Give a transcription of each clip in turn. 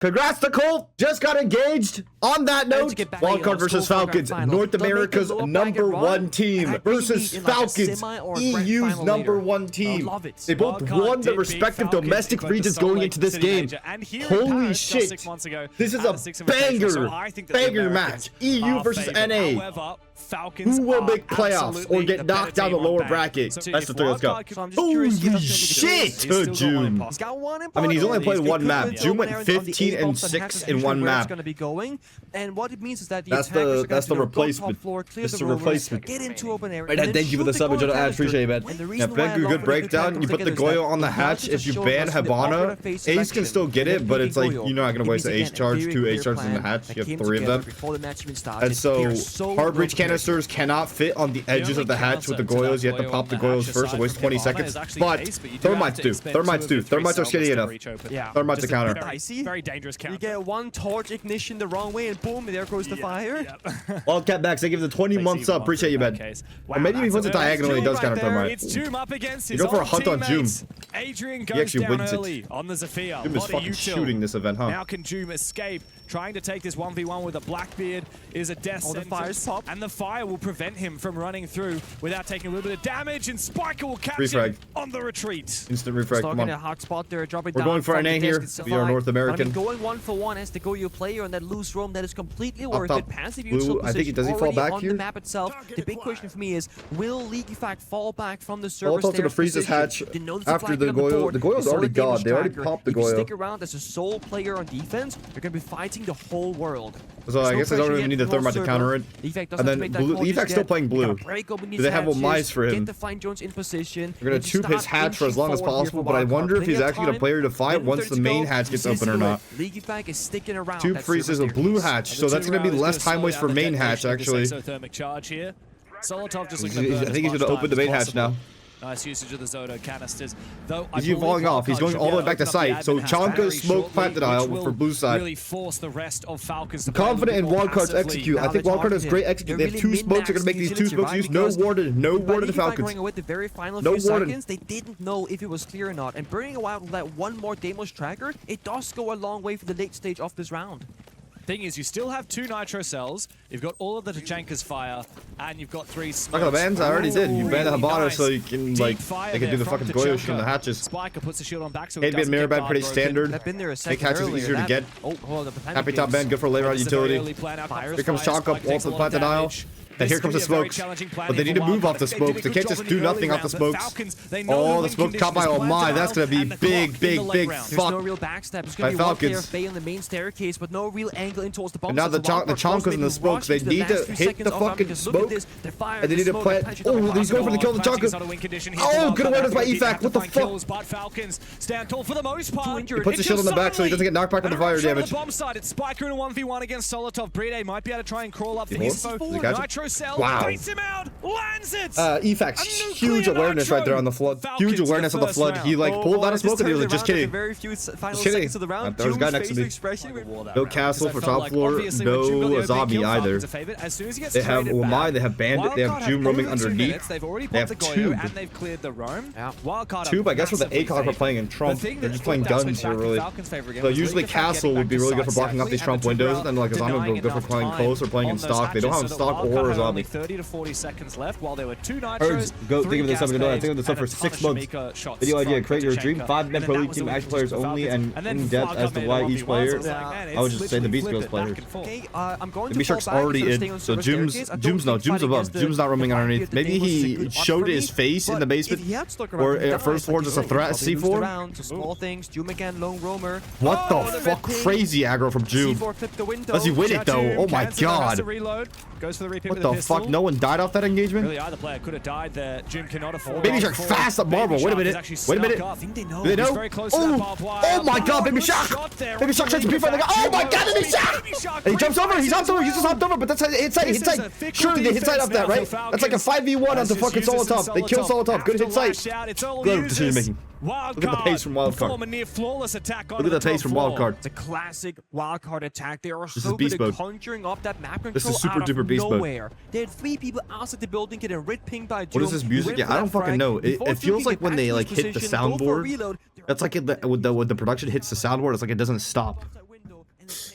Congrats to Colt. Just got engaged. On that note, Wildcard versus Falcons, North America's #1 team versus Falcons, EU's #1 team. They both won their respective domestic regions going into this game. Holy shit. This is a banger match. EU versus NA. Who will make playoffs or get knocked down the lower bracket? That's the three. Let's go. Holy shit, June. I mean, he's only played one map. June went 15-6 in one map. And what it means is that that's the replacement. It's the replacement. Get into open area. Right, thank you for the sub, I appreciate it, man. Yeah, Bengu, good breakdown. You put the Goyo on the hatch. If you ban Habana, Ace can still get it, but it's like you're not gonna waste the Ace charge. 2 Ace charges in the hatch. You have 3 of them. And so hard breach canisters cannot fit on the edges of the hatch with the Goyos. You have to pop the Goyos first. It wastes 20 seconds. But thermites do. Thermites do. Thermites are skinny enough. Thermites to counter. Very dangerous counter. You get one torch ignition the wrong way and boom, there goes the fire. Wildcat Backs, they give the 20 months up. Appreciate you, man. Or maybe if he puts it diagonally, he does counter thermite. It's Joom up against his you go for a hunt on Joom. Adrian He goes actually down wins early it. on the Zafir. Joom is fucking shooting this event, huh? Now can Joom escape? Trying to take this 1v1 with a Blackbeard is a death sentence. The fire's pop. And the fire will prevent him from running through without taking a little bit of damage, and Spiker will catch him on the retreat. Instant refrag, come on. A hot spot there, dropping We're going for NA here. We are North American. I mean, going 1-for-1 as the Goyo player on that loose roam, that is completely worth it. Passive Blue, I think does he fall back on here? The map itself. The big question for me is, will League Effect fall back from the server? All gonna freeze this hatch after the Goyo. The Goyo's already gone. They already popped the Goyo. Stick around as a sole player on defense, you're going to be fighting the whole world. So I guess I don't even need the thermite to counter it. And then blue, Efac's still playing blue. Do they have mice for him? They're going to tube his hatch for as long as possible, but I wonder if he's actually going to play her to fight once the main hatch gets open or not. Tube freezes a blue hatch, so that's going to be less time waste for main hatch, actually. I think he's going to open the main hatch now. Nice usage of the Zodo canisters. He's falling off. He's going all the way back to site. So Chonka's smoke plant denial for blue side. Really force the rest of Falcons. I'm confident in Wildcard's execute. I think Wildcard has great execute. They have 2 smokes. They're going to make these 2 smokes use. No warden. No warden to Falcons. No warden. They didn't know if it was clear or not. And burning a while with that one more Deimos tracker, it does go a long way for the late stage of this round. Thing is, you still have 2 nitro cells, you've got all of the Tachanka's fire, and you've got 3 smokes. Look at the bans, I already did. You banned the Habana so you can, like, they can do the fucking Goyo from the hatches. Spiker puts the shield on back, so 8-bit mirror ban, pretty standard. Make hatches easier to get. Happy top ban, good for later on utility. Here comes Chonka, all for the plant denial. And here comes the smokes. But they need to move off the smokes. They can't just do nothing off the smokes. Oh, the smoke caught by oh my. That's going to be big fuck. No real backstab. It's going to be one player Faye on the main staircase, but no real angle in towards the bomb. And now the Chonkas and the smokes, they need to hit the fucking smoke. And they need to plant. Oh, he's going for the kill the Chonkas. Oh, good awareness by Efac. What the fuck? Falcons stand tall for the most part. He puts the shield on the back so he doesn't get knocked back on the fire damage. Bomb side, it's Spiker in a 1v1 against Solotov. Brede might be able to try and crawl up the info. Nitro cell. Wow. Him out, lands it. Efac's huge awareness right there on the flood. Huge awareness on the flood. He like pulled out a smoke and he was like, just kidding. Just kidding. There's a guy next to me. No castle for top floor. No zombie either. They have Umai. They have Bandit. They have Joom roaming underneath. They have Tube. And they've cleared the roam. Tube, I guess, with the ACOG are playing in Trump. They're just playing guns here, really. So usually Castle would be really good for blocking off these Trump windows, and then like a zombie would be good for playing close or playing in stock. They don't have stock or a zombie. 40 seconons left while there were 2 nitros. Urge, go think of this up. I think of this up for 6 months. Video idea: create your dream 5-man pro league team, action players only, and in depth as to why each player. I would just say the Beast Girls players. Maybe Shark's already in, so Joom's above. Joom's not roaming underneath. Maybe he showed his face in the basement, or first floor just a threat. C4. Small things. Joom again, lone roamer. What the fuck? Crazy aggro from Joom. Does he win it though? Oh my god. Goes for the repeat what the fuck? No one died off that engagement? Really, either player could have died there. Joom cannot afford. Baby Shark fast up marble. Wait a minute. Wait a minute. Do they know? Oh my god, Baby Shark! Baby Shark tries to pre-fire the guy. Oh my god, Baby Shark! And he jumps over. He's hopped over. He's just hopped over. But that's hit side. Hit side. Surely they hit side up that, right? That's like a 5v1 on the fucking Solotov. They kill Solotov. Good hit side. Good decision making. Look at the pace from Wildcard. Look at the pace from Wildcard. It's a classic Wildcard attack. They are so good at conjuring up that map control. This is super duper beast mode. They had 3 people outside the building getting red pinged by Joom. What is this music? Yeah, I don't fucking know. It feels like when they like hit the soundboard. That's like when the production hits the soundboard. It's like it doesn't stop.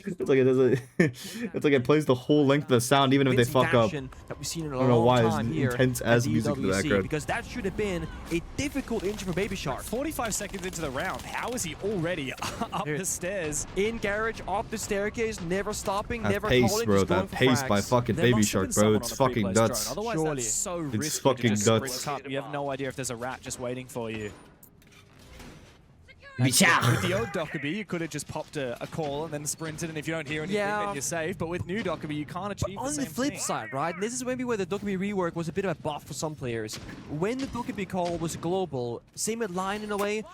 It's like it doesn't. It's like it plays the whole length of the sound, even if they fuck up. That we've seen in a I don't know why it's long time here intense at as the music in the EWC, background. because that should have been a difficult injury for Baby Shark. 45 seconds into the round, how is he already up the stairs? In garage, up the staircase, never stopping, That never pace, calling, bro. just going That for pace frags. by fucking There Baby must have Shark, been bro. someone It's on a fucking pre-placed drone. nuts. Otherwise, Surely. that's so It's risky fucking to just sprint nuts. up. You have no idea if there's a rat just waiting for you. Baby Shark. With the old Dockerby, you could have just popped a call and then sprinted, and if you don't hear anything, then you're safe. But with new Dockerby, you can't achieve On the same the flip thing. side, right, and this is maybe where the Dockerby rework was a bit of a buff for some players. When the Dockerby call was global, same with line in a way,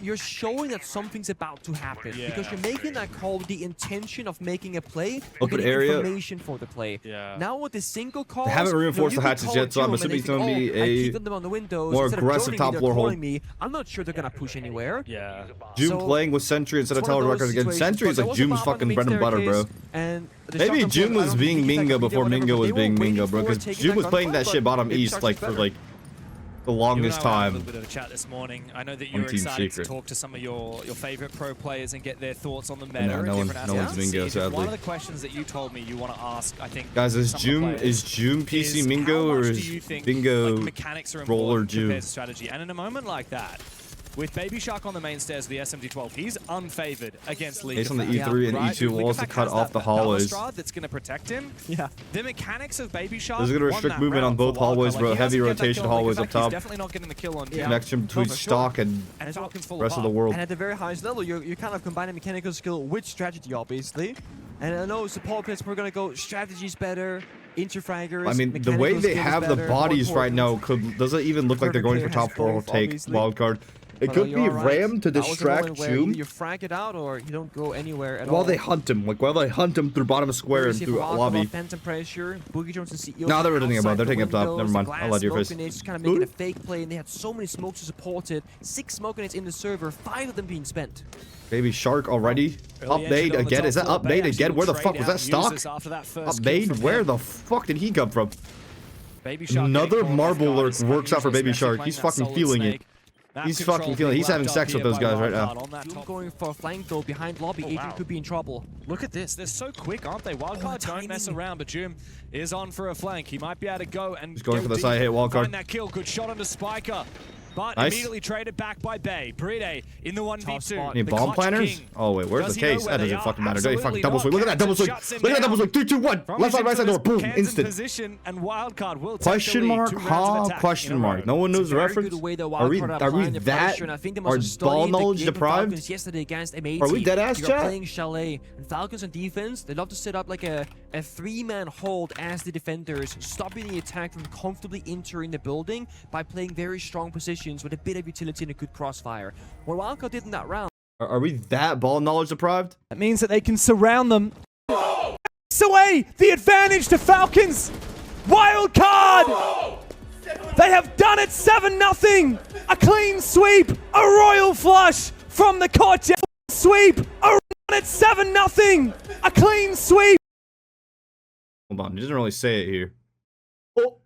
you're showing that something's about to happen because you're making that call with the intention of making a play, Open getting area. information for the play. Now with the single call, They haven't reinforced the hatches yet, so I'm assuming it's going to be a more aggressive top floor hold. I'm not sure they're gonna push anywhere. Yeah. Zoom playing with Sentry instead of Tower Records against Sentry is like Zoom's fucking bread and butter, bro. Maybe Zoom was being Mingo before Mingo was being Mingo, bro, because Zoom was playing that shit bottom east like for like the longest time. A little bit of a chat this morning. I know that you're excited to talk to some of your favorite pro players and get their thoughts on the meta and different aspects. No one's Mingo, sadly. One of the questions that you told me you want to ask, I think, guys, is Zoom PC Mingo or is Bingo roller Zoom? Strategy, and in a moment like that, with Baby Shark on the main stairs of the SMG-12, he's unfavored against League. Based on the E3 and E2 walls to cut off the hallways. That's going to protect him. The mechanics of Baby Shark. This is going to restrict movement on both hallways, bro. Heavy rotation hallways up top. Definitely not getting the kill on connection between stock and the rest of the world. And at the very highest level, you're kind of combining mechanical skill with strategy, obviously. And I know support players are going to go strategies better. Interfraggers, I mean, the way they have the bodies right now doesn't even look like they're going for top 4 take wildcard. It could be Ram to distract Zoom. You frag it out or you don't go anywhere at all. While they hunt him, while they hunt him through bottom of square and through lobby. Phantom pressure, Boogie Jones and CEO. No, they're running about. They're taking up top. Never mind. I'll let you face. Just kind of making a fake play, and they had so many smokes to support it. 6 smoke grenades in the server, 5 of them being spent. Baby Shark already. Update again. Is that update again? Where the fuck was that stock? Update? Where the fuck did he come from? Another marble lurk works out for Baby Shark. He's fucking feeling it. He's fucking feeling it. He's having sex with those guys right now. Zoom going for a flank though behind lobby. Agent could be in trouble. Look at this. They're so quick, aren't they? Wildcard don't mess around, but Zoom is on for a flank. He might be able to go and he's going for the side hit Wildcard. Find that kill. Good shot onto Spiker. But immediately traded back by Bay. Bride in the 1v2. Any bomb planners? Oh wait, where's the case? That doesn't fucking matter. They fucking double swing. Look at that double swing. Look at that double swing. 3, 2, 1. Left side, right side door. Boom. Instant. Question mark? Huh? Question mark. No one knows the reference. Are we that? Are ball knowledge deprived? Are we dead ass, chat? Playing Chalet and Falcons on defense. They love to set up like a 3-man hold as the defenders, stopping the attack from comfortably entering the building by playing very strong positions with a bit of utility and a good crossfire. What Wildcard did in that round. Are we that ball knowledge deprived? That means that they can surround them. It's away! The advantage to Falcons! Wildcard! They have done it 7-0! A clean sweep! A royal flush from the court! Sweep! A at 7-0! A clean sweep! Hold on, he doesn't really say it here. Oh.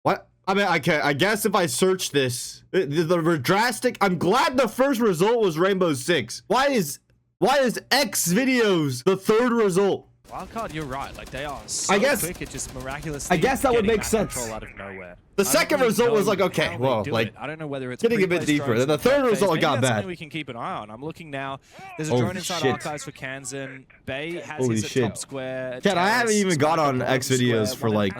What? I mean, I guess if I search this, the drastic. I'm glad the first result was Rainbow Six. Why is X videos the 3rd result? Wildcard, you're right. Like they are so quick. It just miraculously. I guess that would make sense. Out of nowhere. The second result was like, okay, well, like I don't know whether it's getting a bit deeper. Then the 3rd result got bad. We can keep an eye on. I'm looking now. There's a drone inside archives for Kansan. Bay has his at top square. Ken, I haven't even got on X videos for like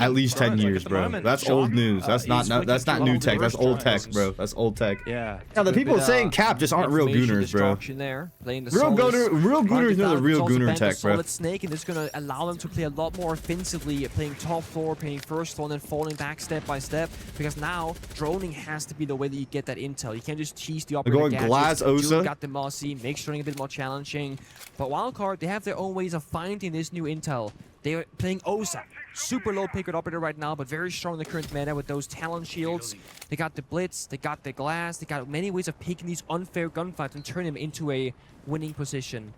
at least 10 years, bro. That's old news. That's not new tech. That's old tech, bro. That's old tech. Yeah. Now the people saying cap just aren't real gooners, bro. Real gooners know the real gooner tech, bro. Snake, and it's gonna allow them to play a lot more offensively, playing top floor, playing first floor, and then falling back step by step. Because now droning has to be the way that you get that intel. You can't just tease the operator. They're going glass Osa. Got the Mossy, makes droning a bit more challenging. But Wildcard, they have their own ways of finding this new intel. They are playing Osa. Super low pick operator right now, but very strong in the current meta with those Talon shields. They got the Blitz, they got the Glass, they got many ways of picking these unfair gunfights and turn them into a winning position.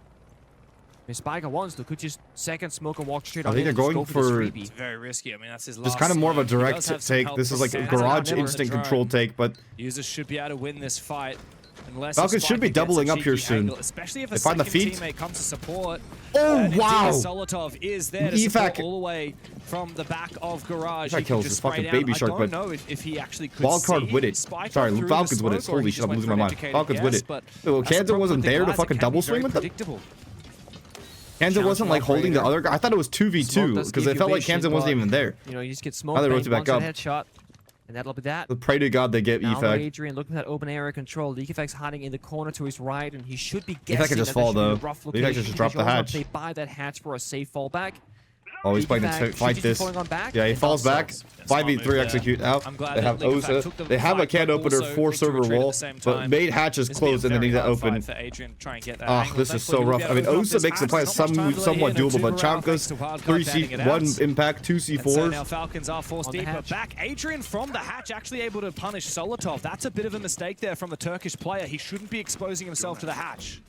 If Spiker wants to, could just second smoke and walk straight on. I think they're going for it's very risky. I mean, that's his last. It's kind of more of a direct take. This is like a garage instant control take, but users should be able to win this fight. Unless Falcons should be Spike gets a doubling up here cheeky soon. angle, especially if a They find the second feet. teammate comes to support. Oh, And indeed, wow. Solotov is there to support Evac. all the way from the back of Garage. Evac He kills can this just spray fucking down. baby shark, I but don't know if he actually could Wildcard see with it. Spike Sorry, through the Falcons with it. smoke, or Holy he shit, I'm just losing went my for an mind. educated Falcons with guess, it. but Well, that's the Kansas problem wasn't with the there to glass, it fucking can double be swing very with them? predictable. Kansas wasn't like holding the other guy. I thought it was 2v2 because it felt like Kansas wasn't even there. You know, you just get smoked. Now they bang, rotate back up. headshot, and that'll be that. Pray to God they get Now Evac. Adrian looking at that open area control. Leakeffect's hiding in the corner to his right, and he should be Evac guessing could just that fall, there should be though. a rough Evac location. should just drop the He should also hatch. play by that hatch for a safe fallback. Oh, he's playing to Leakeffect fight should this. be falling on back, Yeah, he and falls does so. back. 5v3 execute out. I'm glad They that have Leakeffect took Osa. the They have a fight, can but opener, also 4 looked to server retreat at wall, the same but time. made hatches It's gonna be closed and then very he's hard open. fight for Adrian to try and get that Ah, angle. this is Thankfully, so we'll rough. be I able mean, to open up Osa this makes the hatch. plan There's not much time to lay somewhat in, doable, and but Two Round Chankas, thanks to Wildcard 3 batting it C1 out. impact, 2 And so C4s. now Falcons are forced On the deep, but hatch. back Adrian from the hatch actually able to punish Solotov. That's a bit of a mistake there from the Turkish player. He shouldn't be exposing himself to the hatch.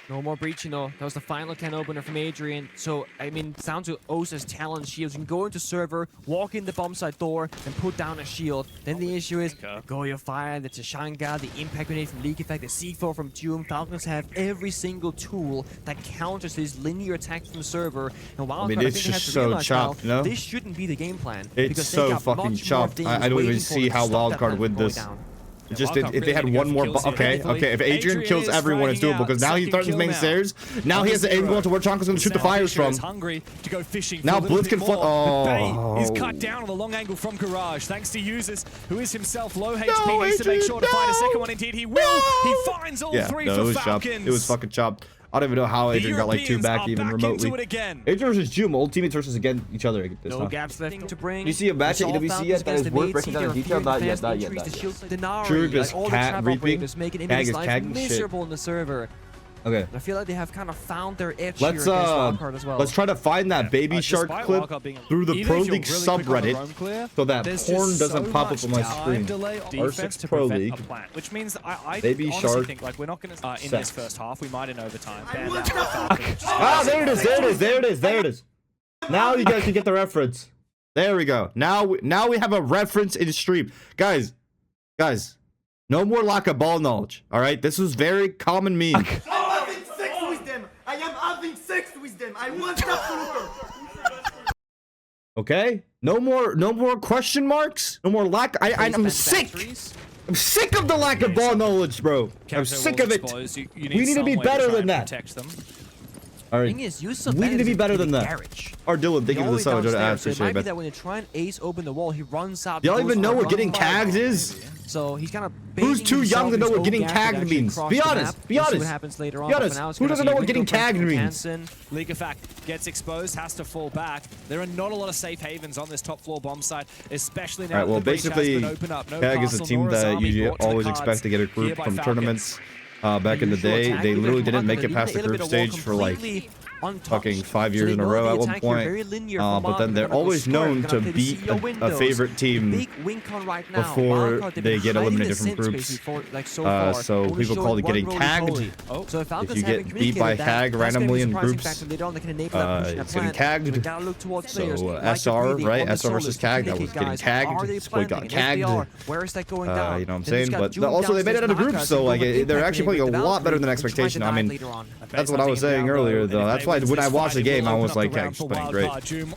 No more breaching though. That was the final can opener from Adrian. So, I mean, it's down to Osa's talent shields. You can go into server, walk in the bomb site door, and put down a shield. Then the issue is Goya fire, the Tashanga, the impact grenade from Leak Effect, the C4 from Doom. Falcons have every single tool that counters this linear attack from the server. And Wildcard, mean, I it's think, has just to so realize chopped, now, you know? this shouldn't be the game plan. It's because they so got fucking much more chopped. things I don't even waiting for see them to how stop that Wildcard plan win from going this. down. Just Wildcard if they had really need one to more, go for kills okay, here. okay. If Adrian kills is everyone, it's fragging doable out. because now he Second starts his kill main now. stairs. Now he has the Zero. angle to where Chanka's going to shoot the Now fires Fisher from. is hungry to go fishing for Now a little Blitz bit can fl- more. But oh. Bay is cut down on the long angle from Garage thanks to Users, who is himself low HP. No, Needs to make Adrian, sure to find a second no. one. Indeed, he will. No. He finds all Yeah, three no, for it was chopped. Falcons. It was fucking chopped. I don't even know how The Adrian got like 2 Europeans back are even back remotely. into it again. Adrian versus Jum, old teammates versus again each other this No time. gaps left to bring. You see a match at It's all EWC Falcons yet that against is the worth mid breaking seed. down in They're detail? fearing Not yet, fast not yet, injuries. not The yet. shields like Denari, Sure, just like all the cat trap reaping. operators making Gag is life cagging shit. miserable in the server. Okay. I feel like they have kind of found their edge Let's here against Wildcard as well. let's try to find that baby shark Despite clip Wildcard being- through the even Pro if you're League really quick on the roam subreddit clear, so that there's porn just doesn't so pop up much on my time screen. delay on R6 defense to Pro prevent League. a plant, which means I Baby honestly shark think like we're not going to in sex. this first half. We might in overtime. Ah, there it is, there it is, there it is, there it is. Now you guys can get the reference. There we go. Now we have a reference in stream. Guys, no more lack of ball knowledge, all right? This was very common meme. I'm having sex with them. I am having sex with them. I want absolute. Okay? No more question marks. No more lack. I'm sick. I'm sick of the lack of ball knowledge, bro. I'm sick of it. We need to be better than that. All right. Thing is, use some We need to be better than that. Garage. Or Dylan, thank you for the sub. I So it appreciate might be it. that when you try and ace open the wall, he runs out. Y'all goes even for know a what run getting by tagged ball. is? So he's kind of Who's too young to know what getting tagged means? Be honest. Be honest. What happens later on. Be but for honest. now it's Who gonna doesn't be know what Rico getting tagged from means? Hansen. League of Fact gets exposed, has to fall back. There are not a lot of safe havens on this top floor bomb site, especially now. All right, well, that the breach has basically, been opened up. No Tag is a Castle, team nor that Army you brought to the always cards expect to get a here group by from Falcons. tournaments. Back in the day, they literally didn't make it past the group stage for like fucking 5 years in a row at one point. But then they're always known to beat a favorite team before they get eliminated from groups. So people call it getting tagged. If you get beat by tag randomly in groups, it's getting tagged. So SR, right? SR versus CAG, that was getting tagged. Split got tagged. You know what I'm saying? But also they made it out of groups, so like they're actually playing a lot better than expectation. I mean, that's what I was saying earlier, though. That's why when I watched the game, I was like, yeah, he's playing great.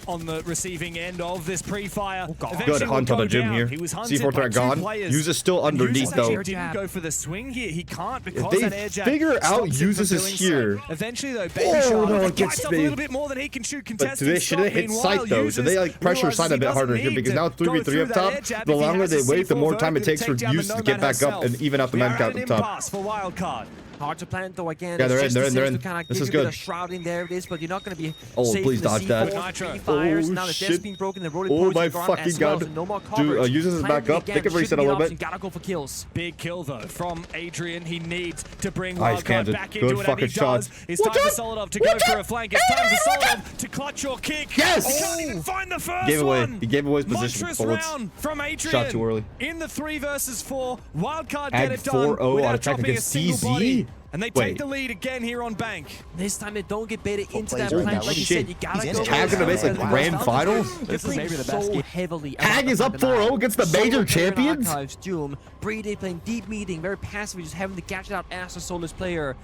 On the receiving end of this pre-fire. Good hunt on the gym here. C4 threat gone. Use is still underneath, though. Didn't go for the swing here. He can't because If that they air jab figure out stops him Uses from is doing here. so. Eventually, though, Baby Oh, Shark no, it gets bites off a little big. bit more than he can shoot But contestants. should they hit sight, though? Should they like pressure sight a bit harder here? Because now 3v3 up top, the longer they wait, the more time it takes for Uses to get back up and even out the man count up top. For Wildcard. Hard to plan though again. Yeah, they're it's in, just they're in, the they're same in. to This give is you a bit good. of shrouding there it is, but you're not going to be Oh, safe please in the dodge that. C4, fires. Oh, Now the shit. death's being broken, the rolling Oh, points my are gone fucking as well, God. so no more Dude, coverage. Uses is back Planting up. again, They can reset shouldn't a be little an bit. option. Gotta go for kills. Big kill though from Adrian. He needs to bring Nice, Wildcard Kansas. back Good into it, and he fucking does. shots. It's time for Solidov to go for a flank. It's time for Solidov to clutch your kick. Yes! He can't even find the first Gave away. one. He gave away his position Monstrous with bullets. round from Adrian. Shot too early. In the 3 versus 4, Wildcard Ag get it done 4-0 on without attack dropping a against single CZ. body. And they take the lead again here on Bank. This time they don't get baited into that Holy plant. Like you said, you gotta Is go. Tag gonna make like grand finals? This is maybe the best game. Heavily. Tag is up 4-0 against the major champions? Archives, Doom, Brady playing deep meeting, very passive, just having to catch it out as a soulless player.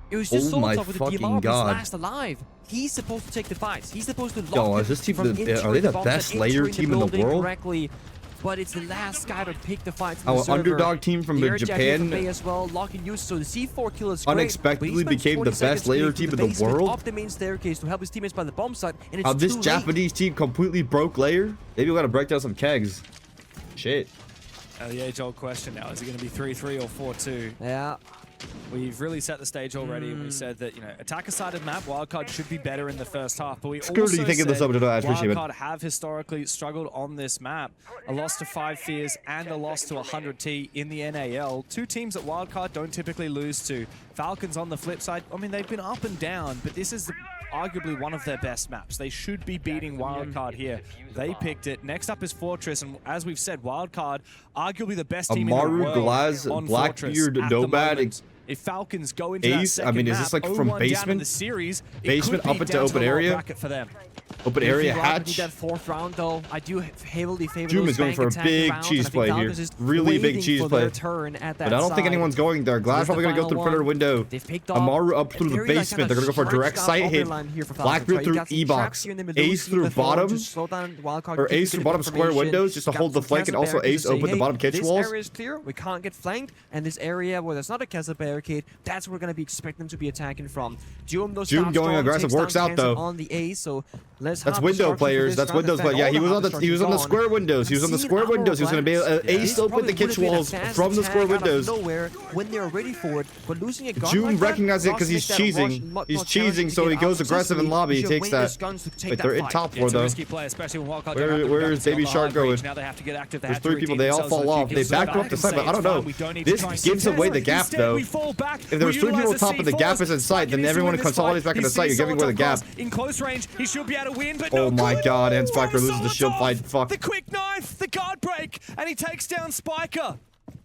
It was just Oh my Solotov with the fucking DMR God. last alive. He's supposed to take the fights. He's supposed to lock Yo, it is this team from are they entering the bombs best and layer entering team in the building world? correctly. But it's the last guy to pick the fights. Our underdog team from Japan as well, locking use. So the C4 kill is great, unexpectedly but he spends became the 20 seconds best layer moving team to in the basement, world? Up the main staircase to help his teammates by the bomb site, and it's How this too Japanese team completely broke layer? Maybe we gotta break down some kegs. Shit. The age-old question now, is it going to be 3-3 or 4-2? late. Yeah. We've really set the stage already, and we said that, you know, attacker-sided map, Wildcard should be better in the first half, but we Screw also you thinking said this up, I appreciate it. Wildcard have historically struggled on this map. A loss to 5 Fears and a loss to 100T in the NAL. Two teams that Wildcard don't typically lose to. Falcons on the flip side, I mean, they've been up and down, but this is arguably one of their best maps. They should be beating Wildcard here. They picked it. Next up is Fortress, and as we've said, Wildcard, arguably the best team in the Amaru, world Glaz, on Blackbeard, Fortress at the Nomad, moment. If Falcons go into that Ace, second I mean, is map, this like 0-1 from down in basement? the series, Basement up into open area? For them. Open area Hatch. hatch. That fourth round though, I do heavily favor Doom those is going bank for a attack big rounds, cheese and I think play here. Falcons is Really big waiting cheese for play. their turn at that But I don't think side. anyone's going there. Glaz probably gonna go through the perimeter window. They've picked off Amaru up through the very, like, basement. They're gonna go for a direct sight hit. Blackbeard through E-box. Ace through bottom. Or Ace through bottom square windows just to hold the flank, and also Ace open the bottom kitchen walls. This area is clear. We can't get flanked, and this area where there's not a castle barricade, that's where we're gonna be expecting them to be attacking from. Doom going aggressive works out though. On the Ace, so let's That's hop window Sharky for players. this That's round. windows. In fact, But yeah, all he was on the Sharky he was on the gone. square windows. He was on the square windows. He was gonna be Ace open the kitchen walls from the square windows. Nowhere when they're ready for it, but losing a gun June like that, recognizes it because he's makes that rush cheesing. much He's more cheesing, challenging so to he get goes out aggressive in successfully. lobby. He You should takes win that. those guns to take Wait, that they're in fight. top Yeah, floor it's a though. risky play, especially when Wildcard Where- don't have the where's guns Baby on the Shark hard breach. going? Now they have to get active. They There's have to 3 people. redeem They all themselves fall on a off. few They kills. backed up the side, but I don't know. We don't need to This try and gives seize away it. the gap Instead, though. we fall back. If there was We 3 people utilize the top and the gap is in sight, then Falcon everyone is doing consolidates this back in the fight. sight. He You're giving away the sees gap. Solotov in close range. He should be able to win, but Oh no my good. God, and Spiker From loses the shield Solotov. fight. Fuck. The quick knife, the guard break, and he takes down Spiker.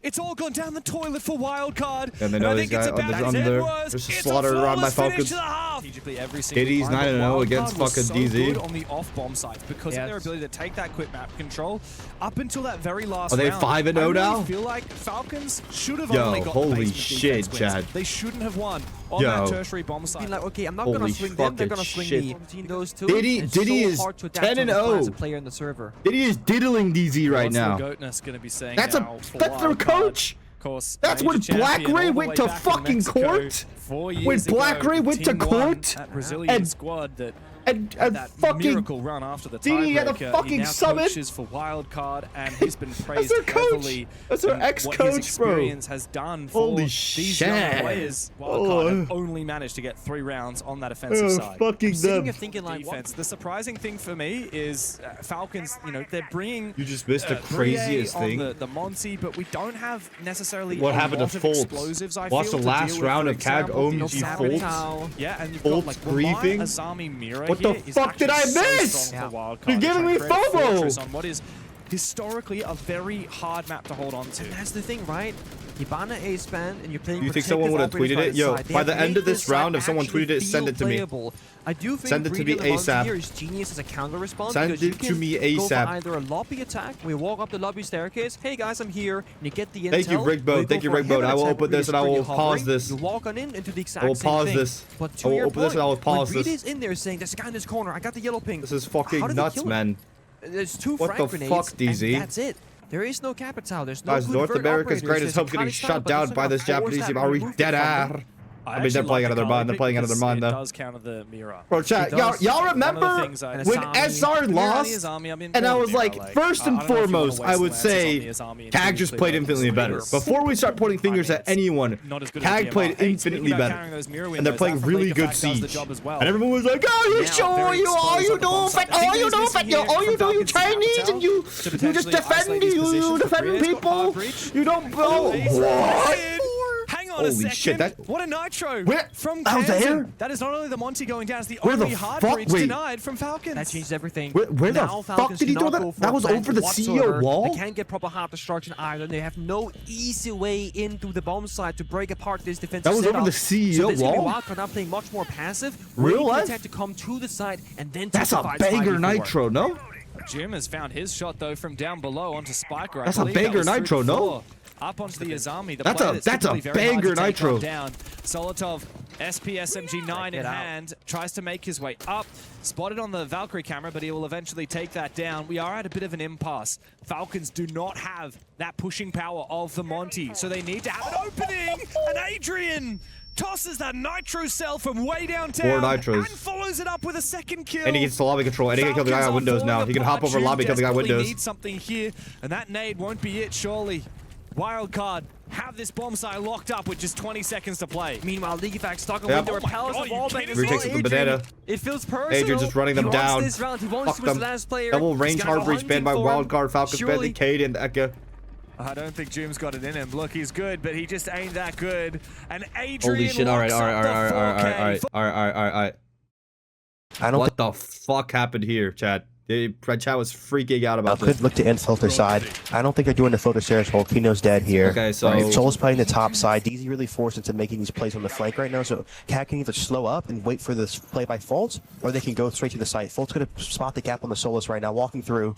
It's all gone down the toilet for Wildcard. And they know I these think it's guys about on as there. it was. There's a It's slaughter around by flawless finish Falcons. to the half. Strategically, every single Diddy's time, 9-0 but against Wildcard was fucking so DZ. good on the off-bomb sites because of their ability to take that quick map control up until that very last Are they round. 5-0 I really now? feel like Falcons should have Yo, only got holy the basement shit, defense wins. Chad. They shouldn't have won on Yo. that tertiary bomb site. Being like, okay, I'm not Holy gonna swing them, they're fucking gonna swing shit. me. Between those two, Diddy- it's Diddy so is hard to adapt 10-0. as a player in the server. Diddy is diddling DZ right What's now. the Goatness going to be saying That's now a for that's their Wildcard? coach. Of course, That's major when Black champion Ray all the went way to back in fucking Mexico court. 4 years When ago, Black Ray went to Team One, court that Brazilian and- squad that And that fucking miracle run after the Diddy had a tiebreaker. fucking He now summit. coaches for Wildcard, and he's been praised their coach. heavily. That's their in ex-coach, what his bro. experience has done for Holy these young shit. players. Wildcard Oh. have only managed to get 3 rounds on that offensive side. fucking Sitting them. here thinking like, what? Defense. The surprising thing for me is Falcons. You know, they're bringing. You just missed the 3A craziest on thing. The Monty, but we don't have necessarily What a happened to lot of Foltz? explosives. I Watch feel, the to last deal with, round for of CAG example, OMG the Foltz. Sabotage. Yeah, and you've Foltz got like griefing? Azami Mira What the here is fuck did I actually so miss? strong for Wildcard. You're giving Trying me to create a FOMO. fortress on what is historically a very hard map to hold on to. That's the thing, right? You ban an ace band and you're playing. You think someone would have tweeted it? Yo, by the end of this round, if someone tweeted it, send it to me. I do think Send it to me ASAP. Here is genius as a counter response. Send because you it to can me Go for ASAP. either a lobby attack, we walk up the lobby staircase. Hey guys, I'm here. And you get the intel. Thank you, Rigbo. Thank you, Rigbo. I will open this and I will pause this. You walk on in into the exact I will same pause thing. this. But I to will your open this point, and I will pause when this. Breedy's in there saying, "There's a guy in this corner. I got the yellow ping." This is How fucking did they nuts, kill him? man. There's 2 What frag the grenades, fuck, DZ? and that's it. There is no capital. There's no Guys, good North vert America's operators. greatest There's hope getting Akali style, shut but there's down by like a this Japanese force team. that Are we removed dead it from ass? them. I mean, they're playing out of their mind. They're playing out of their mind, It though. does counter the Mira. Bro, chat, It y'all does. remember One of the things I- when Asami. SR lost? And I was like, first and foremost, I would say CAG just played infinitely better. Before we start pointing fingers at anyone, CAG played infinitely better. And they're playing really good Siege. And everyone was like, oh, you sure, all you do, Fett, all you do, you Chinese, and you just defend people, you don't, bro. What? Hang on, on a Holy second. shit, that- What a nitro Where- from out Kansan. there? That is not only the Monty going down, it's the Where the only hard fuck- breach wait. denied from Falcons. That changes everything. Where the Now fuck Falcons did he throw cannot that? go for That a was flank over the CEO whatsoever. wall? They can't get proper hard destruction either. They have no easy way in through the bomb side to break apart this defensive That was over setup. the CEO so this wall? Wildcard now playing much more passive. Real waiting for the life? attack to come to the side and then That's take a the fight banger 5v4. nitro, no? Jim has found his shot though from down below onto Spiker. That's a I believe that banger was through nitro, the no? floor. Up onto the Azami. The That's player a- that's that's a typically very hard banger to take nitro. on down. Solotov, SP SMG9 in Get out. hand, tries to make his way up. Spotted on the Valkyrie camera, but he will eventually take that down. We are at a bit of an impasse. Falcons do not have that pushing power of the Monty, so they need to have an opening. And Adrian tosses that nitro cell from way downtown. 4 nitros. And follows it up with a second kill. And he gets the lobby control, and he can kill the guy on windows now. He can hop over lobby, kill the guy on windows. Need something here, and that nade won't be it, surely. Wildcard have this bomb site locked up with just 20 seconds to play. Meanwhile, Leagueback stuck on Yep. window Oh my repels God, the you wall kidding back me? as well. Retakes with the Adrian, banana. it feels personal. Adrian's just running them he down. Wants this round. He wants Fuck to be the them. last player. Double He's range gonna hard go breach banned by hunting for him. Wildcard. Falcons banned Surely- the Cade and Eka. I don't think Jim's got it in him. Look, he's good, but he just ain't that good. And Adrian Holy shit, alright. locks up the 4K. I don't What the fuck happened here, Chad? Chad was freaking out about could this. look to end filter side. I don't think they're doing the filter stairs. Volcano's dead here. Okay, so- Soul's playing the top side. DZ really forced into making these plays on the flank right now. So Cat can either slow up and wait for this play by Fultz, or they can go straight to the site. Fult's gonna spot the gap on the Solus right now, walking through.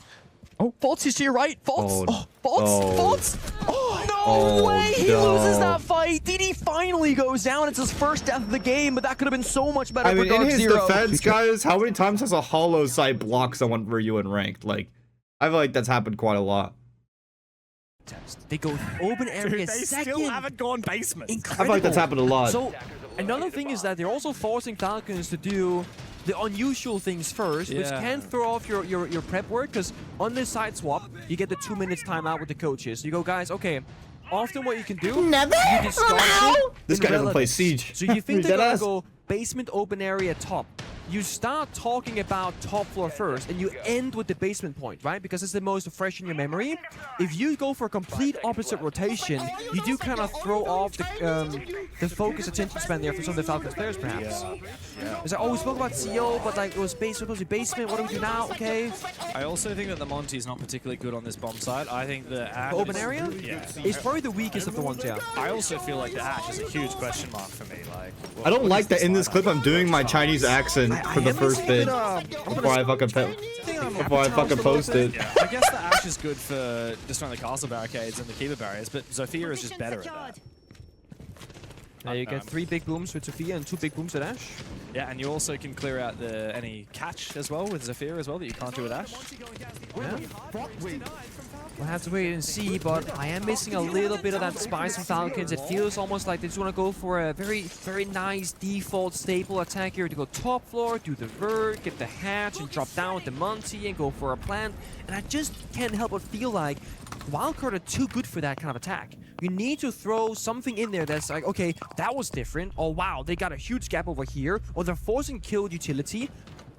Oh, Fultz is to your right. Fultz. Oh, Fultz. Oh, no Oh, way. He no. loses that fight. DD finally goes down. It's his first death of the game, but that could have been so much better I for mean, in Dark his Zero. defense, guys, how many times has a hollow site blocked someone for you in ranked? Like, I feel like that's happened quite a lot. They go open area Dude, they second. still haven't gone basement. I feel like that's happened a lot. So another thing is that they're also forcing Falcons to do the unusual things first, which Yeah. can throw off your prep work, because on this side swap, you get the 2 minutes timeout with the coaches. You go, guys, okay, often what you can do, you discuss it This in guy doesn't play relevance. Siege. So you think they're Dead gonna ass. go basement open area top. You start talking about top floor first, and you end with the basement point, right? Because it's the most fresh in your memory. If you go for a complete opposite rotation, you do kind of throw off the focus attention span there for some of the Falcons players, perhaps. It's like, oh, we spoke about CO, but like it was supposed to be basement. What do we do now? Okay, I also think that the Monty is not particularly good on this bomb site. I think the Ash the open is- area. Yeah. It's probably the weakest of the ones. Yeah. I also feel like the Ash is a huge question mark for me. Like, I don't what like is that in this lineup? clip I'm doing my Chinese accent for the first bit before I fucking post it. Yeah, I guess the Ash is good for destroying the castle barricades and the keeper barriers, but Zofia is just better at that. Now you get 3 big booms with Sophia and 2 big booms with Ash. Yeah, and you also can clear out any catch as well with Zofia as well that you can't do with Ash. Yeah. We'll have to wait and see, but I am missing a little bit of that spice from Falcons. It feels almost like they just want to go for a very, very nice default staple attack here to go top floor, do the vert, get the hatch, and drop down with the Monty and go for a plant. And I just can't help but feel like Wildcard are too good for that kind of attack. You need to throw something in there that's like, okay, that was different. Oh, wow, they got a huge gap over here. Or they're forcing kill utility.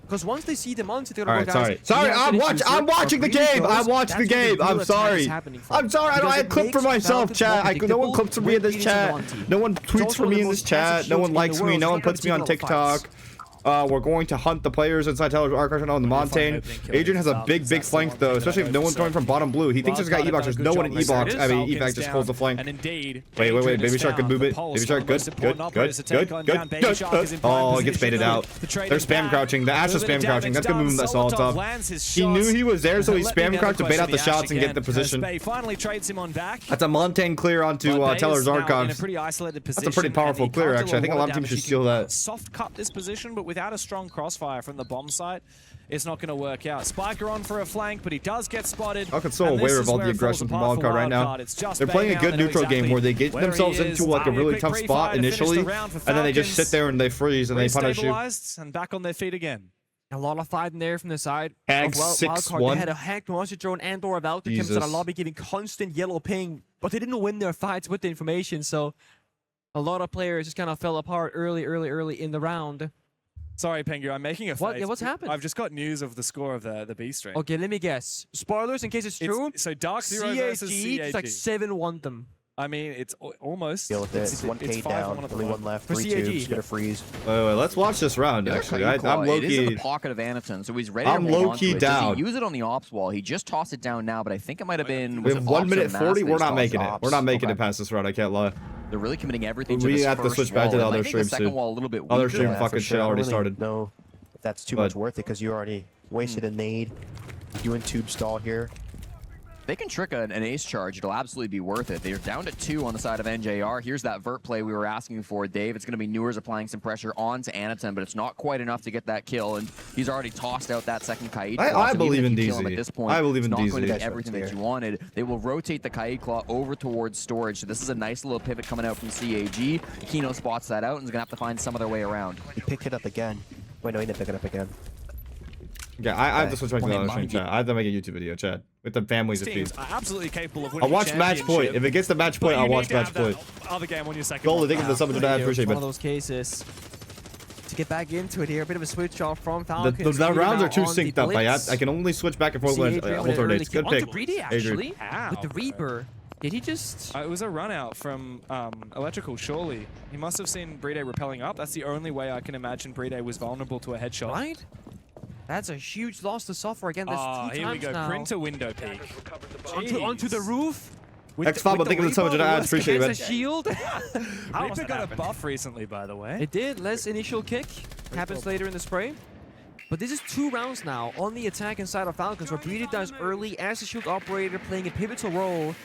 Because once they see the Monty, they're Alright, gonna go, guys, sorry, we have I'm finished I'm user, watching the or breeding game. goes, I'm watching the that's where game. real I'm attack sorry. is happening from. I'm sorry. I Because had it clip for makes myself, Falcons chat. more No one predictable clips for me in this when beating chat. Monty. No one It's tweets also for me the in most this chat. passive No shield one in the likes me. world. No one It's not puts me on gonna take a lot of TikTok. We're going to hunt the players inside Teller's Archive on the Montane. Adrian has a big flank though, especially if no one's coming from bottom blue. He thinks there's a guy E-box. There's no one in E-box. I mean, eVac just holds the flank. And indeed, Wait. Baby Shark could move it. Baby Shark, good. Oh, it gets baited out. They're spam crouching. The Ash is spam crouching. That's good movement. That's all tough. He knew he was there, so he spam crouched to bait out the shots and get the position. Finally trades him on back. That's a Montane clear onto Teller's Archives. That's a pretty powerful clear, actually. I think a lot of teams should steal that. Soft cut this position, but without a strong crossfire from the bomb site, it's not going to work out. Spiker on for a flank, but he does get spotted. I can so aware of all the aggression from Wildcard right now. They're playing a good neutral game where they get themselves into like a really tough spot initially, and then they just sit there and they freeze and they punish you. And back on their feet again. A lot of fighting there from the side. Hag of Wildcard. 6-1. They had a hacked monster drone and or a Valkyrie comes to the lobby giving constant yellow ping, but they didn't win their fights with the information, so a lot of players just kind of fell apart early in the round. Sorry, Pengu, I'm making a face. What? Yeah, what's happened? I've just got news of the score of the B string. Okay, let me guess. Spoilers in case it's true. So Dark Zero versus CAG, CAG. it's like 7-1 them. I mean, it's almost. Deal with it. It's 1K 5 down. on the Only line. one left. For 3 CAG. tubes. Gonna freeze. Wait, let's watch this round, actually. I'm It is in the low-key... pocket of Anaton, so he's ready I'm to hold on low-key to it. Does down. he use it on the ops wall? He just tossed it down now, but I think it might have been... We was have it 1 ops minute or mass 40. that We're he's not tossed? making it. Ops. We're not making Okay. it past this round, I can't lie. They're really committing everything to We this have to first switch back to wall. the It other might make stream second soon. wall a little bit Other weaker. stream Yeah, fucking for shit sure. I already don't started. really know if that's too But- much worth it because you already wasted a nade. Doing tube stall here. They can trick an ace charge. It'll absolutely be worth it. They're down to 2 on the side of NJR. Here's that vert play we were asking for, Dave. It's going to be Newers applying some pressure onto Anaton, but it's not quite enough to get that kill, and he's already tossed out that second Kaid Claw. I So believe even in if you kill him DZ. at this point, I believe in it's not DZ. going to get That's everything what's that there. you wanted. They will rotate the Kaid Claw over towards storage, so this is a nice little pivot coming out from CAG. Kino spots that out and is going to have to find some other way around. He picked it up again. Wait, no, he didn't pick it up again. Yeah, I have to switch back to the other stream, mind chat. I have to make a YouTube video, chat. With the families of Teams people. are absolutely capable of I'll winning watch a match point. championship, If it gets to match but point, I'll you watch need to match have that point. other game on your second Goal, one. thank you for the summon, I appreciate One it. of those cases. To get back into it here, a bit of a switch off from Falcons. The rounds are too on the synced up. Blitz. I can only switch back and forth See when Adrian with an alternate early dates. kill Good pick. onto Breedy, actually, Adrian. with the Reaper. Did he just... It was a run out from Electrical, surely. He must have seen Breede repelling up. That's the only way I can imagine Breede was vulnerable to a headshot. Right? That's a huge loss to suffer again. That's 2 here we times go. now. Printer window peek. Onto the roof. X5, but thank you for the summon, I appreciate it, man. Against a shield. Reaper got a buff recently, by the way. It did. Less initial kick. Happens later in the spray. But this is 2 rounds now on the attacking side of Falcons, where Breedy dies early as a shield operator, playing a pivotal role.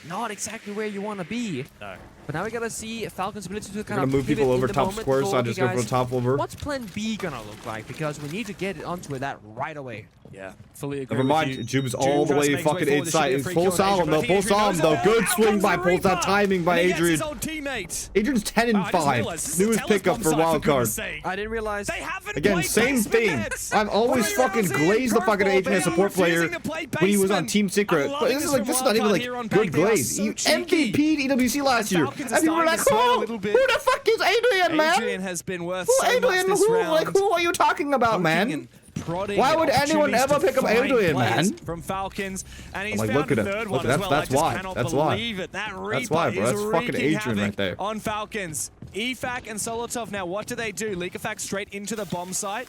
Not exactly where you want to be. No. But now we gotta see Falcons' ability to We're kind gonna of move pivot people in over the top moment. square, so I just go for the Guys, top over. What's plan B gonna look like? Because we need to get onto that right away. Yeah, fully agree Never with mind, you. Jube's all the tries to way make his fucking forward. There should be a inside. free Full kill on Solemn Adrian, though, but full Adrian Solemn knows though. it. Good Out swing comes by the Pulse. That Reaper. timing by And he gets Adrian. his own teammate. Adrian's 10 and Oh, I just 5. realized this is Newest Teller's pickup for bomb site, wild goodness card. sake. I didn't realize. They haven't Again, played same basement thing. yet. I've always What fucking is it? glazed the fucking Purple, Adrian as they support are player refusing to play when he was on basement. Team Secret. I'm But loving this is this like from this is not even Wildcard like here on good Bank. They are glaze. so You cheeky. MVP'd EWC last year. Falcons are And you were starting like, to sweat a who? little bit. Who the fuck is Adrian, man? Adrian has been worth Who so much Adrian? this Who? round. Like, who are you talking about, Poking man? and prodding Why and would anyone opportunities ever to pick up find Adrian, plays man? From Falcons, and he's like, found look at a him. third Look, one as well. that's I just why. cannot That's why. believe it. That That's Reaper why, bro. is That's fucking wreaking Adrian havoc right there. on Falcons. EFAC and Solotov now, what do? Leakafak straight into the bomb site.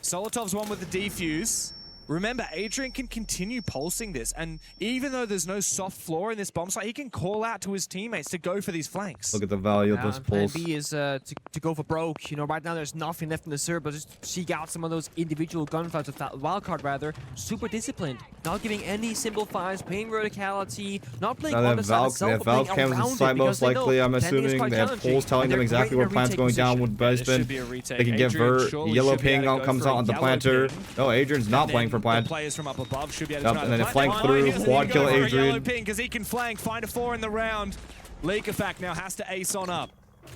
Solotov's one with the defuse. Remember, Adrian can continue pulsing this, and even though there's no soft floor in this bomb site, he can call out to his teammates to go for these flanks. Look at the value of this And plan pulse. B is to go for broke. You know, right now there's nothing left in the server, but just seek out some of those individual gunfights with wildcard rather. Super disciplined, not giving any simple fights, playing verticality, not playing Now on they the have side Valk, itself, they have but Valk playing cams around inside it most because they know likely, I'm planning is assuming. quite They have challenging, Pulse telling and them they're exactly great in what a plant's retake going down position. with This should Basement. be a retake. They can get Adrian Vert, surely Yellow should be able ping to out go comes for out a on the yellow planter. ping. No, Adrian's not playing for The plant. players from up above should be able to Yep, try and to then a plant flank it. through, He doesn't quad need to kill go for a Adrian. yellow ping because he can flank, find a 4 in the round. Leakafak now has to ace on up.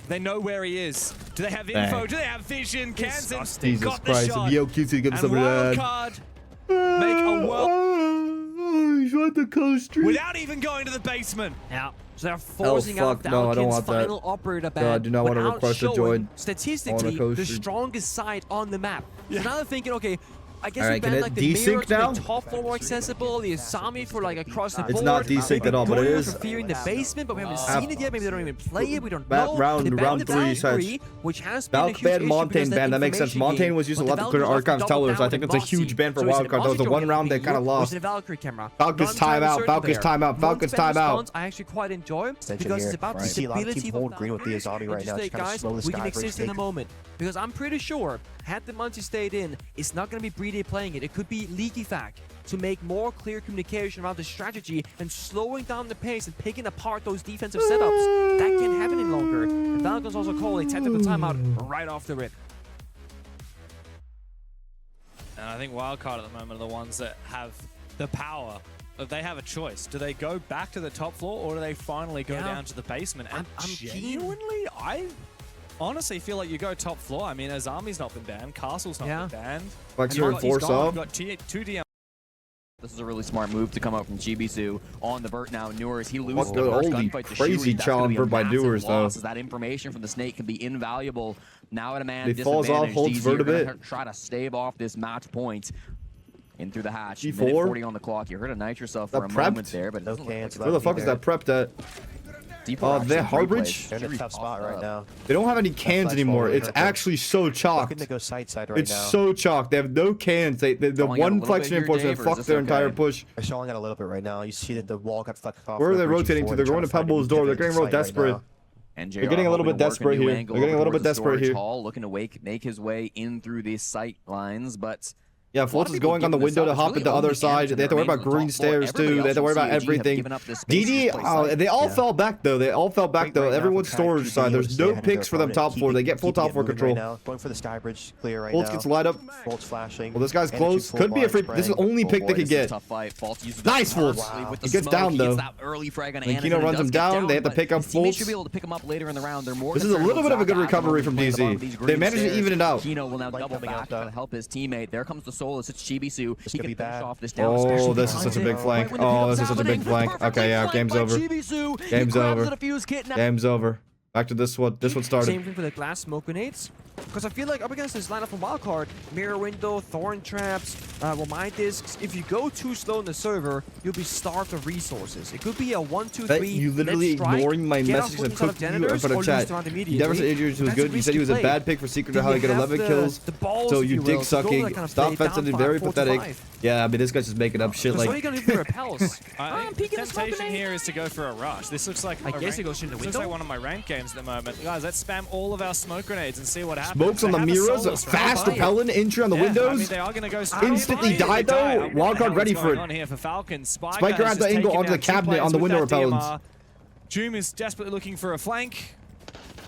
They know where he is. Do they have info? Bang. Do they have vision? Kansas Jesus got the Christ. shot. Yo, QT, give him And some of that. Wildcard make a world He's on the coast street. without even going to the basement. Yeah. So they're forcing out fuck, no, I don't Falcons' want that. final operator ban. No, I do not want to without request to showing join. statistically coast the street. strongest side on the map. So now they're thinking, okay, I guess we Alright, can banned it like the mirror desync to now? make top floor more accessible, the Asami for like across the board. It's not desynced at all, but it Courier is. for fearing the basement, but we haven't seen it yet. Maybe they don't even play it. We don't That know. round- They banned round the 3 Valkyrie, sides. which has been a Valk huge ban, issue because Montaigne that ban, that makes sense. information Montaigne game. was used a But lot the to clear Valkyries archives also tellers. doubled I think down it's a with huge Mossy. ban for So is it Wildcard. That was the Mossy one doing round they it kind of or is lost. it a Valkyrie camera? Falcons Non-time timeout, certain Falcons there. timeout, Falcons One-span timeout. response I actually quite enjoy Extension because here. it's about the Right. See a lot of stability team of hold green with the Azami right now. Just kind of guys, slow this we guy can for his exist in the take. moment because I'm pretty sure had the Muncie stayed in, it's not going to be Breedy playing it. It could be Leakafak to make more clear communication around the strategy and slowing down the pace and picking apart those defensive setups. That can't happen any longer. And Falcons also call a tactical timeout right off the rip. And I think Wildcard at the moment are the ones that have the power. They have a choice. Do they go back to the top floor or do they finally go down to the basement? And I'm keen. genuinely, I honestly feel like you go top floor. I mean, Azami's not been banned. Castle's not been banned. Flex And here, he's force gone. up. Got two DM. This is a really smart move to come out from Chibisu on the vert now. Newers, he loses What the the first holy gunfight to crazy Shuri. That's gonna be a challenger by massive Newers, though. loss, as that information from the Snake can be invaluable. Now at a man He falls off, disadvantage, holds DZ vert a are gonna bit. try to stave off this match point. In through the hatch. G4. Minute 40 on the clock. You heard a knight yourself for That a prepped? moment there, but it doesn't look like cans Where the fuck is that prepped at? Depot they're actually Harbridge? replays. They're in a Jury tough spot popped right up. now. They don't have any cans flash anymore. forward, It's okay. actually so Looking chalked. to go side right It's now. so chalked. They have no cans. The Falling out a one little flex bit here, reinforcement Dave, or is fucked this their entire okay? push. They're showing out a little bit right now. You see that the wall got flecked off. Where are the they bridge rotating to? before. They're going to trying Pebbles' get door. They're into getting the real site right desperate. now. NJR They're getting a little hoping bit to work a desperate new here. angle They're getting a over little bit towards the desperate storage here. hall, looking to make his way in through these sight lines, but Yeah, Fultz is going on the window to hop at the other side. They have to worry about green stairs too. They have to worry about everything. DD, they all fell back though. They all fell back though. Everyone's storage side. There's no picks for them top floor. They get full top floor control. Going for the sky bridge clear right now. Fultz gets light up. Fultz flashing. Well, this guy's Energy close. full Could be a bar free. spraying. This is the only pick they could get. Tough fight. Fultz uses Nice, that Fultz. perfectly with the He gets smoke. down, He gets though. that early frag on When Anakin Kino and runs does him get down, they have to but pick up his teammates Fultz. should be able to pick him up later in the round. They're more This is a concerned little with bit of a good Zach recovery Ackerman from playing the bottom of DZ. these They green managed to stairs. even it out. Kino will now Light double coming out, back, trying though. to help his teammate. There comes the Solus. It's Chibisu. He gonna can be finish bad. off this down. Oh, especially this is behind such a it. big flank. When the Oh, pickups this is such a big happening, flank. perfectly Okay, yeah, flanked game's by over. Chibisu. He Game's grabs over. the defuse kit. Now Game's over. Back to this one. This one started. Same thing for the glass smoke grenades. Because I feel like up against this lineup from Wildcard, Mirror Window, Thorn Traps, my discs, if you go too slow in the server, you'll be starved of resources. It could be a 1, 2, 3. You literally let's strike, ignoring my get message off and inside of cooked you in Janitors, front or of lose chat. round You immediately. never said Idris was That's good. a You said he was a risky bad play. pick for Secret Do to how he you get have 11 kills. the balls, So if you you will, dick to go sucking. that kind of Stop play, fencing down and very 4 to pathetic. 5? Yeah, I mean this guy's just making up shit Because like. what are you going to do for repels? I think the peeking the smoke temptation grenade. here is to go for a rush. This looks like I a guess rank- it goes in the this looks window. like one of my ranked games at the moment. Guys, let's spam all of our smoke grenades and see what happens. Smokes on They the have a mirrors, Solus fast right by it. repellent entry on the Yeah, I mean, windows. they are going to go Instantly died, though. Wildcard ready for it. On here for Falcons. Spiker at the angle onto the cabinet on the window repellents. Doom is desperately looking for a flank,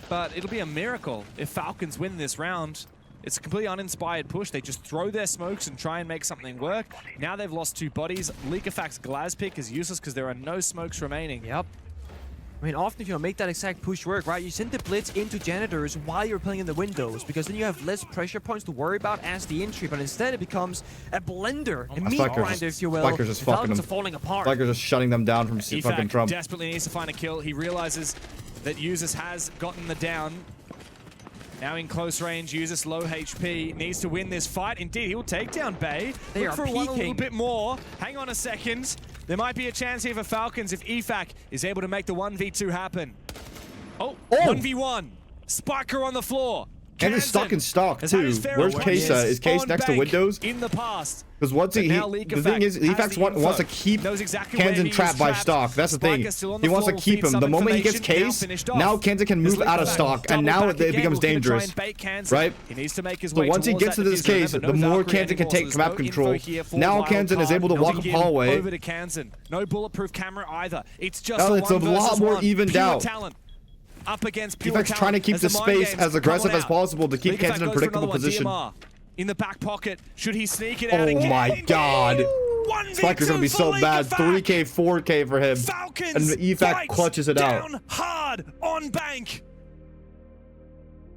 but it'll be a miracle if Falcons win this round. It's a completely uninspired push. They just throw their smokes and try and make something work. Now they've lost 2 bodies. Leakafac's Glaz pick is useless because there are no smokes remaining. Yep. I mean, often if you make that exact push work, right, you send the blitz into Janitors while you're playing in the windows, because then you have less pressure points to worry about as the entry, but instead it becomes a blender, a meat Spiker's grinder, just- if you will. Spiker's just The fucking Falcons them. are falling apart. Like they're just shutting them down from fucking EFAC Trump. desperately needs to find a kill. He realizes that Usus has gotten the down. Now in close range, Usus low HP, needs to win this fight. Indeed, he will take down Bay. They Look are for one a little peeking. bit more. Hang on a second. There might be a chance here for Falcons if EFAC is able to make the 1v2 happen. Oh, 1v1. Spiker on the floor. And he's stuck in stock too. Where's Case at? Is Case next to Windows? In the past. Because once the thing is, EFAC wants to keep Kansan trapped by stock. That's the thing. He wants to keep him. The moment he gets Case, now Kansan can move out of stock, and now it becomes dangerous, right? So once he gets into this case, the more Kansan can take map control. Now Kansan is able to walk up hallway. Over to Kansan. No bulletproof camera either. It's just Now a it's a one lot versus more one. evened Pure out. talent. Up against pure EFAC's talent trying to keep as the mind space games as aggressive crumble as out. possible to keep Leakafak Kansan in a goes for predictable another one. position. DMR in the back pocket. Should he sneak it out Oh again? my god. 1v2 Spiker's gonna be so for bad. Leakafak. 3K, 4K for him. Falcons And EFAC bites clutches it out. down hard on bank.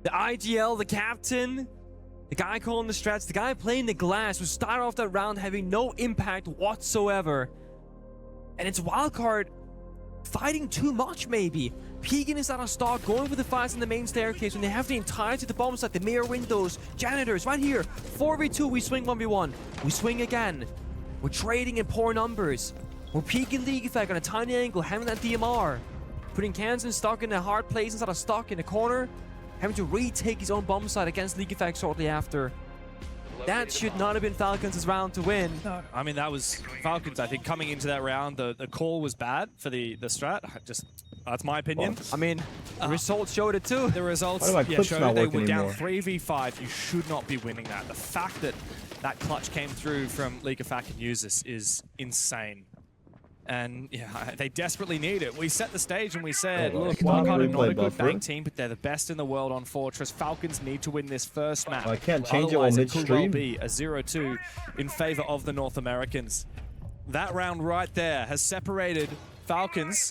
The IGL, the captain, the guy calling the strats, the guy playing the glass, who started off that round having no impact whatsoever. And it's Wildcard fighting too much, maybe. Pegan is out of stock, going for the fights in the main staircase when they have the entirety of the bomb site, the mirror windows, Janitors, right here. 4v2, we swing 1v1. We swing again. We're trading in poor numbers. We're peeking League Effect on a tiny angle, having that DMR. Putting Kansan stuck in a hard place inside of stock in the corner. Having to retake his own bomb site against League Effect shortly after. That should not have been Falcons' round to win. No, I mean, that was Falcons, I think, coming into that round. The call was bad for the strat. That's my opinion. I mean, the results showed it too. The results Why do my clips showed not they work were down anymore? 3v5. You should not be winning that. The fact that that clutch came through from Leakafak and Usus is insane. And yeah, they desperately need it. We set the stage and we said, look, Wildcard are not a good bank team, but they're the best in the world on Fortress. Falcons need to win this first map. I can't change it while Otherwise, it could well midstream. be a 0-2 in favor of the North Americans. That round right there has separated Falcons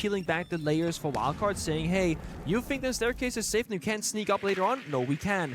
peeling back the layers for Wildcard, saying, hey, you think the staircase is safe and you can't sneak up later on? No, we can.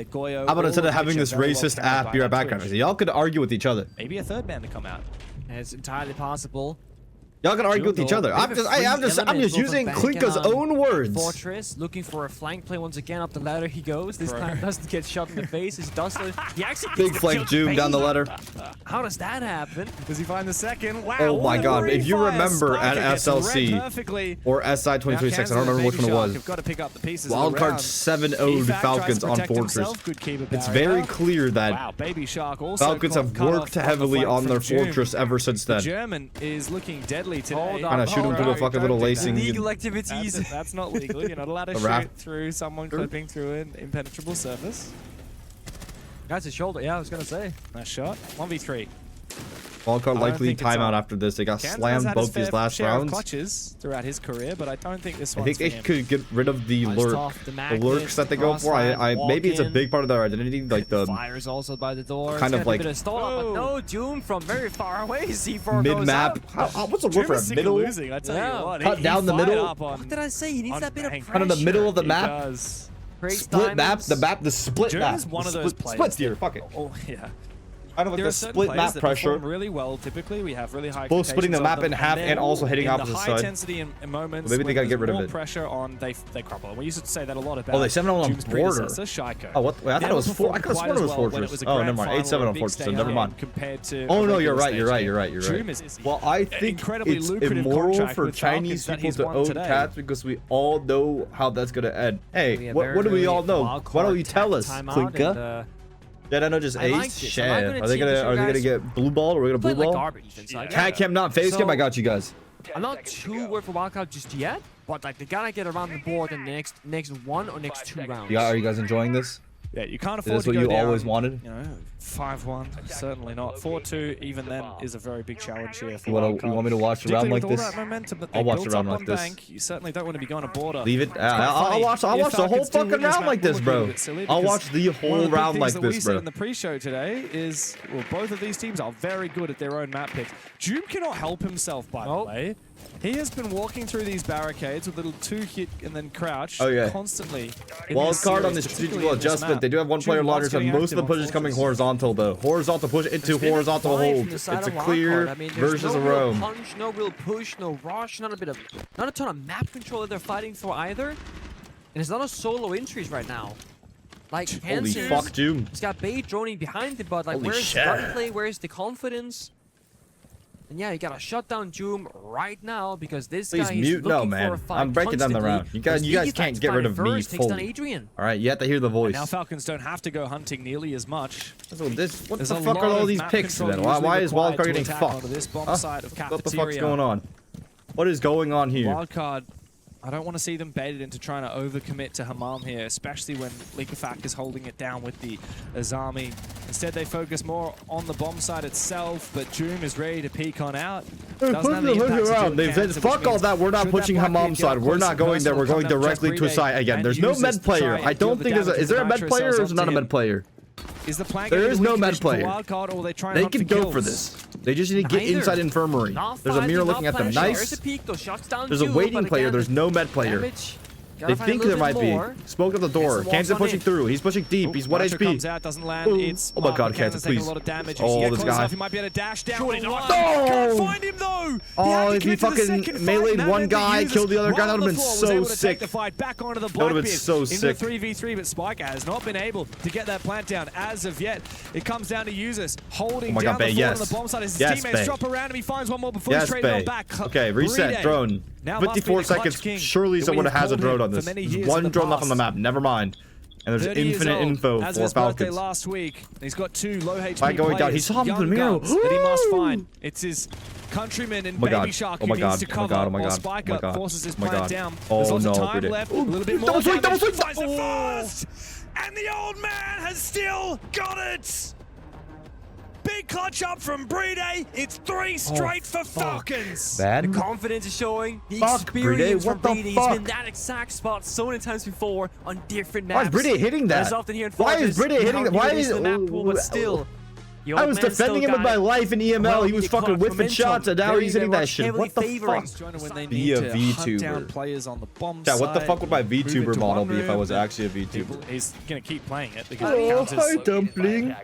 either Goyo. How about or instead of having Mitch this are very racist well carried app by be right that back, Twitch. y'all could argue with each other. Maybe a third man to come out. And it's entirely possible. Y'all can argue with each other. I'm just using Klinka's own words. Fortress looking for a flank play once again. Up the ladder he goes. This time doesn't get shot in the face. He actually Big flank Doom down the ladder. How does that happen? Does he find the second? Wow. Oh my god. If you remember at SLC or SI 2026, I don't remember which one it was. Wildcard 7-0'd Falcons on Fortress. It's very clear that Falcons have worked heavily on their Fortress ever since then. German is looking deadly today. Kind of shoot him through the fucking little lacing. Illegal activities. That's not legal. You're not allowed to shoot through someone clipping through an impenetrable surface. That's his shoulder. Yeah, I was gonna say. Nice shot. 1v3. Wildcard likely timeout after this. They got slammed both these last rounds. Clutches throughout his career, but I don't think this one. I think they could get rid of the lurks that they go for. Maybe it's a big part of their identity, like the fires also by the door. Kind of like but no, Doom from very far away. C4 mid map. What's the word for a middle? Losing, I tell you what. Cut down the middle. What did I say? He needs that bit of pressure. Kind of the middle of the map. Split map. The split map. Is one of those players. Split tier. Fuck it. Oh yeah. Kind of like the split map pressure. Really well. Typically, we have really high. Both splitting the map in half and also hitting opposite side. High intensity in moments. Maybe they gotta get rid of it. Pressure on they crumble. And we used to say that a lot about. Oh, they 7-0 on border. Oh, what? Wait, I thought it was 4. I could have sworn it was Fortress. Oh, never mind. 8-7 on Fortress. So never mind. Compared to. Oh no, you're right. You're right. Well, I think it's immoral for Chinese people to own cats because we all know how that's gonna end. Hey, what do we all know? Why don't you tell us, Klinka? Did I know just ace? Shit. Are they gonna get blue ball or we're gonna blue ball? Cat cam, not face cam. I got you guys. I'm not too worried for wildcard just yet, but like they gotta get around the board in the next 1 or next 2 rounds. Yeah, are you guys enjoying this? Yeah, you can't Is afford this what to go you down, always wanted? You know, 5-1, certainly not. 4-2, even then, is a very big challenge here. For you want me to watch a round like this? I'll watch a round like this. Bank, you certainly don't want to be going to border. Leave it. I'll watch the whole fucking round like this, bro. I'll watch the whole round like this, bro. In the pre-show today is, well, both of these teams are very good at their own map picks. Doom cannot help himself, by the way. He has been walking through these barricades with little 2-hit and then crouch constantly. Wildcard on this strategical adjustment. They do have one player longer, so most of the push is coming horizontal, though. Horizontal push into horizontal hold. It's a clear versus a roam. No punch, no real push, no rush, not a ton of map control that they're fighting for either. And it's not a solo entries right now. Like, holy fuck, Doom. He's got bait droning behind it, but like, where's the gunplay? Where's the confidence? And yeah, you gotta shut down Doom right now because this guy is looking for a fight. I'm breaking down the round. You guys can't get rid of me fully. All right, you have to hear the voice. Now Falcons don't have to go hunting nearly as much. What the fuck are all these picks then? Why is Wildcard getting fucked? What the fuck's going on? What is going on here? Wildcard, I don't want to see them baited into trying to overcommit to Hammam here, especially when Likafak is holding it down with the Azami. Instead, they focus more on the bomb side itself, but Doom is ready to peek on out. They said, fuck all that, we're not pushing Hammam side. We're not going there, we're going directly to a side. Again, there's no med player. I don't think is there a med player or is there not a med player? There is no med player. They can go for this. They just need to get inside infirmary. There's a mirror looking at them. Nice. There's a waiting player. There's no med player. They think there might be. Spoke at the door. Kansas pushing through. He's pushing deep. He's 1 HP. Comes out, doesn't land. It's oh my god, Kansas, please. Oh, this guy. He might be able to dash down. No! Find him though. Oh, if he fucking meleeed one guy, killed the other guy, that would have been so sick. That would have been so sick. Into the 3v3, but Spiker has not been able to get that plant down as of yet. It comes down to users holding down the fort on the bomb side as his teammates drop around him. He finds one more before he's traded on back. Okay, reset drone. 54 seconds. Surely someone has a drone on this. There's one drone left on the map. Never mind. And there's infinite info for Falcons. Last week, he's got 2 low HP by going down. He saw him in the mirror. That he must find. It's his countryman and Baby Shark who needs to cover while Spiker forces his plan down. There's lots of time left. A little bit more. Double swing. And the old man has still got it. Big clutch up from Brede. It's 3 straight for Falcons. Bad. The confidence is showing. The experience from Brede. He's been that exact spot so many times before on different maps. Why is Brede hitting that? Why is Brede hitting that? Why is the map pool? But still, I was defending him with my life in EML. He was fucking whiffing shots, and now he's hitting that shit. What the fuck? Be a VTuber. Yeah, what the fuck would my VTuber model be if I was actually a VTuber? He's gonna keep playing it because hi, Dumpling.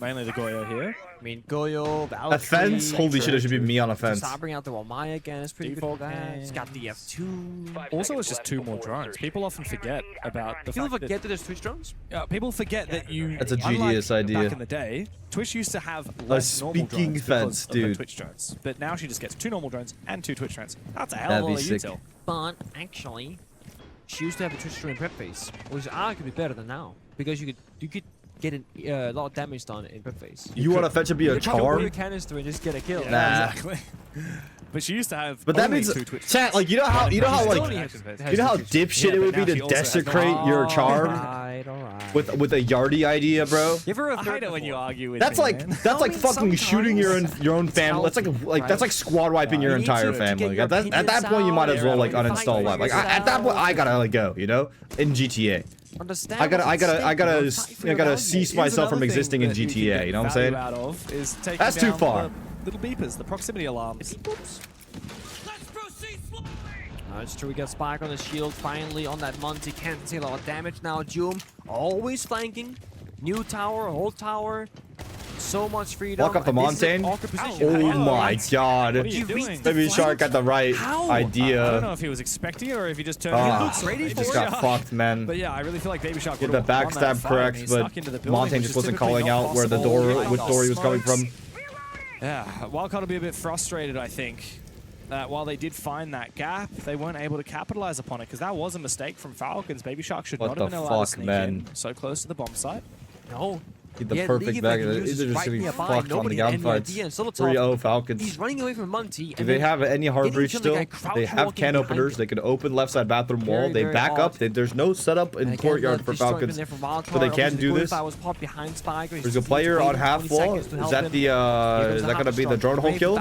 Mainly the Goyo here. mean, Goyo, A fence? Holy shit, it should be me on a fence. Bring out the Wamai again. It's pretty good for that. He's got the F2. Also, it's just 2 more drones. People often forget about the People fact forget that there's Twitch drones? people forget that you. That's a unlike genius idea. Back in the day, Twitch used to have less normal speaking drones fence, because of the dude. Twitch drones. But now she just gets 2 normal drones and 2 Twitch drones. That's a hell of a lot of That'd be util. But actually, she used to have a Twitch drone in prep phase, which arguably better than now because you could get a lot of damage done in prep phase. You want to fetch and be a You can put charm? your canister and just get a kill. Yeah, Nah. exactly. But she used to have. But that only means, 2 Twitch chat, like, you know how like, you know how dipshit it would be to desecrate your charm Alright. with a Yardie idea, bro? You ever I hate it when you argue with That's me, like man. that's like mean, fucking shooting your own family. That's like that's like squad wiping your You need entire to family. get Like, your at that point, you might as well like opinions out, uninstall live. Like at that point, I gotta like go. You know, in GTA. Understand I gotta what's at stake, fight for your cease values. myself from Here's another existing in thing that you GTA. can You know what I'm value saying? out of is taking That's too down far. the little beepers, the proximity alarms. It's true, we got Spike on the shield, finally on that Monty, can't see a lot of damage now. Doom, always flanking. New tower, old tower. So much freedom. Walk up the This is an mountain. awkward position. Oh my god. What are you doing? Maybe Shark got the right How? I don't know idea. if he was expecting it or if he just turned. Ah, he looks ready he for just it. got fucked, man. But yeah, I really feel like Baby Shark Did would the have won that backstab fight, correct, and he but snuck into the building, Montaigne which just is wasn't typically calling not out where the possible. door, Like, which door he was coming from. Yeah, Wildcard will be a bit frustrated, I think. While they did find that gap, they weren't able to capitalize upon it because that was a mistake from Falcons. Baby Shark should What not the have been allowed to fuck, sneak man? in so close to the bomb site. No. Get the Yeah, perfect League bag. of They're Legends just right gonna be nearby. fucked on the Nobody had any gunfights. idea, and Solo 3-0 Falcons. He's running away from Monty. Do they have any hard breach still? They have can openers. They can open left side bathroom wall. They very back odd. up. There's no setup in courtyard for Falcons, but they can do this. There's a player on half wall. Is that the is that gonna be the drone hole kill?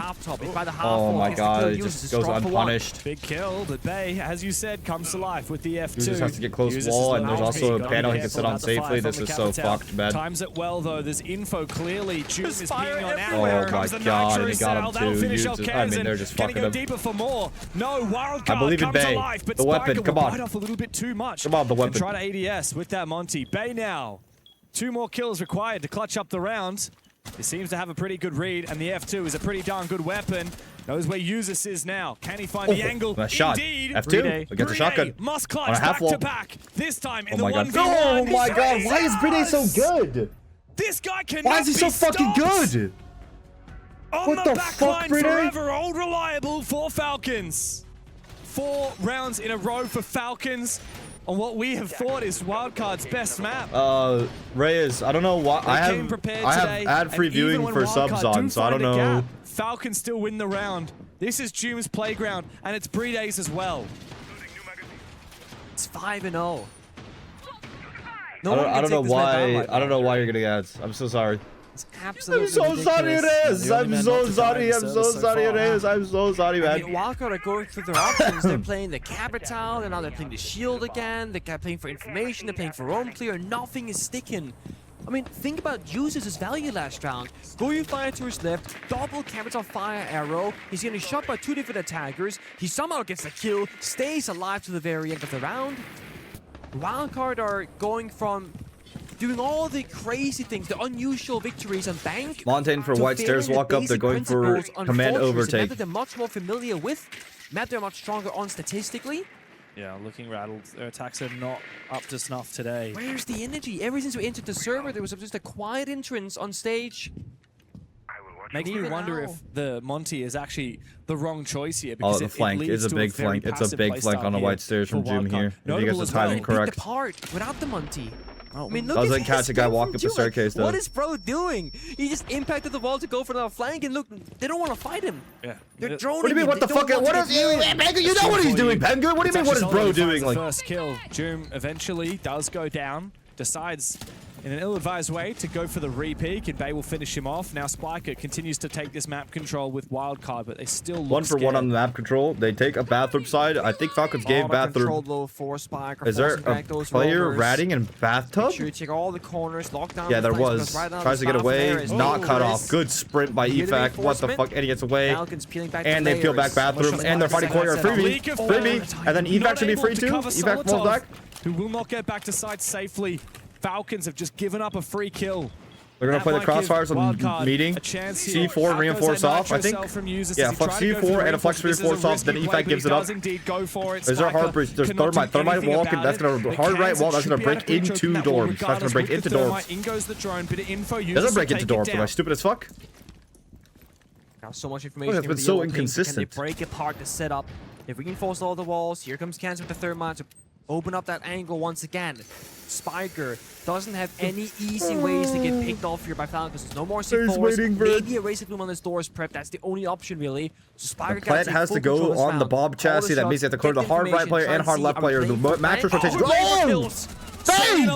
Oh my god, it just goes unpunished. Big kill, but Bay, as you said, comes to life with the F2. He just has to get close Uses wall, his and there's lounge also a peak. panel he Gotta can be sit careful on about the fire safely. from This the is so Capital. fucked, man. Times it well though. There's info clearly. June is fire pinging on everywhere. out. Oh my Comes the god, and nitro he got cell. him That'll too. finish You off just- I Kazan. mean, they're just Can he fucking go him. deeper for more? No, Wildcard I believe in comes to Bay. life, but The weapon, Spiker come will on. bite off a little bit too much. Come on, the And weapon. try to ADS with that Monty. Bay now. 2 more kills required to clutch up the round. He seems to have a pretty good read, and the F2 is a pretty darn good weapon. Knows where Usus is now. Can he find the angle? Nice shot. Indeed. F2 against a shotgun. Must On a clutch half back wall. to back. This time in Oh the my god. 1v1. Oh my god. Why is Bride so Jesus! good? This guy cannot Why is he so be fucking stopped. good? On What the the back fuck, line, Bride? forever old reliable for Falcons. 4 rounds in a row for Falcons on what we have thought is Wildcard's best map. Reyes, I don't know why. I Came have prepared today, ad-free and even viewing when for Wildcard subs do on, so I find don't a know. gap, Falcons still win the round. This is Jume's playground, and it's Breedays as well. It's 5-0. I don't know why. I don't know why you're getting ads. I'm so sorry. It's absolutely I'm so sorry, ridiculous. Reyes. I'm so sorry. I'm so sorry, Reyes. I'm so sorry, I man. mean, Wildcard are going through their options. They're playing the Capital, and now they're playing the Shield again. They're playing for information. They're playing for roam clear. Nothing is sticking. I mean, think about Juice's value last round. Goyu fire to his left, double Capital fire arrow. He's getting shot by 2 different attackers. He somehow gets a kill, stays alive to the very end of the round. Wildcard are going from doing all the crazy things, the unusual victories on Bank. Montaigne for to White failing Stairs the walk up. They're basic going for principles on command Fortress, a map overtake. that they're much more familiar with, map they're much stronger on statistically. Yeah, looking rattled. Their attacks are not up to snuff today. Where's the energy? Ever since we entered the server, there was just a quiet entrance on stage. Makes me Even wonder now. if the Monty is actually the wrong choice here. Oh, Because the flank leads is a to big very flank. It's a passive big playstyle flank on the here White Stairs from for Jim Wildcard. here. If you Notable guys the as timing well, correct. Pick apart without the Monty. Oh, I mean, look Doesn't at catch his a guy skill walking from up the June. Like, staircase, though. What is bro doing? He just impacted the wall to go for another flank, and look, they don't want to fight him. Yeah. They're droning What do you mean? him. What the They don't fuck? want What to is get near him. Pengu? You know what he's doing, Pengu. What do you mean? What is bro doing? The Like, first kill. Joom eventually does go down. Decides in an ill-advised way to go for the re-peek, and Bay will finish him off. Now Spiker continues to take this map control with Wildcard, but they still look 1 for 1 on the map control. They take a bathroom side. I think Falcons gave bathroom. Is there a player ratting in bathtub? Sure you check all the corners, lock down Yeah, the there flanks, was. because right now Tries to the get staff there away. is Not cut Lewis. off. Good sprint by Good evac. What the reinforcement. fuck? And he gets away. Falcons peeling back And the they peel back layers. bathroom. And they're fighting courier. Freebie. Freebie. And then evac should be free too. Evac falls back. Who will not get back to site safely. Falcons have just given up a free kill. They're gonna play the crossfires on meeting. C4 reinforce off, I think. Yeah, flex C4 and a flex reinforce off. Then EFAC gives it up. There's our hard breach. There's thermite. Thermite walk, and that's gonna hard right wall. That's gonna break into dorms. That's gonna break into dorms. Doesn't break into dorms. Am I stupid as fuck? Now so much information. It's been so inconsistent. Can they break apart the setup? If we can force all the walls, here comes Kans with the thermite to open up that angle once again. Spiker doesn't have any easy ways to get picked off here by Falcons. There's no more C4s. Maybe a Razor Bloom on this doors prep. That's the only option, really. So Spiker plant has to go on the Bob chassis. That means they have to clear the hard right player and hard left player. The mattress rotation. Oh! Bang!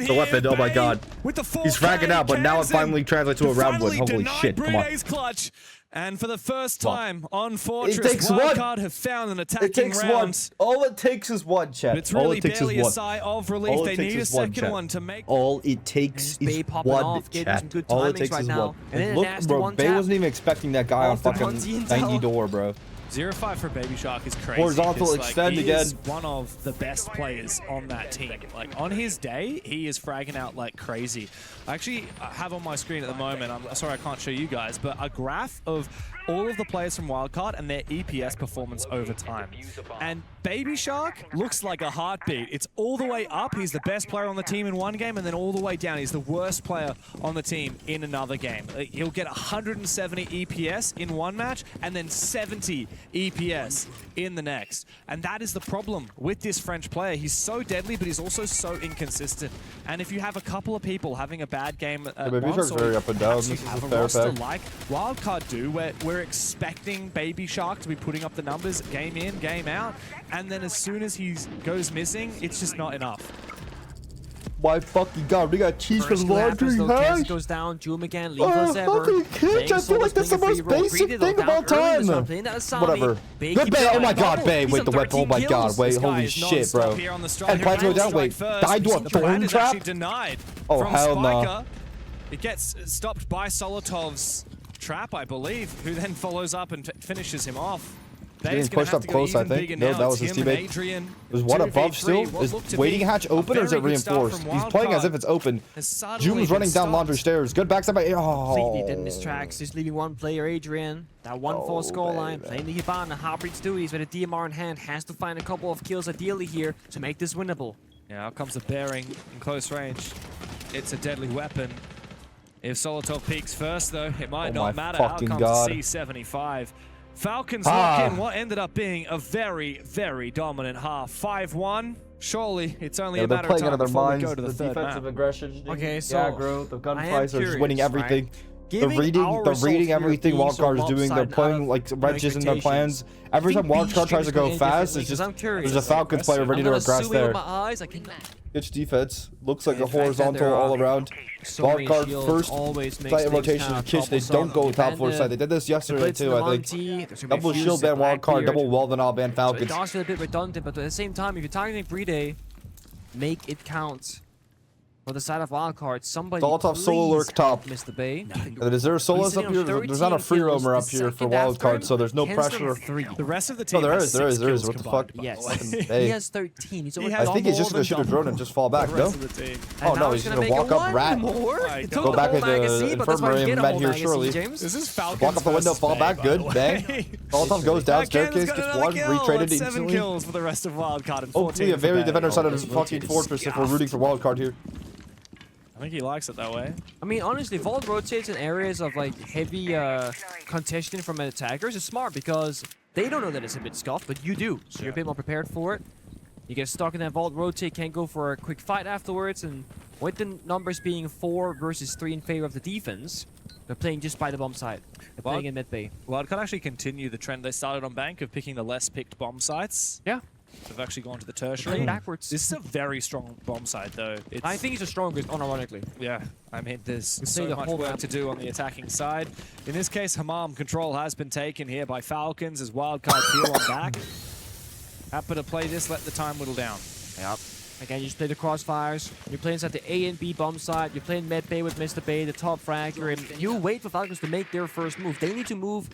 The weapon. Oh my god. He's fragging out, but now it finally translates to a round win. Holy shit. Come on. And for the first time on Fortress, Wildcard have found an attacking round. All it takes is one, chat. It's really barely a sigh of relief. They need a second one to make. All it takes is one, chat. All it takes is one. And look, bro, Bay wasn't even expecting that guy on fucking 90 door, bro. 0-5 for Baby Shark is crazy. Horizontal extend he again. Is one of the best players on that team. Like on his day, he is fragging out like crazy. I actually have on my screen at the moment, I'm sorry I can't show you guys, but a graph of all of the players from Wildcard and their EPS performance over time. And Baby Shark looks like a heartbeat. It's all the way up. He's the best player on the team in one game, and then all the way down. He's the worst player on the team in another game. He'll get 170 EPS in one match, and then 70 EPS in the next. And that is the problem with this French player. He's so deadly, but he's also so inconsistent. And if you have a couple of people having a bad game at once, or very up and down. This is have a roster like Wildcard do, where we're expecting Baby Shark to be putting up the numbers game in, game out, and then as soon as he goes missing, it's just not enough. My fucking god, we got cheese for laundry, huh? Goes down, Joom again, leave us ever. Kids, I feel like that's the most basic thing of all time. Whatever. Good Bay, oh my god, Bay, wait, the weapon, oh my god, wait, holy shit, bro. And Plants go down, wait, died to a thorn trap? Oh, hell no. It gets stopped by Solotov's trap, I believe, who then follows up and finishes him off. He's pushed up close, I think. No, that was his teammate. There's one above still. Is waiting hatch open or is it reinforced? He's playing as if it's open. Joom's running down laundry stairs. Good backside by. Oh. Completely dead in his tracks. He's leaving one player, Adrian. That 1-4 scoreline. Playing the Hibana. Heartbreaks Dewey's with a DMR in hand. Has to find a couple of kills ideally here to make this winnable. Yeah, out comes the bearing in close range. It's a deadly weapon. If Solotov peaks first, though, it might not matter. Out comes C75. Falcons lock in what ended up being a very, very dominant half. 5-1. Surely, it's only a matter of time before we go to the third defensive map. aggression. Okay, so aggro, the gunfights are just winning everything. They're reading everything Wildcard is doing. They're playing like wrenches in their plans. Every time Wildcard tries to go fast, it's just there's a Falcons player ready to regress there. Kitch defense looks like a horizontal all around. Wildcard first slight rotation of Kitch. They don't go top floor side. They did this yesterday too, I think. Double shield ban Wildcard, double wall then all ban Falcons. It's also a bit redundant, but at the same time, if you're targeting Bride, make it count. For the side of Wildcard, somebody Solotov solo lurk top. Mr. Bay. Is there solos up here? There's not a free roamer up here for Wildcard, so there's no pressure. The rest of the team. Oh, there is. What the fuck? Yes. Hey. He has 13. He's I think he's just gonna shoot a drone and just fall back, no? Oh no, he's gonna walk up rat. Go back into infirmary and med here surely. Walk up the window, fall back, good, bang. Solotov goes down staircase, gets one, retraded instantly. 7 kills for the rest of Wildcard. Hopefully a very defender side of fucking Fortress if we're rooting for Wildcard here. I think he likes it that way. I mean, honestly, Vault rotates in areas of like heavy contention from attackers is smart because they don't know that it's a bit scuffed, but you do. So you're a bit more prepared for it. You get stuck in that Vault rotate, can't go for a quick fight afterwards, and with the numbers being 4 versus 3 in favor of the defense, they're playing just by the bomb side. They're playing in mid bay. Well, it can actually continue the trend they started on Bank of picking the less picked bomb sites. Yeah. They've actually gone to the tertiary. Backwards. This is a very strong bomb site, though. I think it's the strongest, unironically. Yeah, I mean, there's so much work to do on the attacking side. In this case, Hammam control has been taken here by Falcons as Wildcard peel on back. Happy to play this, let the time whittle down. Yep. Again, you just play the crossfires. You're playing inside the A and B bomb site. You're playing Med Bay with Mr. Bay, the top fragger, and you wait for Falcons to make their first move. They need to move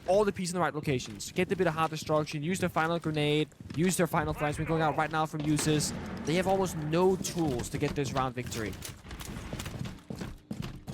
all the pieces in the right locations. Get a bit of hard destruction, use their final grenade, use their final flash. We're going out right now from uses. They have almost no tools to get this round victory.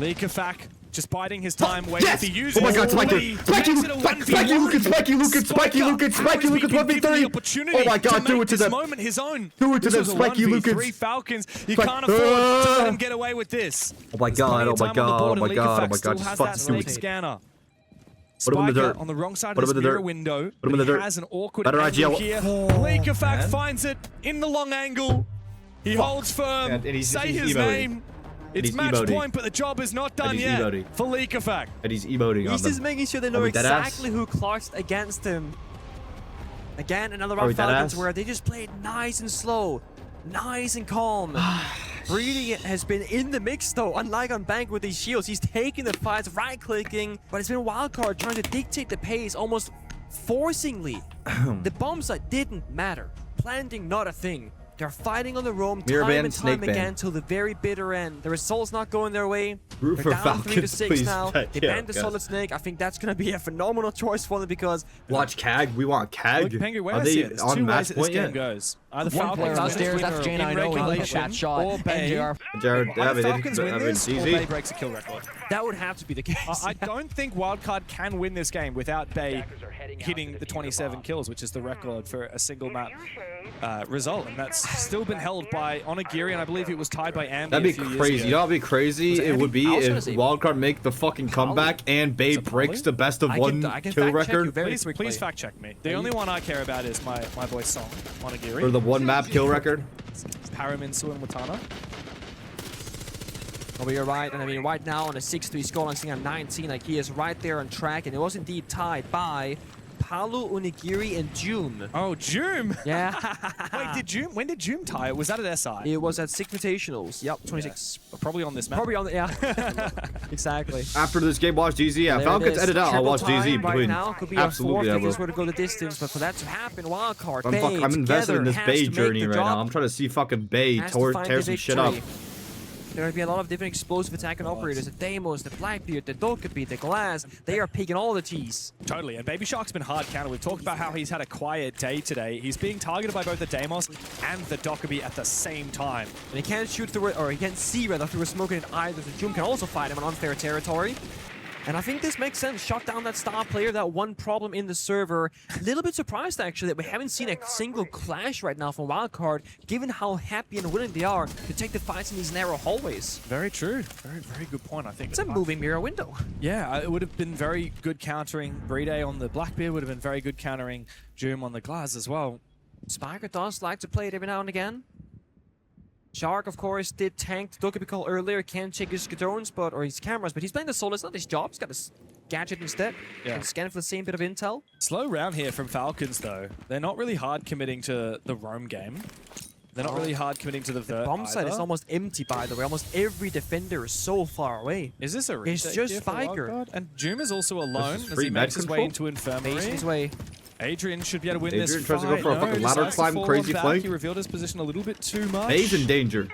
Leakafak just biding his time, waiting Yes! to use Oh my God, Spiky, Spiky Lucas, 1v3. Oh my God, do it to this them. moment his own. Do it to This them, was a Spiky 1v3 Lucas. Falcons. You can't afford to let him get away with this. Oh my There's God, plenty oh of my time on the God, board, oh my and God, oh League my still God, just has fucking that do it. snake scanner. Put him in the Spiker dirt. on the wrong side Put of him this in the mirror dirt. window. Put him in the He dirt. has an awkward Better angle IGL. here. man. Leakerfact finds it in the long angle. He holds firm. And he's Say his emoting. name. It's he's match emoting. point, but the job is not done he's yet emoting. for Leakerfact. And he's emoting on He's just them. making sure they know Are we dead ass? exactly who clutched against him. Again, another Are round we dead Falcons ass? where they just played nice and slow, nice and calm. Breeding has been in the mix though, unlike on Bank with these shields. He's taking the fights, right-clicking, but it's been Wildcard trying to dictate the pace almost forcingly. The bomb site didn't matter. Planting, not a thing. They're fighting on the roam Mirror time ban, and snake time ban. again till the very bitter end. The results not going their way. Root They're for down 3 to Falcons, 6 please. now. They Yeah, banned the guys. Solid Snake. I think that's going to be a phenomenal choice for them because Watch CAG. We want CAG. Look, Penguin, where Are I see they it, there's on two ways match that this point game yet? goes. Either One player Falcons downstairs, win that's or Jane in I know. He looked at regulation, that shot. or Bay. NJR. Jared, Either they Falcons win this, or Bay easy. breaks a kill record. that would have to be the case. I don't think Wildcard can win this game without Bay hitting the 27 kills, which is the record for a single map result, and that's still been held by Onigiri, and I believe it was tied by Ambi. That'd be a few years crazy. ago. You know what'd be crazy? It would be I was gonna if say Wildcard make the fucking comeback and Bay breaks the best of I one can kill fact check you record very Please, quickly. please fact check me. The only one I care about is my boy Song, Onigiri. or the one map kill record. Paraminsu and Watana. Oh, but you're right. And I mean, right now on a 6-3 scoreline, sitting at 19, like he is right there on track, and it was indeed tied by Palu, Onigiri, and June. Oh, Joom! Yeah. Wait, when did Joom tie it? Was that at SI? It was at Six Invitationals. Yep, 26. Probably on this map. Probably on the, yeah. Exactly. After this game, watch DZ. Yeah, There Falcons it is. edit out. I'll Triple watch tie DZ right between. now. Could be Absolutely, our I 4 will. figures were to go the distance, but for that to happen, Wildcard, I'm invested in this Bay journey right now. I'm I'm trying to see fucking Bay tear some shit up. There will be a lot of different explosive attacking operators. The Deimos, the Blackbeard, the Dokkaebi, the Glass. They are picking all the T's. Totally, and Baby Shark's been hard countered. We've talked about how he's had a quiet day today. He's being targeted by both the Deimos and the Dokkaebi at the same time. And he can't shoot through it, or he can't see rather through a smoke in either. The June can also fight him on unfair territory. And I think this makes sense. Shut down that star player, that one problem in the server. A little bit surprised, actually, that we haven't seen a single clash right now from Wildcard, given how happy and willing they are to take the fights in these narrow hallways. Very true. Very good point, I think. It's a moving mirror window. Yeah, it would have been very good countering Brede on the Blackbeard, would have been very good countering Joom on the Glass as well. Spiker does like to play it every now and again. Shark, of course, did tank the Dokkaebi call earlier, can't check his drones, or his cameras, but he's playing the solo. It's not his job. He's got his gadget instead. Yeah. And scan for the same bit of intel. Slow round here from Falcons, though. They're not really hard committing to the roam game. They're not really hard committing to the vert Bomb site is either. almost empty, by the way. Almost every defender is so far away. Is this a It's retake just here for Spiker. Wildcard? And Joom is also alone is as free he med makes his way control? into Infirmary. Facing his way. Adrian should be able to win Adrian this tries to fight. go for a fucking ladder decides to climb, fall crazy on back. flank. He revealed his position a little bit too much. Bay's in danger.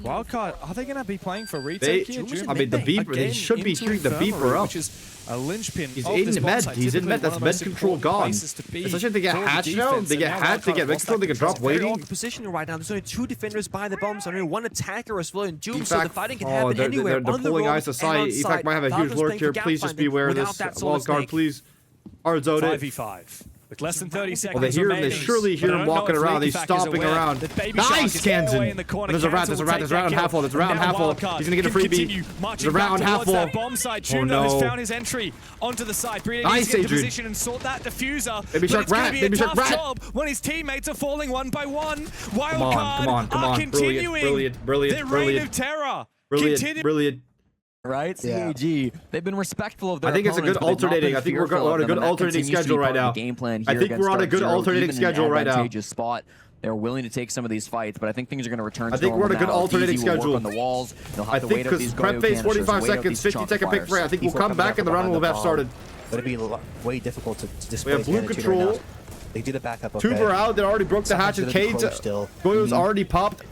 Wildcard, are they going to be playing for retake here? I mean, the beeper, they Again should be into hearing the Infirmary, beeper up. Which is a linchpin. He's of in this med. bomb site. He's in Typically med. That's one of the most med control important gone. places to be Especially if they get for the hatched now. defense, They and get now hatched, they Wildcard get lost control, they that get drop control. Very waiting. awkward position right now. There's only 2 defenders by the bombs, and only 1 attacker as well in Doom, so Efac- the fighting can oh, happen they're anywhere. On the deploying roam eyes and aside. on Efac site. might have a huge Falcons lurk playing here. for gap Please just finding beware of without this. that Solid Wildcard, Snake. please. Hard zone it. 5v5. With less than 30 seconds Well, they hear him. They remaining. surely hear But I him don't know walking if around. He's Leakyfac is stomping aware around. that Baby Shark Nice, is all the way in Kanzen. the corner. There's a rat. There's a rat. There's a rat on half wall. There's a rat on half wall. He's gonna get a freebie. There's a rat on half wall. That bomb site. Oh Juno has no. found his entry onto the side. Brede Nice, needs to get into Adrian. position and sort that diffuser. Baby But Shark it's gonna rat. be a Baby Shark tough rat. job when his teammates are falling one by one. Come on, Wildcard come on, come are on. continuing Brilliant, brilliant, their reign brilliant. of terror. Brilliant, Continue- brilliant. Right? Yeah. CAG. They've been respectful of their I think it's a good opponents, but they've not alternating. been I think we're fearful on a of them, good and that alternating continues to schedule be right part of now. the game plan I here think we're against on a good Dark Zero, alternating even in an schedule right now. advantageous spot. They're willing to take some of these fights, but I think things are going to return to I think we're on a normal good now. alternating DZ will work schedule. on the walls. They'll have I to think wait out because these prep Goyo phase, canisters, 45 wait out seconds, these 50-second pick fires. frame. I think we'll Before come coming back out and the from round will behind have the started. But it'd be way difficult to display We have blue attitude control. right now. They do the backup. Two Okay. are out. They already broke the Someone's hatch and gonna be Cades. close still. Goyo's already popped.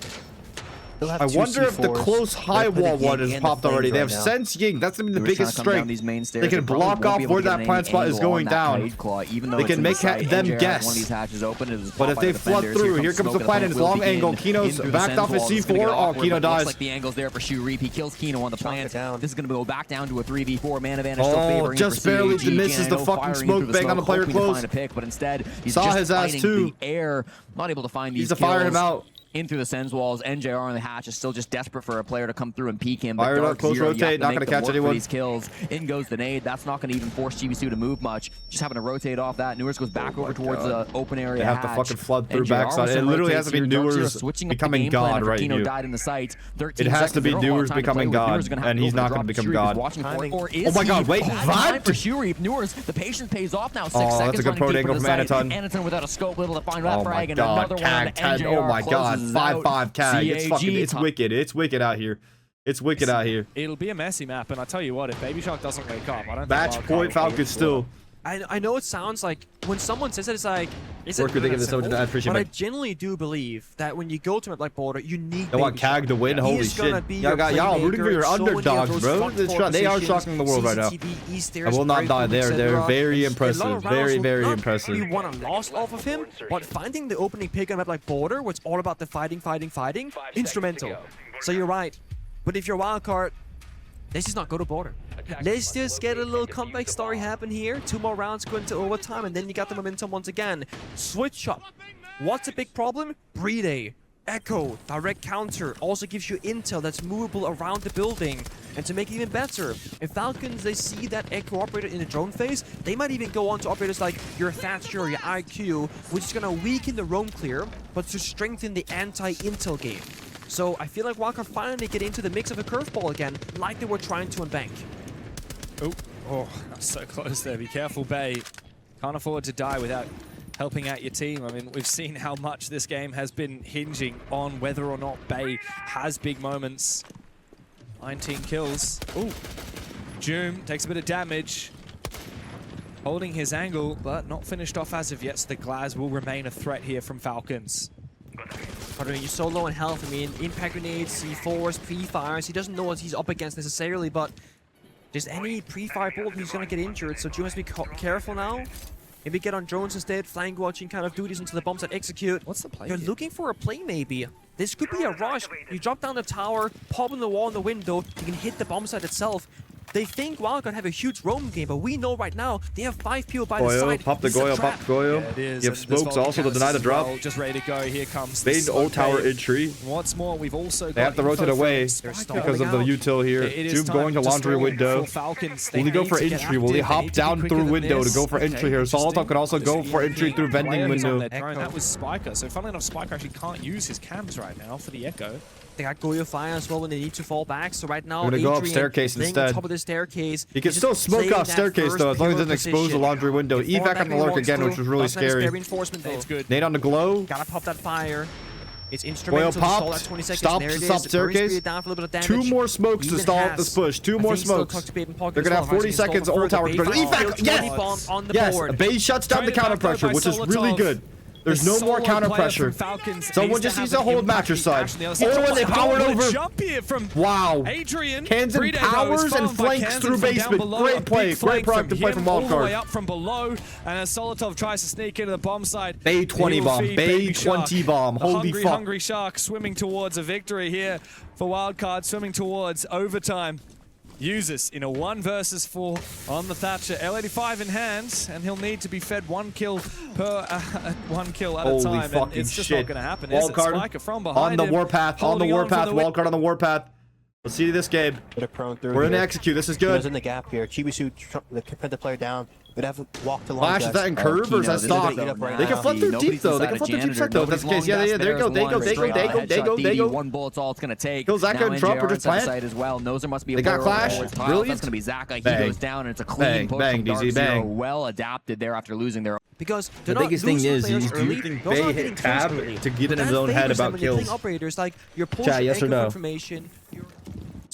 They'll have I two wonder if the C4s. close high They're wall playing one the is Ying and the popped already. Flames They right have now. Sense Ying. That's gonna be the Nuers trying biggest to come down strength. these main stairs. They can probably block won't off be able where to get that an plant spot is angle on going that down. Blade Claw, even though They it's can in the make site. them NJR has guess. one of these hatches open. It is But if popped by they the flood defenders. through, here comes smoke the at plant and point. it's long Will begin angle. Kino's in through the backed Sens off his walls. It's gonna C4. get Oh, awkward, Kino but looks dies. like the angle's there for Shu Reap. He kills Kino on the plant. down. This is going to go back down to a 3v4. Man advantage still Oh, favoring just for barely CAG. misses the Kino fucking firing smoke into the bang on the smoke, player hoping to close. find a pick, but instead he's Saw just his ass fighting too. the air, not able to find these He's a fired him kills. out. In through the Sens walls, NJR on the hatch is still just desperate for a player to come through and peek him. But Fired up, Dark close Zero, you have rotate, to not make gonna them catch work for anyone. these kills. In goes the nade. That's not going to even force GBC to move much. Just having to rotate off that. Nuers goes back over towards the open area. They have to hatch. fucking flood through NJR backside. also It literally rotates has to be here. Dark Zero Newer's switching up the becoming game plan God after right Kino here. died in the site. 13 It has to seconds. be They don't have a lot Newer's of time to becoming play with. God, Newer's gonna have and to he's go for not the gonna drop. become Shuri is God. watching for it, or is Oh my he? God, wait, Has what? time for Shuri. Newer's, the patience pays off now. 6 Oh, that's seconds a good running pro deep angle into from the site. Anaton. Anaton without a scope, able to find that Oh my frag, and God, another tag, one. tag. NJR Oh my God, closes out. 5-5 tag. It's fucking, it's CAG wicked. It's wicked out here. It's wicked out here. It'll be a messy map, and I tell you what, if Baby Shark doesn't wake up, I don't think Match Wildcard point will Falcons be still. I know it sounds like when someone says it, it's like it's Work with thinking this, simple, I appreciate but I it. genuinely do believe that when you go to a map like Border, you need. They want Baby CAG to win. Shark. Holy He's gonna shit. be Y'all your y'all rooting for your playmaker. So many of underdogs, those bro. front four They are positions, shocking the world right now. CCTV, East I Airs, will not die. Breakthrough, They're etc. very A lot impressive. of Very, rounds very will not impressive. be won and lost off of him, but finding the opening pick on a map like Border, where it's all about the fighting, instrumental. So you're right. But if you're Wildcard, let's just not go to Border. Let's just get a little comeback story happen here. 2 more rounds go into overtime, and then you got the momentum once again. Switch up. What's a big problem? Breed Echo, direct counter, also gives you intel that's movable around the building. And to make it even better, if Falcons, they see that Echo operator in the drone phase, they might even go on to operators like your Thatcher or your IQ, which is going to weaken the roam clear, but to strengthen the anti-intel game. So I feel like Wildcard finally get into the mix of a curveball again, like they were trying to on Bank. Oh, that's so close there. Be careful, Bay. Can't afford to die without helping out your team. I mean, we've seen how much this game has been hinging on whether or not Bay has big moments. 19 kills. Ooh. Joom takes a bit of damage. Holding his angle, but not finished off as of yet, so the Glaz will remain a threat here from Falcons. But I mean, you're so low in health. I mean, impact grenades, C4s, pre-fires. He doesn't know what he's up against necessarily, but just any pre-fire bullet, he's going to get injured. So Joom has to be careful now. Maybe get on drones instead, flank watching kind of duties until the bombs that execute. What's the play You're here? looking for a play maybe. This could be a rush. You drop down the tower, pop in the wall in the window, you can hit the bomb site itself. They think Wildcard have a huge roam game, but we know right now they have 5 people by the Goyo, side. pop the This is a Goyo, trap. pop the Goyo. Yeah, it is. You have And there's smokes also to Volcanics deny the as drop. well, just ready to go. Here comes the Fade smoke old tower wave. entry. What's more, we've also They have to got rotate info away from Spiker. because of the out. util here. It is Joom time going to laundry stall window. for Falcons. They Will he go need for to get entry? Will he active. They hop need to be down quicker through than window to this. go for entry here? interesting. Solotov could also go for entry through vending Player who's on window. their drone. That was Spiker. So funnily enough, Spiker actually can't use his cams right now for the Echo. They got Goyo fire as well when they need to fall back. So right now, They're gonna go up Adrian staircase laying instead. on top of the staircase. He can He's still just smoke playing off that staircase first though, as long as it pillar doesn't expose the position. laundry window. Get far Evac back on the when he lurk walks again, through. which was really Doesn't have spare scary. reinforcement It's though. good. Nade on the glow. Gotta pop that fire. It's instrumental to popped. stall that 20 seconds. Stop- There it stop is. staircase. Burn speed down for a little bit of 2 damage. more smokes to Even stall has. this push. 2 I more think still smokes. tucks to Babe and Pocket They're as gonna well. have 40 Hart's gonna seconds stall old for tower further. conversion. Babe Evac, fields yes! 20 bomb on the Yes, board. Bay shuts down the Traded counter back though pressure, by which is really Solotov. good. There's The no more solo counter player pressure. from Falcons Someone needs just to needs have to an hold impact. matcher side. Actually, on the other Oh, side. and they powered What a over. jump here from Wow. Adrian. Cans and Breedo powers is and followed by flanks Cans through from down basement. below. Great A big play. Great flank proactive play him from all the way Wildcard. up from below, and as Solotov tries to sneak into the bomb side, Bay 20 he will bomb. feed Bay Baby 20 Shark. bomb. The Holy fuck. hungry Shark swimming towards a victory here for Wildcard, swimming towards overtime. Uses in a 1 versus 4 on the Thatcher. L85 in hand, and he'll need to be fed 1 kill per 1 kill at a Holy time. And fucking it's just shit. not going to happen. Is it? Wildcard Spiker from on behind the him, warpath. On the holding on warpath. from the Wildcard on the warpath. Let's see this game. Bit of prone through We're here. gonna execute. This is Kino's good. in the gap here. Chibisu, the defensive player down. Would have to walk to long. Flash, is that in curve or is that stock? They can flood through deep though. They can flood through deep side though. If that's the case, yeah, there you go. There you go. There you go. There you go. There you go. There you go. 1 bullet's all it's going to take. Kill Zaka Now and Trump or NJR just inside the plant? site as well. Knows there must be a They got player Clash. over tiles. Brilliant. That's going to be Zaka. He Bang. goes down, and it's a clean Bang, push bang, from Dark DZ, Zero. bang. Well adapted there after losing their Because The biggest thing is, do you think Bay hit tab to get in his own head about kills? Operators like you're Chat, yes or no? information.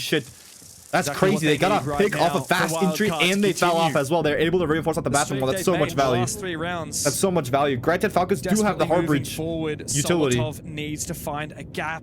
shit. That's Exactly crazy. what They they got need a right pick now off a for fast Wildcard entry, to and they fell off continue. as well. They're able to reinforce at the bathroom. Well, that's so much value. Last 3 rounds. That's so much value. Granted, Falcons do have the Desperately hard moving breach forward. utility. Solotov needs to find a gap.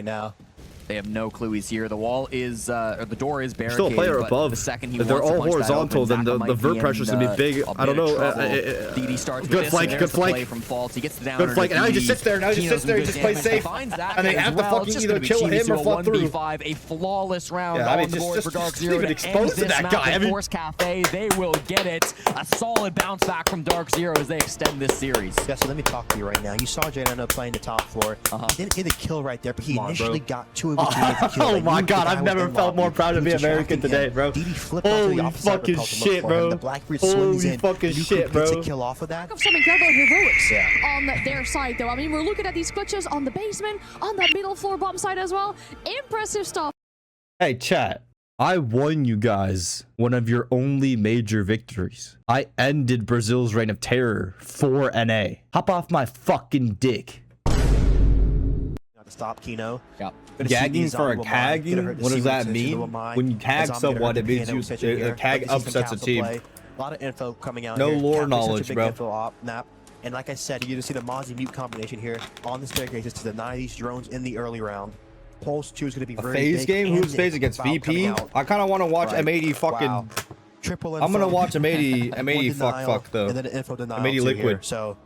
right now. They have no clue he's here. The wall is, or the door is barricaded. Still a player but above. The second he If they're wants to all punch that horizontal, open, then Zaka the might vert be pressure should in, be big. a I don't bit of know. trouble. DD starts Good with this, flank, and good there's the play flank. from Fault. He gets the down. Good flank, and now he just sits there. Now he just sits there and just plays safe. And they have to fucking either kill him or fall through. 1v5, a flawless round Yeah, I mean, on the board for Dark Zero. leave it exposed to that guy. I mean, Force Cafe, they will get it. A solid bounce back from Dark Zero as they extend this series. Yeah, so let me talk to you right now. You saw Janano playing the top floor. He didn't get a kill right there, but he initially got 2 of the 3 kills. Oh my god, I've never felt more proud to be American today, bro. Holy fucking shit, bro. Holy fucking shit, bro. Kill off of that. Some incredible heroics on their side, though. I mean, we're looking at these clutches on the basement, on that middle floor bomb side as well. Impressive stuff. Hey, chat. I won you guys one of your only major victories. I ended Brazil's reign of terror for NA. Hop off my fucking dick. Stop Kino. Yep. Gagging for a cagging? What does that mean? When you tag someone, it means you CAG upsets a team. A lot of info coming out. No here. lore Captain's knowledge, such a big bro. info op map. And like I said, you can see the Mozzie mute combination here on this staircase to deny these drones in the early round. Pulse 2 is going to be A very phase big, game? and Who's phase against Foul VP? coming out. I kind of want to watch Right. M80 fucking... Wow. Triple I'm going to info. watch M80 fuck though. And then an info denial M80 too liquid. here. So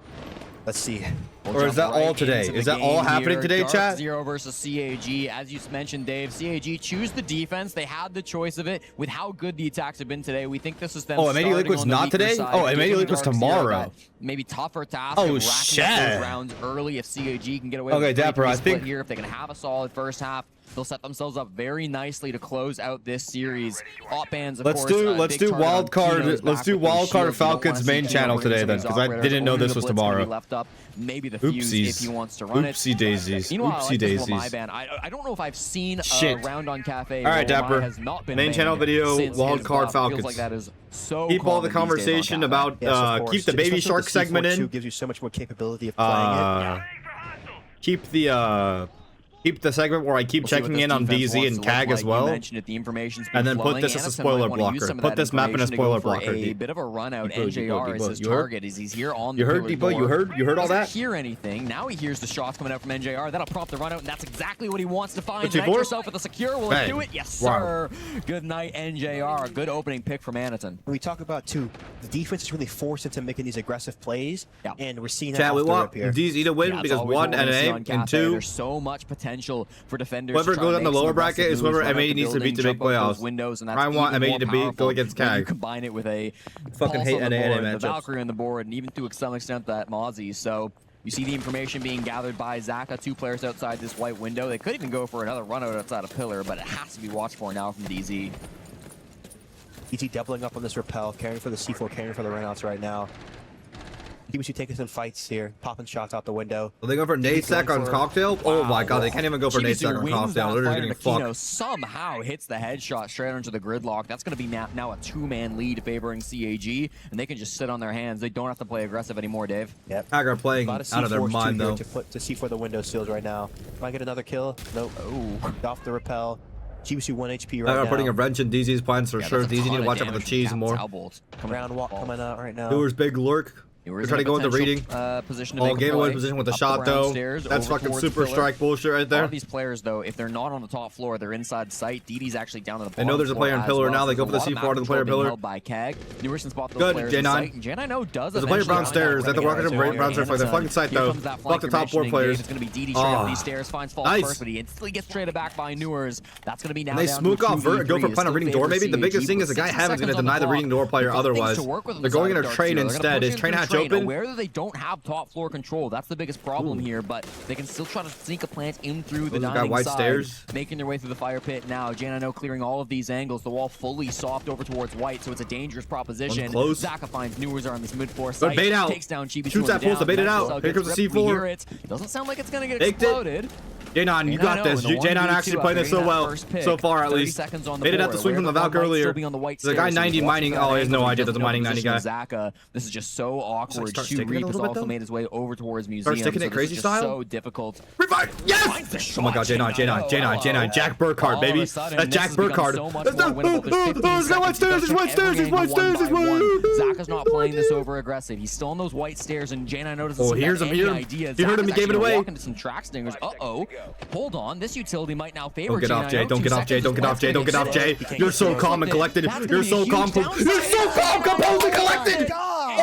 let's see. Or is that all today? Is that all happening today, Dark chat? Zero versus CAG. As you mentioned, Dave, CAG choose the defense. They had the choice of it. With how good the attacks have been today, we think this is them. Oh, M80 Liquid's not today? Oh, M80 Liquid's tomorrow. Maybe tougher task. Oh, of racking shit. up those rounds early if CAG can get away Okay, with Dapper, I split think- here. If they can have a solid first half, they'll set themselves up very nicely to close out this series. Op bands, of Let's course, do big target on wild card. Kino's Let's back do with those wild card shields. You don't Falcons wanna see main Kino channel bringing today some then, of these because I operators. didn't know Only this the was blitz gonna be tomorrow. left up. Maybe the fuse if he wants to run it. Oopsie daisies. Meanwhile, I Oopsie like this daisies. Lamai ban. I don't know if I've seen a Shit. round on Cafe. All right, where Lamai Dapper. has not been Main banned channel video, since wild his card buff. It Falcons. feels like that is so Keep all common the these days on conversation Cafe. about Yes, of course. keep the baby Especially shark with the segment C4 in. gives you so much more capability of playing it. Keep the segment where I keep We'll see what checking this in on defense DZ wants and to look CAG like. as You well. mentioned it, the information's been And then put flowing. this as a Anderson spoiler might wanna use blocker. some of Put that this map in a information to go spoiler for blocker, A Deep. bit of a run out. Depot, NJR Depot, is his you heard? target. He's here on You the heard, pillar Depot? You door. heard? You heard all Doesn't that? hear anything. Now he hears the shots coming out from NJR. That'll prompt the run out, and that's exactly what he wants to find. What's he Knight for? yourself with a secure. Will it Bang. do it? Yes, Wow. sir. Good night, NJR. Good opening pick from Aniton. When we talk about too, the defense is really forced into making these aggressive plays, Yeah. and we're seeing that Chat, we off the want rip here. DZ to win Yeah, because that's always one, what we see NA, on and Cafe. two, There's so much potential for defenders. whoever to try goes to on the make some lower bracket aggressive is whoever moves, run M80 out the needs to beat to building, make jump out those playoffs. windows, and that's I want even M80 more to beat, go powerful against when you CAG. combine it with a Fucking Pulse hate on the NA board, matchups. the Valkyrie on the board, and even to some extent that Mozzie. So you see the information being gathered by Zaka, 2 players outside this white window. They could even go for another run out outside a pillar, but it has to be watched for now from DZ. ET doubling up on this rappel, carrying for the C4, carrying for the runouts right now. EWC taking some fights here, popping shots out the window. Are they going for nade sack on cocktail? Oh my god, they can't even go for nade sack on cocktail. They're just getting fucked. Somehow hits the headshot straight onto the gridlock. That's going to be now a 2-man lead favoring CAG, and they can just sit on their hands. They don't have to play aggressive anymore, Dave. Yep. CAG are playing Lot of out of their C4s mind too here though. to put to C4 the window seals right now. Might get another kill. Nope. Oh. Off the rappel. GBC 1 HP CAG right are now. putting a wrench in DZ's plans for sure. that's a DZ need ton to of watch out for the damage from cheese Captain more. Talbot Round walk coming out right now. Doers big lurk. They're trying to go into reading. Position to Oh, make a game away play. position with the Up shot the round though. stairs, That's over fucking towards the super pillar. strike bullshit right A lot there. of these players, though, if they're not on the top floor, they're inside sight. DD's actually down to the I bottom know there's a player floor on as pillar well, now. so They go there's for the a lot C4 of to the map player control being pillar. held by CAG. Newerson spot those Good, players J9. in sight, and J9 does There's a player eventually downstairs. They have to walk into brown stairs. They're fucking sight though. Fuck the top 4 players. It's going to be DD straight up these stairs, finds Fault Nice. first, but he instantly gets traded back by Newers. That's going to be now And they down smoke to off vert, go for 2v3. plan a reading door. Maybe the biggest thing is the guy Having Haven's gonna deny the reading door player otherwise. They're going in a train instead. Is train hatch open? Aware that they don't have top floor control. That's the biggest problem here, but they can still try to sneak a plant in through the Those got dining white side, stairs. making their way through the fire pit now. Janano clearing all of these angles. The wall fully soft over towards white, so it's a dangerous proposition. One close. Zaka finds Newers are on this mid-floor Good site. bait out. Takes down Chibi. Shoots that pulse to bait it out. Here comes the We C4. hear it. Doesn't sound like it's going to get Baked it. exploded. J9, you got this. J9 actually playing this so well, so far at least. They didn't have to swing from the Valk earlier. The guy 90 mining. Oh, he has no idea there's a mining 90 guy. Zaka, this is just so awkward. Start Shu sticking it a Reap has little bit, also though? made his way over towards Museum. Start sticking it so this crazy is just style? So difficult. Revive! Yes! Oh my god, J9, Jack Burkhardt, baby. That's Jack Burkhardt. There's no white stairs, there's white stairs, there's white stairs, there's white. Zaka's not playing this over aggressive. He's still on those white stairs, and J9 notices Oh, here's him, any heard him. idea. He heard him, he Zaka's gave it actually away. walking to some track stingers. Uh-oh. hold on, this utility might now favor Don't get off, Jay. J9. Don't get off, Jay. Don't get off, Jay. Don't get off, Jay. You're so calm and collected. You're so calm. You're so calm, composed, and collected.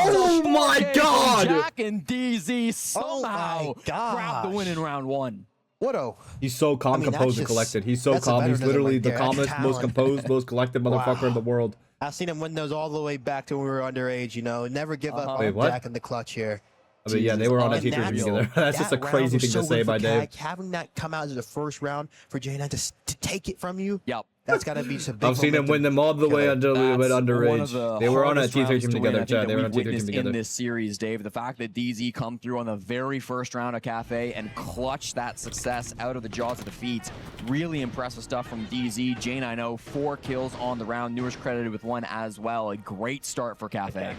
Oh my God! Jack and DZ somehow grab the win in round 1. What a... He's so calm, composed, and collected. He's so calm. He's literally the calmest, most composed, most collected motherfucker in the world. I've seen him win those all the way back to when we were underage, you know. Never give up on Jack in the clutch here. I mean, yeah, they were on a teacher together. That's just a crazy thing to say by Dave. Having that come out as the first round for J9 to take it from you. Yep. That's got to be some big I've seen them win them all the way until we went underage. They were on a T3 team together, Chad. They were on a T3 team together. In this series, Dave, the fact that DZ come through on the very first round of Cafe and clutch that success out of the jaws of defeat, really impressive stuff from DZ. J9 4 kills on the round. Newers credited with 1 as well. A great start for Cafe.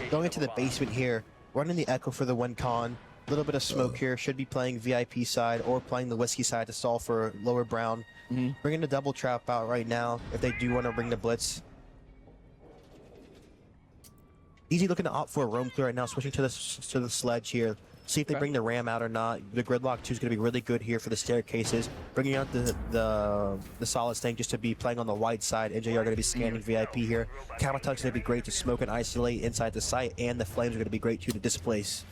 Going into the basement here, running the Echo for the win con. A little bit of smoke here. Should be playing VIP side or playing the Whiskey side to solve for lower Brown. Bringing the double trap out right now if they do want to bring the blitz. Easy looking to opt for a roam clear right now, switching to the sledge here. See if they bring the ram out or not. The gridlock 2 is going to be really good here for the staircases. Bringing out the solid thing just to be playing on the wide side. NJR going to be scanning VIP here. Camel Tug's going to be great to smoke and isolate inside the site, and the flames are going to be great too to displace.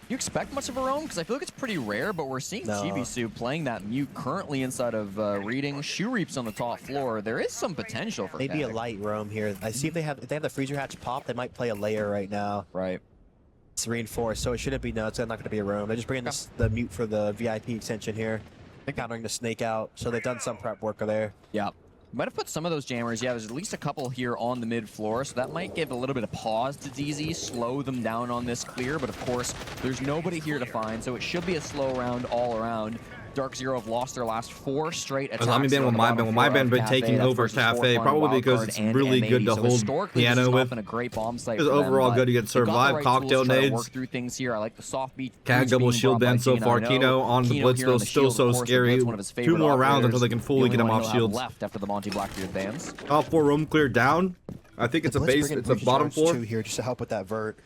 You expect much of a roam? Because I feel like it's pretty rare, but we're seeing Chibisu playing that mute currently inside of reading. Shoe Reap's on the top floor. There is some potential for maybe a light roam here. I see if they have the freezer hatch pop, they might play a layer right now. Right. It's reinforced, so it shouldn't be nuts. It's not going to be a roam. They're just bringing the mute for the VIP extension here. They're countering the snake out, so they've done some prep work there. Yeah. Might have put some of those jammers. Yeah, there's at least a couple here on the mid floor, so that might give a little bit of pause to DZ, slow them down on this clear, but of course, there's nobody here to find, so it should be a slow round all around. Dark Zero have lost their last 4 straight attacks. My band been taking over Cafe, probably because it's really good to hold piano with. It's overall good to get survive, cocktail nades. I like the soft beat. Cag double shield ban so far. Kino on the blitz, though, still so scary. 2 more rounds until they can fully get him off shields. Left after the Monty Blackbeard bans. Top 4 room clear down. I think it's a base, it's a bottom floor. Here just to help with that vert.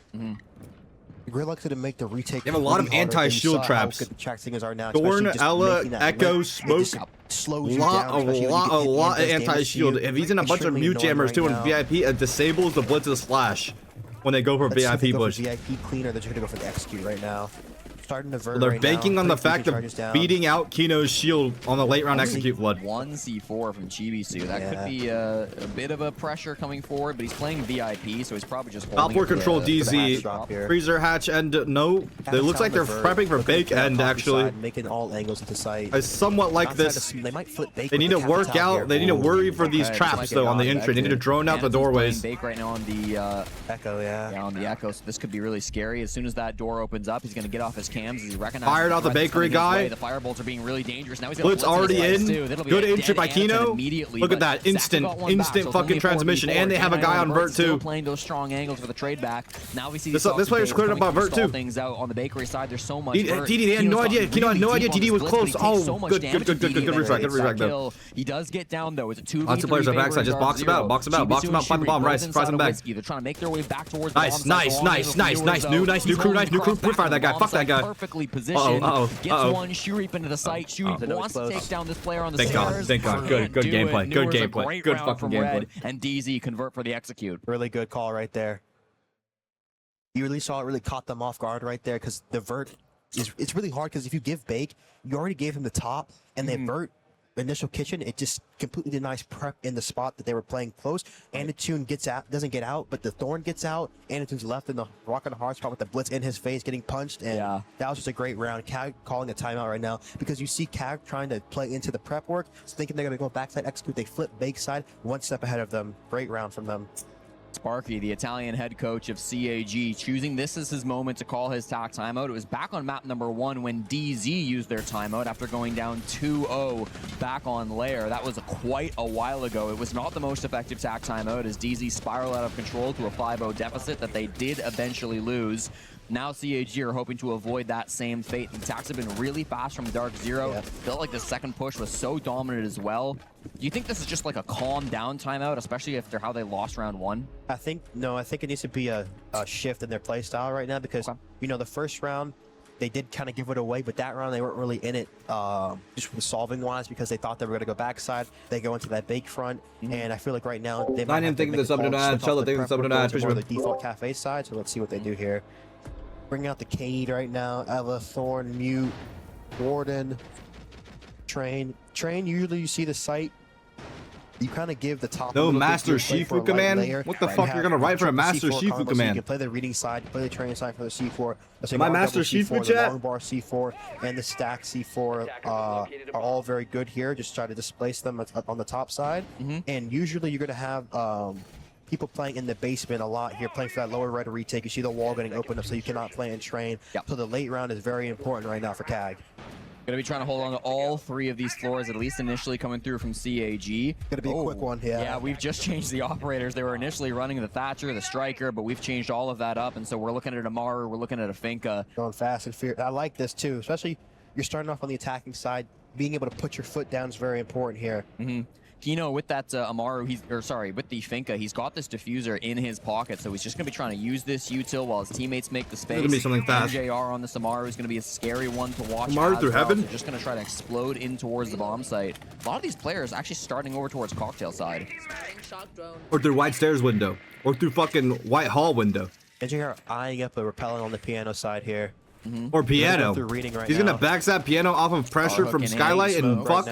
Gridlock's going to make the retake. They have a lot of anti-shield traps. Thorn, Ella, Echo, Smoke. A lot of anti-shield. If he's in a bunch of mute jammers too in VIP, it disables the blitz of the slash when they go for VIP push. VIP cleaner, they're just going to go for the execute right now. Starting to vert they're banking on the fact of beating out Kino's shield on the late round execute flood. 1C4 from Chibisu. That could be a bit of a pressure coming forward, but he's playing VIP, so he's probably just holding. Top 4 control DZ. Freezer hatch end no. It looks like they're prepping for bake end actually. Making all angles to sight. I somewhat like this. They might flip bake. They need to work out. They need to worry for these traps though on the entry. They need to drone out the doorways. Bake right now on the Echo, yeah, on the Echo. So this could be really scary. As soon as that door opens up, he's going to get off his cams. He's recognized. Fired out the bakery guy. The firebolts are being really dangerous. Now he's blitz already in. Good entry by Kino. Look at that instant fucking transmission, and they have a guy on vert too. Playing those strong angles for the trade back. Now we see this player's cleared up on vert too. Things out on the bakery side. There's so much. TD had no idea. Kino had no idea TD was close. Oh, good refract though. He does get down though. It's a 2v3. Lots of players are backside. Just box him out. Find the bomb. Rise him back. They're trying to make their way back towards. Nice. New crew. Pre-fire that guy. Fuck that guy. Perfectly positioned. Gets one, Shoe Reap into the site. Shoe Reap wants to take down this player on the stairs. Thank God. Good gameplay. Good gameplay. Good fucking gameplay. And DZ convert for the execute. Really good call right there. You really saw it really caught them off guard right there because the vert it's really hard because if you give bake, you already gave him the top and the vert initial kitchen, it just completely denies prep in the spot that they were playing close. Anatune doesn't get out, but the Thorn gets out. Anatune's left in the rock and hard spot with the blitz in his face, getting punched, and that was just a great round. Cag calling a timeout right now because you see Cag trying to play into the prep work, thinking they're going to go backside execute. They flip bake side, 1 step ahead of them. Great round from them. Sparky, the Italian head coach of CAG, choosing this as his moment to call his TAC timeout. It was back on map number 1 when DZ used their timeout after going down 2-0 back on Lair. That was quite a while ago. It was not the most effective TAC timeout as DZ spiraled out of control to a 5-0 deficit that they did eventually lose. Now CAG are hoping to avoid that same fate. The attacks have been really fast from Dark Zero. Felt like the second push was so dominant as well. Do you think this is just like a calm down timeout, especially after how they lost round 1? I think it needs to be a shift in their play style right now because, you know, the first round, they did kind of give it away, but that round they weren't really in it just from solving wise because they thought they were going to go backside. They go into that bake front, and I feel like right now they might have to make a call to switch off the prep or go to more of the default cafe side. So let's see what they do here. Bring out the Cade right now. Ella, Thorn, Mute, Warden, Train. Usually you see the site. You kind of give the top. No Master Shifu command? What the fuck you're gonna write for a Master Shifu command? You can play the reading side, play the training side for the C4. My Master Shifu the chat? long bar C4 and the stack C4 are all very good here. Just try to displace them up on the top side. And usually you're gonna have people playing in the basement a lot here, playing for that lower right retake. You see the wall getting opened up, so you cannot play and train. So the late round is very important right now for CAG. Gonna be trying to hold on to all 3 of these floors, at least initially coming through from CAG. Gonna be a quick one, Yeah, we've just changed the operators. They were initially running the Thatcher, the Striker, but we've changed all of that up, and so we're looking at Amaru, we're looking at a Finka. Going fast and fierce. I like this too, especially you're starting off on the attacking side. Being able to put your foot down is very important here. Kino with that Amaru, with the Finka, he's got this diffuser in his pocket, so he's just going to be trying to use this util while his teammates make the space. It's going to be something fast. MJR on this Amaru is going to be a scary one to watch. Amaru through heaven? So just going to try to explode in towards the bomb site. A lot of these players actually starting over towards Cocktail side. Or through White Stairs window. Or through fucking White Hall window. MJR eyeing up a repellent on the piano side here. Or piano. Right He's going to backstab piano off of pressure from Skylight and fuck.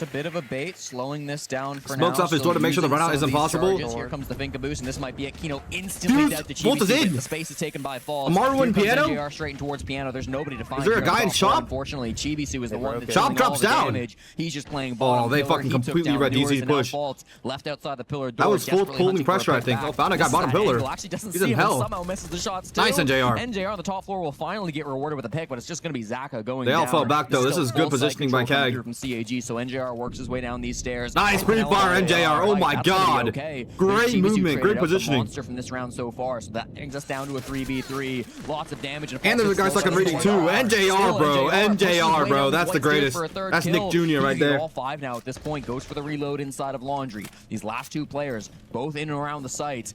A bit of a bait, slowing this down for Smokes now. off his door to make sure the run out isn't possible. Here comes the Finka boost, and this might be it. Kino instantly dead to Bolt is in. The space is taken by Falls. Amaru and Piano? NJR straight towards Piano. There's nobody to find. Is there a guy in shop? Unfortunately, Chibisu is the one that's Shop drops down. Damage. He's just playing ball. Oh, they fucking completely read DZ's push. Left outside the pillar door. That was full pulling pressure, I think. Oh, found a guy bottom pillar. Actually doesn't He's see in him. hell. Somehow misses the shots too. Nice, NJR. NJR on the top floor will finally get rewarded with a pick, but it's just going to be Zaka going They all down. fell back, though. This is good positioning by CAG. From CAG, so NJR works his way down these stairs. Nice pre-fire, NJR. Oh my god. Great movement, great positioning. Monster from this round so far, so that brings us down to a 3v3. Lots of damage. And there's a guy stuck in reading too. NJR, bro. NJR, bro. That's the greatest. That's Nick Jr. right there. All 5 now at this point. Goes for the reload inside of Laundry. These last 2 players, both in and around the site.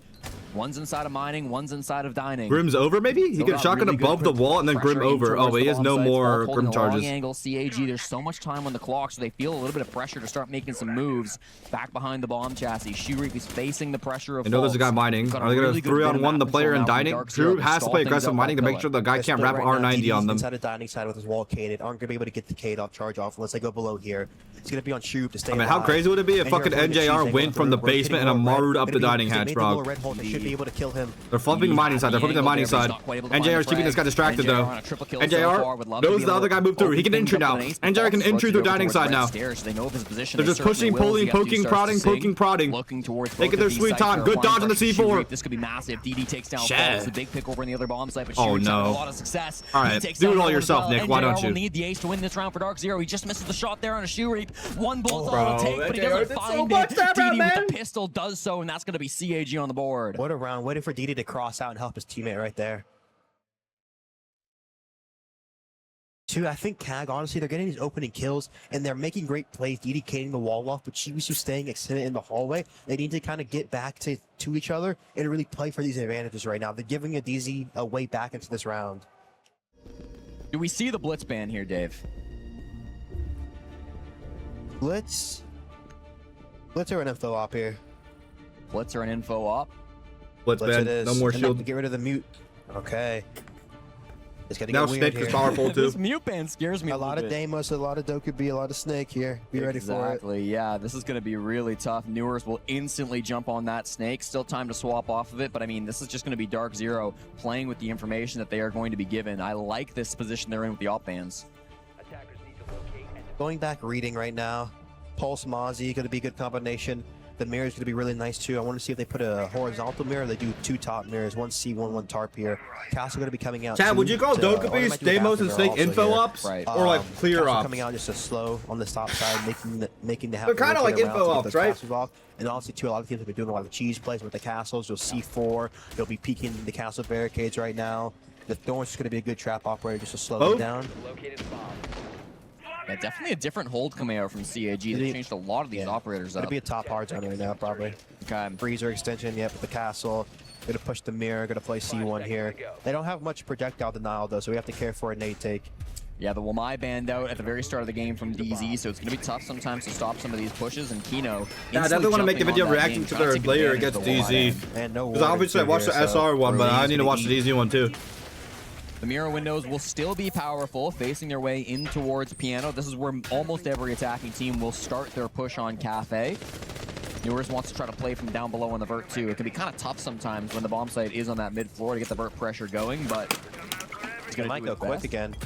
One's inside of mining, one's inside of dining. Grim's over, maybe? He could shotgun above the wall and then Grim over. Oh, but he has no more Grim charges. Angle, CAG, there's so much time on the clock, so they feel a little bit of pressure to start making some moves back behind the bomb chassis. Shuriq is facing the pressure of I know there's a guy mining. Are they going to 3-on-1 the player in dining? Drew has to play aggressive mining to make sure the guy can't wrap R90 on them. Inside of dining side with his wall Caded. Aren't going to be able to get the Cade off charge off unless they go below here. It's going to be on Shuriq to stay alive. How crazy would it be if fucking NJR went from the basement and Amaru'd up the dining hatch, bro? They should be able to kill him. They're flipping the mining side. They're flipping the mining side. NJR's keeping this guy distracted, though. NJR knows the other guy moved through. He can entry now. NJR can entry through dining side now. They're just pushing, pulling, poking, prodding, poking, prodding. Taking their sweet time. Good dodge on the C4. This could be massive. DD takes down Falls. The big pick over in the other bomb site, but oh no. a lot of success. All right, do it all yourself, Nick. Why don't you? Will need the ace to win this round for Dark Zero. He just misses the shot there on a shoe reap. One bolt on the take, but he doesn't find it. DD with the pistol does so, and that's going to be CAG on the board. What a round. Waiting for DD to cross out and help his teammate right there. I think CAG, honestly, they're getting these opening kills, and they're making great plays, dedicating the wall off, but Chibisu staying extended in the hallway. They need to kind of get back to each other and really play for these advantages right now. They're giving a DZ a way back into this round. Do we see the Blitz ban here, Dave? Blitz or an info op here? Blitz or an info op? Blitz ban, no more shield. Get rid of the mute. Okay. It's gonna now get Snake weird is here. powerful too. This mute ban scares me a lot of Deimos, a lot of Dokubi, a lot of Snake here. Be ready for it. Exactly, yeah. This is going to be really tough. Newers will instantly jump on that Snake. Still time to swap off of it, but I mean, this is just going to be Dark Zero playing with the information that they are going to be given. I like this position they're in with the op bans. Going back reading right now. Pulse Mozzie, going to be a good combination. The mirror is going to be really nice too. I want to see if they put a horizontal mirror. They do 2 top mirrors, 1 C1, 1 tarp here. Castle going to be coming out. Chad, would you call Dokubi's, Deimos, and Snake info ops? Right. Or like clear Castle ops? coming out just a slow on the top side, making the They're kind of like info ops, right? Off. And honestly, too, a lot of teams have been doing a lot of cheese plays with the castles. You'll see 4. They'll be peeking the castle barricades right now. The Thorn's just going to be a good trap operator just to slow them down. Yeah, definitely a different hold coming out from CAG. They changed a lot of these operators up. It'll be a top hard zone right now, probably. Okay. Freezer extension, yep, with the castle. Gonna push the mirror, gonna play C1 here. They don't have much projectile denial though, so we have to care for a nade take. Yeah, the Wamai banned out at the very start of the game from DZ, so it's going to be tough sometimes to stop some of these pushes. And Kino, yeah, I definitely want to make a video reacting to their player against DZ. Because obviously I watched the SR one, but I need to watch the DZ one too. The mirror windows will still be powerful, facing their way in towards Piano. This is where almost every attacking team will start their push on Cafe. Newers wants to try to play from down below on the vert too. It can be kind of tough sometimes when the bomb site is on that mid floor to get the vert pressure going, but he's going to go quick again.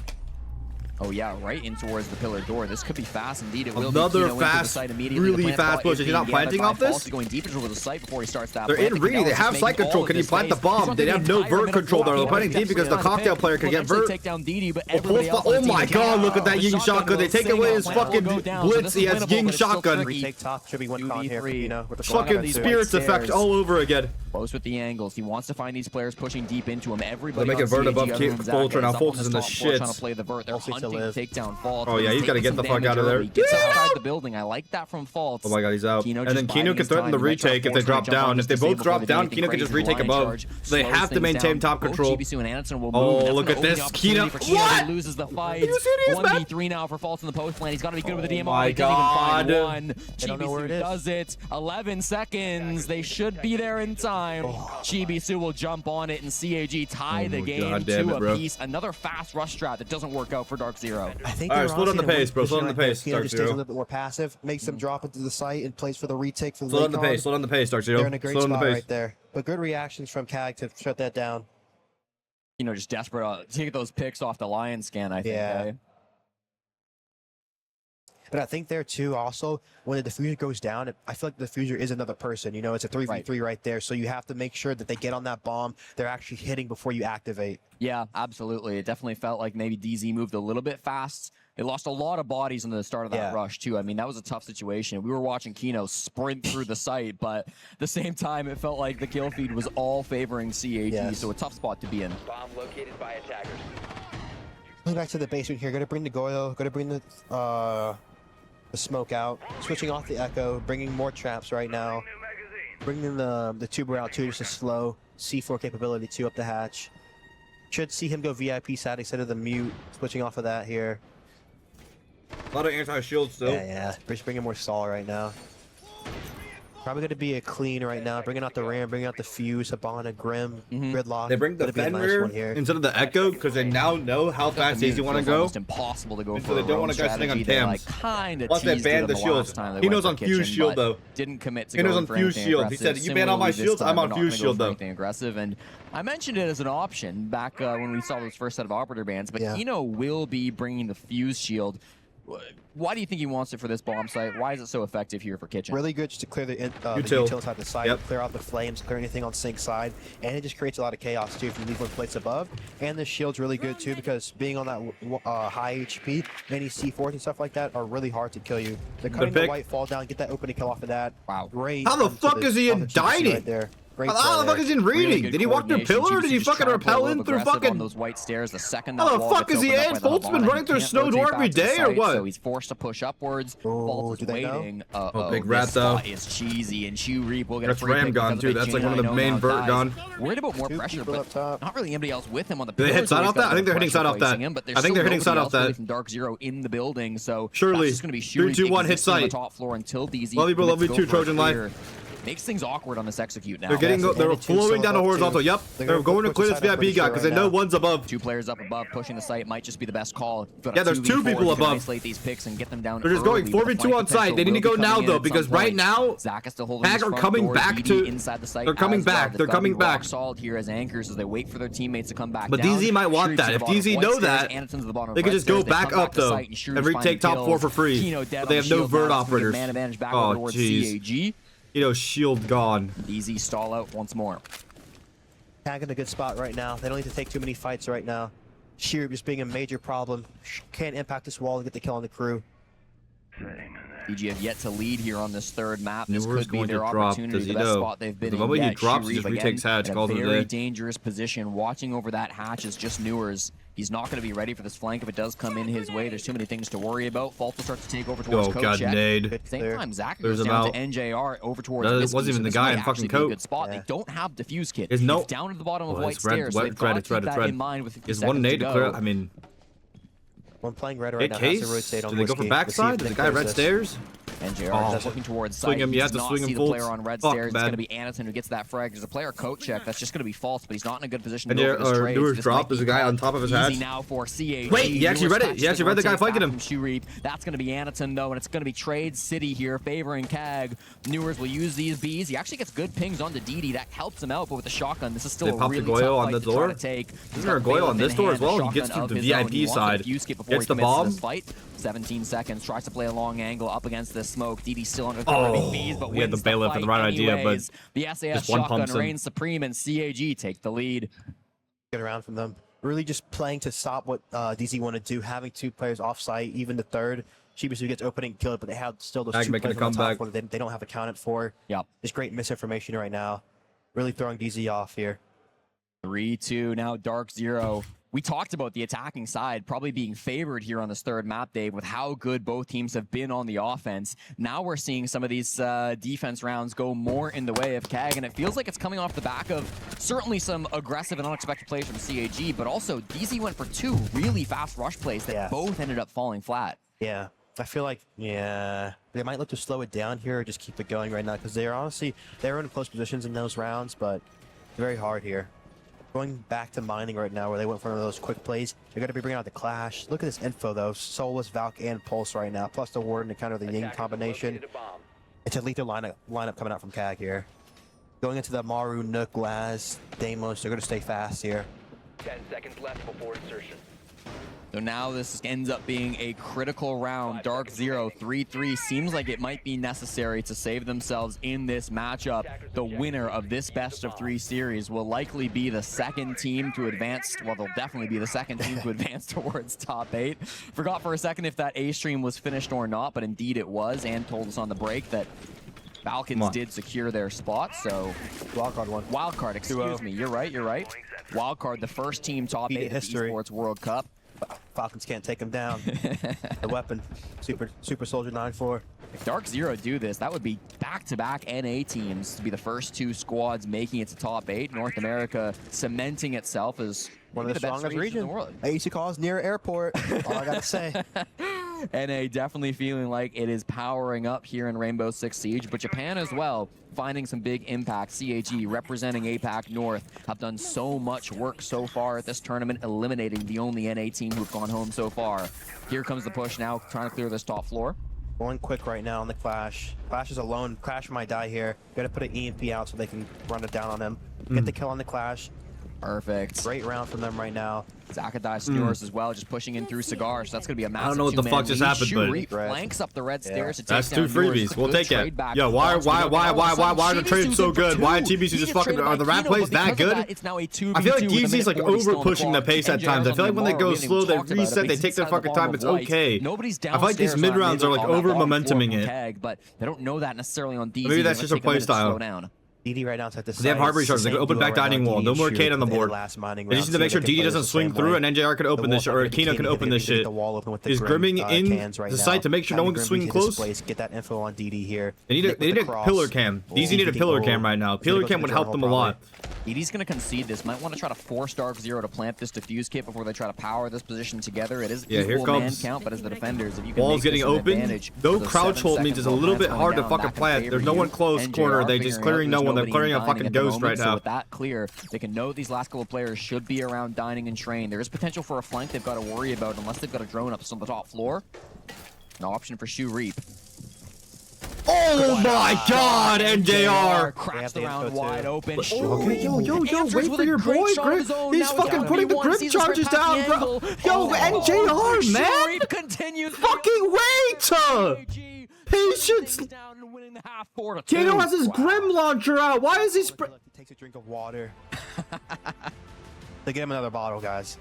Oh yeah, right in towards the pillar door. This could be fast indeed. It will another be fast, really fast push. Is he not planting off this? Going deep into the site before he starts that. They're in ready. They have site control. Can he plant the bomb? They have no vert control there. They're planting deep because the cocktail player can get vert. Oh my god, look at that Ying shotgun. They take away his fucking blitz. He has Ying shotgun. Retake top. Should be one con here, you know, with the fucking spirits effect all over again. Close with the angles. He wants to find these players pushing deep into him. Everybody make it vert above Voltron. Now Voltron's in the shit. Trying to play the vert. They're hunting takedown Fault. Oh yeah, he's got to get the fuck out of there. He gets outside the building. I like that from Fault. Oh my god, he's out. And then Kino can threaten the retake if they drop down. If they both drop down, Kino can just retake above. So they have to maintain top control. Oh, look at this. Kino. What? He loses the fight. 1v3 now for Fault in the post lane. He's got to be good with the DMR. Oh my god. GBSU does it. 11 seconds. They should be there in time. GBSU will jump on it and CAG tie the game to a piece. Another fast rush strat that doesn't work out for Dark Zero. I think all right, slow down the pace, bro. Slow down the pace, Dark Dark Zero. Stays a Zero. little bit more passive, makes them drop into the site and plays for the retake for the Slow down the pace. Slow down the pace, Dark Zero. They're in a great slow down spot the pace. right there. But good reactions from CAG to shut that down. You know, just desperate to get those picks off the Lion scan, I think. Yeah. Eh? But I think there too, also, when the diffuser goes down, I feel like the diffuser is another person. You know, it's a 3v3 right there. So you have to make sure that they get on that bomb. They're actually hitting before you activate. Yeah, absolutely. It definitely felt like maybe DZ moved a little bit fast. It lost a lot of bodies in the start of that rush, too. I mean, that was a tough situation. We were watching Kino sprint through the site, but at the same time, it felt like the kill feed was all favoring CAG, so a tough spot to be in. Bomb located by attackers. Going back to the basement here. Going to bring the Goyo. Going to bring the smoke out. Switching off the Echo. Bringing more traps right now. Bringing the tuber out, too, just to slow C4 capability, too, up the hatch. Should see him go VIP side instead of the mute. Switching off of that here. A lot of anti-shield still. Yeah. Just bringing more stall right now. Probably going to be a clean right now. Bringing out the Ram, bringing out the Fuse, Habana, Grim, Gridlock. They bring the Fenrir instead of the Echo because they now know how fast DZ want to go. It's impossible to go for so they don't want to guys sitting on Tams. Plus they banned the shields. He knows on Fuse Shield though. Didn't commit to he knows on Fuse Shield. He said, "You ban all my shields, I'm on Fuse Shield though." Aggressive, and I mentioned it as an option back when we saw those first set of operator bans, but Kino will be bringing the Fuse Shield. Why do you think he wants it for this bomb site? Why is it so effective here for Kitchen? Really good just to clear the util side of the site, clear out the flames, clear anything on sync side, and it just creates a lot of chaos too if you leave one plates above. And the shield's really good too because being on that high HP, any C4s and stuff like that are really hard to kill you. They're cutting the white fall down, get that opening kill off of that. Wow. Great. How the fuck is he indicting? Right there. How the fuck is he in reading? Did he walk through pillar or did he fucking repel in through fucking those white stairs? The second how the fuck is he in? Bolt's been running through snow door every day or what? So he's forced to push upwards. Bolt is waiting. Big rat though. Is cheesy and Chew Reap will get a free Ram gone too. That's like one of the main vert gone. Worried about more pressure, but not really anybody else with him on the. They hit side off that. I think they're hitting side off that. I think they're hitting side off that. From Dark Zero in the building, so surely. It's going to be 3, 2, 1 hit site. Top floor until DZ. Love you, bro. Love you too, Trojan Life. Makes things awkward on this execute now. They're flowing down the horizontal. Yep. They're going to clear this VIP guy because they know one's above. 2 players up above pushing the site might just be the best call. Yeah, there's 2 people above. Isolate these picks and get them down. They're just going 4v2 on site. They need to go now though because right now Hag are coming back to inside the site. They're coming back. They're coming back. Solid here as anchors as they wait for their teammates to come back. But DZ might want that. If DZ know that, they could just go back up though and retake top 4 for free. But they have no vert operators. Oh jeez. You know, shield gone. DZ stall out once more. Tag in a good spot right now. They don't need to take too many fights right now. Sheer just being a major problem. Can't impact this wall to get the kill on the crew. BG have yet to lead here on this third map. This Newer's could be going to their drop. opportunity, Does he the best know? spot they've been The in moment yet. he drops, he Shurif just again retakes hatch. in a Calls it a very day. dangerous position. Watching over that hatch is just Newers. He's not going to be ready for this flank if it does come in his way. There's too many things to worry about. Fault will start to take over towards Oh, Coach God, Check. nade. Same time, Zach There's goes down about- to NJR over towards That Whiskey, wasn't even so the this guy might in fucking actually be a coat. good spot. Yeah. They don't have diffuse kit. There's no- It's down to the bottom of Oh, White it's red, Stairs. So red, they've got to red, keep red, that red. in mind with 50 Is seconds one nade to to go. clear? I mean, One playing red right hit now has case? to rotate on Do they go for Whiskey. backside? Let's Is see the if guy they red close this. stairs? NJR is Oh. looking towards Swing site. him, He you does have to not swing him see the full. player on red Fuck, stairs. It's bad. going to be Anatun who gets that frag. There's a player coat check. That's just going to be false, but he's not in a good position to And go there for this are trade. Newer's This drop. might There's be a guy on called top of his easy hatch. now for CAG. Wait, he actually read it. He actually read the guy flanking him. Shurif. That's going to be Anatun, though, and it's going to be Trade City here favoring CAG. Newers will use these Bs. He actually gets good pings onto DD. That helps him out, but with the shotgun, this is still They a pop the really Goyo tough on fight the to try door? to take. Isn't there a Goyo on this door as well? He gets through the VIP side. Gets the bomb. 17 seconds, tries to play a long angle up against this smoke. DD still under Oh, throwing Bs, but he had the wins bailiff fight had the right idea, but anyways. The SAS just one shotgun pumps him. reigns supreme, and CAG take the lead. Get around from them. Really just playing to stop what DZ want to do, having two players off site, even the third. Shibisu gets opening killed, but they have still those Ag two making a players on top comeback. for they don't have accounted for. Yep. Just great misinformation right now. Really throwing DZ off here. 3-2 now, Dark Zero. We talked about the attacking side probably being favored here on this third map, Dave, with how good both teams have been on the offense. Now we're seeing some of these defense rounds go more in the way of CAG, and it feels like it's coming off the back of certainly some aggressive and unexpected plays from CAG, but also DZ went for two really fast rush plays that both ended up falling flat. Yeah. I feel like, they might look to slow it down here or just keep it going right now because they're in close positions in those rounds, but it's very hard here. Going back to mining right now where they went for one of those quick plays. They're going to be bringing out the Clash. Look at this info, though. Soulless, Valk, and Pulse right now, plus the Warden to counter the Ying combination. It's a lethal lineup coming out from CAG here. Going into the Maru, Nook, Laz, Deimos. They're going to stay fast here. 10 seconds left before insertion. So now this ends up being a critical round. Dark Zero 3-3 seems like it might be necessary to save themselves in this matchup. The winner of this best of 3 series will likely be the second team to advance. Well, they'll definitely be the second team to advance towards top 8. Forgot for a second if that A stream was finished or not, but indeed it was, and told us on the break that Falcons did secure their spot, so... Wildcard one. Wildcard, excuse me. You're right. Wildcard, the first team top 8 at the Esports World Cup. Falcons can't take him down. The weapon. Super Soldier 9-4. If Dark Zero do this, that would be back-to-back NA teams to be the first 2 squads making it to top 8. North America cementing itself as one of the best strongest regions in regions. the world. I used to call us near airport. All I gotta say. NA definitely feeling like it is powering up here in Rainbow Six Siege, but Japan as well, finding some big impact. CAG representing APAC North have done so much work so far at this tournament, eliminating the only NA team who've gone home so far. Here comes the push now, trying to clear this top floor. Going quick right now on the Clash. Clash is alone. Clash might die here. Gotta put an EMP out so they can run it down on him. Get the kill on the Clash. Perfect. Great round from them right now. Zakadai Snores as well, just pushing in through Cigar, so that's going to be a massive I don't know what the fuck just happened, but Shurif flanks up the red stairs to take that's down 2 freebies. Newers. We'll Good take trade it. back Yo, to why Fox, but are the trades Shibisu's so in for good? two. Why TBC He just gets fucking traded are the by rap Kino, plays but because that of good? that, it's now a 2v2 I feel like with a DZ's minute like 40 still over on the pushing the clock. pace at NJR's times. I on feel like the when they Amaro, go we haven't slow, even they talked about it, reset, but they he's take their inside the fucking bomb time. of It's White. okay. Nobody's I feel like these downstairs mid on rounds are like mid on that over bottom momentuming floor it. from Keg, but they don't know that necessarily on DZ. Maybe that's They just a might take a minute to playstyle. slow down. DD right now is at the They have hard recharge. They can open back dining wall. No more Kate on the board. They just need to make sure DD doesn't swing through and NJR can open this shit, or Kino can open this shit. He's grimming in the site to make sure no one can swing close. Get that info on DD here. They need a pillar cam. DZ need a pillar cam right now. Pillar cam would help them a lot. DD's going to concede this. Might want to try to force Dark Zero to plant this diffuse kit before they try to power this position together. It is equal man count, but as the defenders, if you can Wall's make getting this an open. advantage, Though those crouch 7 hold means it's a second little bit plants hard to going down, fucking that can plant. favor There's no you. one close NJR corner. They just figuring clearing out no there's one. They're nobody clearing a dining fucking at the ghost moment, right so now. with that clear, they can know these last couple of players should be around dining and train. There is potential for a flank they've got to worry about unless they've got a drone up on the top floor. No option for Shurif. Oh my god, NJR! Cracks the round wide open. Okay, yo, wait for your boy, Grip. He's fucking putting the grip charges down, bro. Yo, NJR, man! Continues. Fucking wait! Patience! Kano has his Grim launcher out. Why is he Takes a drink of water. They get him another bottle, guys.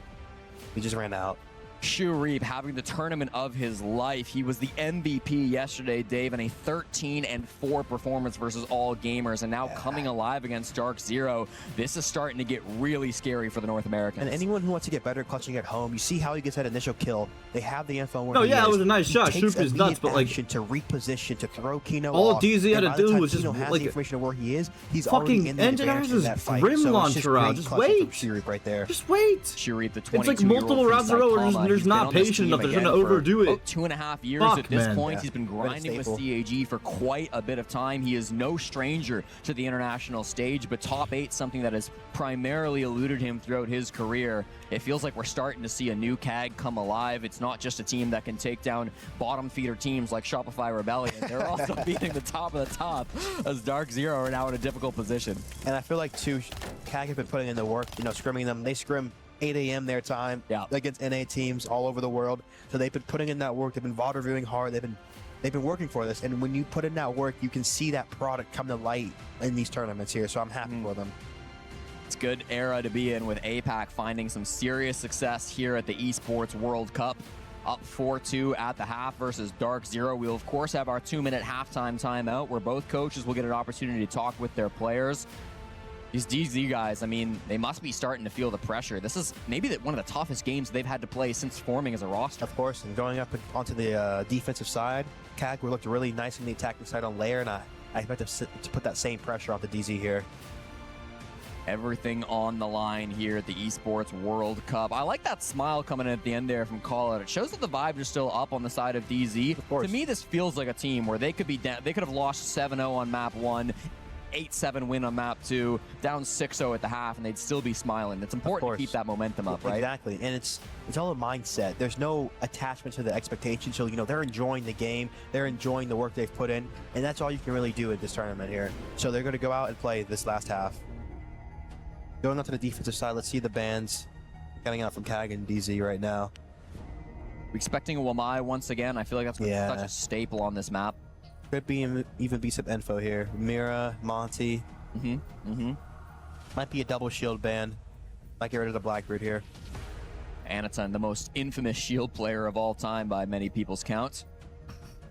He just ran out. Shureep having the tournament of his life. He was the MVP yesterday, Dave, in a 13-4 performance versus all gamers, and now coming alive against Dark Zero. This is starting to get really scary for the North Americans. And anyone who wants to get better at clutching at home, you see how he gets that initial kill. They have the info. No, yeah, it was a nice shot. Shureep is nuts, but like to reposition, to throw Kino all off. DZ had to do was just has like the information of where he is. He's fucking NJR is his grim launcher out. Just wait. Shureep right there. Just wait. Shureep, the 22-year-old it's like multiple rounds in a row where there's not patient enough. They're gonna overdo it. 2.5 years Fuck, at this man. point. He's been grinding with CAG for quite a bit of time. He is no stranger to the international stage, but top 8, something that has primarily eluded him throughout his career. It feels like we're starting to see a new CAG come alive. It's not just a team that can take down bottom feeder teams like Shopify Rebellion. They're also beating the top of the top, as Dark Zero are now in a difficult position. And I feel like too, CAG have been putting in the work, you know, scrimming them. They scrim 8 a.m. their time against NA teams all over the world. So they've been putting in that work. They've been VOD reviewing hard. They've been working for this. And when you put in that work, you can see that product come to light in these tournaments here. So I'm happy for them. It's a good era to be in, with APAC finding some serious success here at the Esports World Cup. Up 4-2 at the half versus Dark Zero. We'll of course have our 2-minute halftime timeout where both coaches will get an opportunity to talk with their players. These DZ guys, I mean, they must be starting to feel the pressure. This is maybe one of the toughest games they've had to play since forming as a roster. Of course, and going up onto the defensive side, CAG looked really nice in the attacking side on layer, and I expect to put that same pressure on the DZ here. Everything on the line here at the Esports World Cup. I like that smile coming in at the end there from Callout. It shows that the vibes are still up on the side of DZ. To me, this feels like a team where they could be down. They could have lost 7-0 on map 1. 8-7 win on map 2, down 6-0 at the half, and they'd still be smiling. It's important to keep that momentum up, right? Exactly, and it's all a mindset. There's no attachment to the expectation, so you know they're enjoying the game, they're enjoying the work they've put in, and that's all you can really do at this tournament here. So they're going to go out and play this last half. Going on to the defensive side, let's see the bans getting out from CAG and DZ right now. We're expecting a Wamai once again. I feel like that's such a staple on this map. Could be even be some info here. Mira, Monty. Might be a double shield ban. Might get rid of the Blackbeard here. Anaton, the most infamous shield player of all time by many people's counts.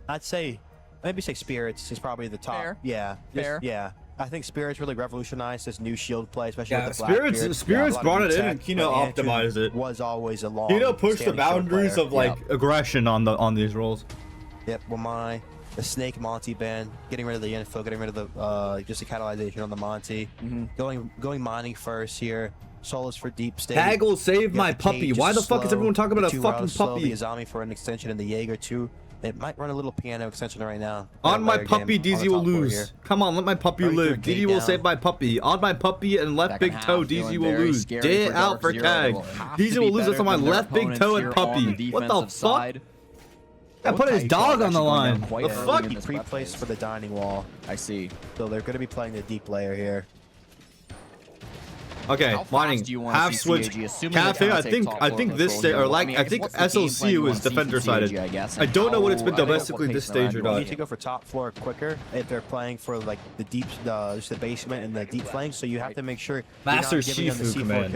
I'd say, maybe say Spirits is probably the top. Fair. Yeah. Fair. Yeah. I think Spirits really revolutionized this new shield play, especially with the Spirits brought it in, and Kino optimized it. Was always a long. Kino pushed the boundaries of like aggression on these roles. Yep. Wamai. The Snake Monty ban, getting rid of the info, getting rid of the just the catalyzation on the Monty. Going mining first here. Solos for deep state. Haggle saved my puppy. Why the fuck is everyone talking about a fucking puppy? The Azami for an extension and the Jaeger too. It might run a little piano extension right now. On my puppy, DZ will lose. Come on, let my puppy live. DZ will save my puppy. On my puppy and left big toe, DZ will lose. Get out for CAG. DZ will lose. That's on my left big toe and puppy. What the fuck? I put his dog on the line. The fuck? He pre-placed for the dining wall. I see. So they're going to be playing the deep layer here. Okay, mining. Half switch. Cafe. I think this stage, or like I think SLC was defender sided. I don't know what it's been domestically this stage or You not. need to go for top floor quicker if they're playing for like the deep, just the basement and the deep flanks. So you have to make sure. Master Shifu command.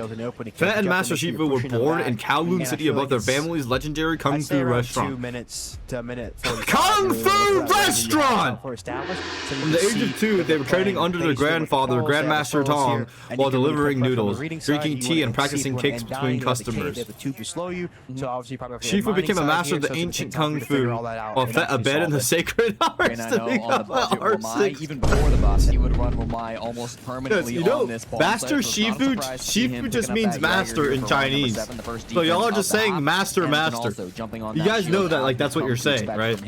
Fett and Master Shifu were born in Kowloon City above their family's legendary Kung Fu restaurant. 2 minutes to a minute. Kung Fu restaurant! From the age of 2, they were training under their grandfather, Grandmaster Tong, while delivering noodles, drinking tea, and practicing kicks between customers. Shifu became a master of the ancient Kung Fu, while Fett a bed in the sacred arts to become an R6. Even before the bus, he would run Wamai almost permanently on this ball. Master Shifu just means master in Chinese. So y'all are just saying master. You guys know that, like, that's what you're saying, right?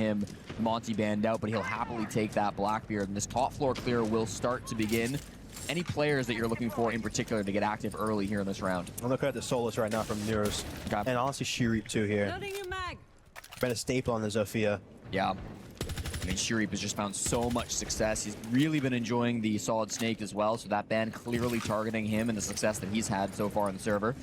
Monty banned out, but he'll happily take that Blackbeard, and this top floor clear will start to begin. Any players that you're looking for in particular to get active early here in this round? I'm looking at the Solus right now from Neuros. Okay. And honestly, Shureep too here. Been a staple on the Zofia. Yeah. I mean, Shureep has just found so much success. He's really been enjoying the Solid Snake as well, so that ban clearly targeting him and the success that he's had so far in the server.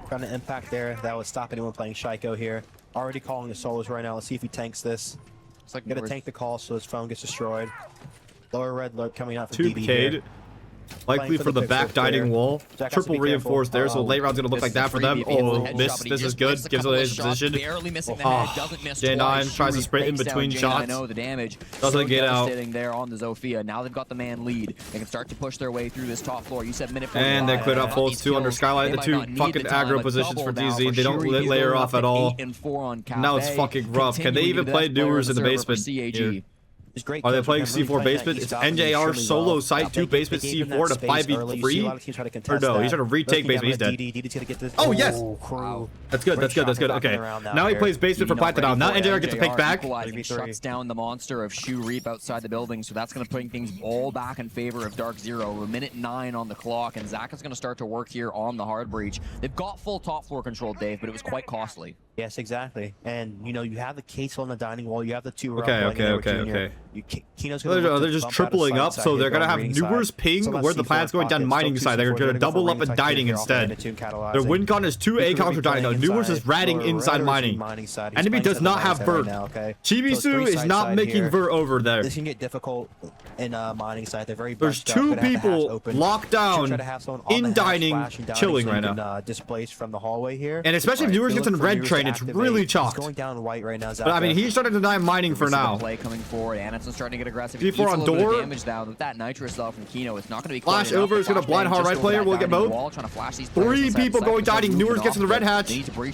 Trying to impact there. That would stop anyone playing Shaiko here. Already calling the Solus right now. Let's see if he tanks this. It's like gonna tank the call so his phone gets destroyed. Lower red alert coming out from DB Cade. here. Likely for the back dining wall. Triple reinforced there, so late round's gonna look like that for them. Oh, this is good. Gives away his position. J9 tries to sprint in between shots. The damage doesn't get out. Sitting there on the Zofia. Now they've got the man lead. They can start to push their way through this top floor. You said minute 45. And they cleared out Fultz 2 under Skylight. The 2 fucking aggro positions for DZ. They don't layer off at all. Now it's fucking rough. Can they even play Newers in the basement here? Are they playing C4 basement? It's NJR solo site 2 basement C4 to 5v3? Or no, he's trying to retake basement. He's dead. Oh, yes! That's good, that's good, that's good. Okay. Now he plays basement for Platinum. Now NJR gets a pick back. Shuts down the monster of Shoe Reap outside the building, so that's going to bring things all back in favor of Dark Zero. We're minute 9 on the clock, and Zach is going to start to work here on the hard breach. They've got full top floor control, Dave, but it was quite costly. Yes, exactly. And, you know, you have the case on the dining wall. You have the 2 Okay. They're just tripling up, so they're gonna have Newers ping where the plan's going down mining side. They're gonna double up and dining instead. Their win con is 2 ACOMs for dining. Now Newers is ratting inside mining. Enemy does not have vert. Chibisu is not making vert over there. This can get difficult in mining side. They're very. There's 2 people locked down in dining, chilling right now. Displaced from the hallway here. And especially if Newers gets in red train, it's really chalked. Going down white right now. But I mean, he's starting to deny mining for now. Play coming forward. Anat's starting to get aggressive. C4 on door. Damage down with that nitrous though from Kino. It's not going to be flash over. Is going to blind hard right player. We'll get both. 3 people going dining. Newers gets to the red hatch.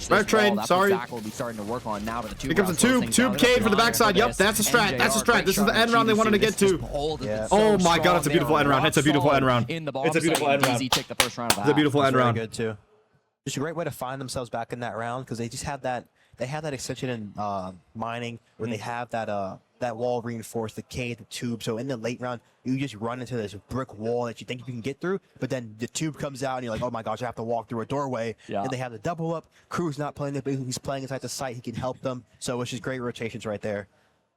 Red train. Sorry. Will be starting to work on now. Here comes a tube cave for the backside. Yep, that's a strat. That's a strat. This is the end round they wanted to get to. Oh my god, it's a beautiful end round. It's a beautiful end round. It's a beautiful end round. It's a beautiful end round. Good too. Just a great way to find themselves back in that round because they just had that. They have that extension in mining where they have that that wall reinforced, the cave, the tube. So in the late round, you just run into this brick wall that you think you can get through, but then the tube comes out and you're like, oh my gosh, I have to walk through a doorway. And they have the double up. Crew's not playing the he's playing inside the site. He can help them. So it's just great rotations right there.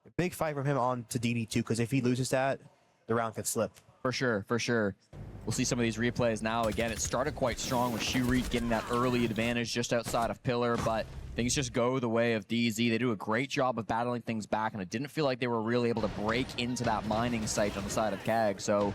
A big fight from him on to DD2 because if he loses that, the round could slip. For sure, for sure. We'll see some of these replays now. Again, it started quite strong with Shureet getting that early advantage just outside of Pillar, but things just go the way of DZ. They do a great job of battling things back, and it didn't feel like they were really able to break into that mining site on the side of CAG. So,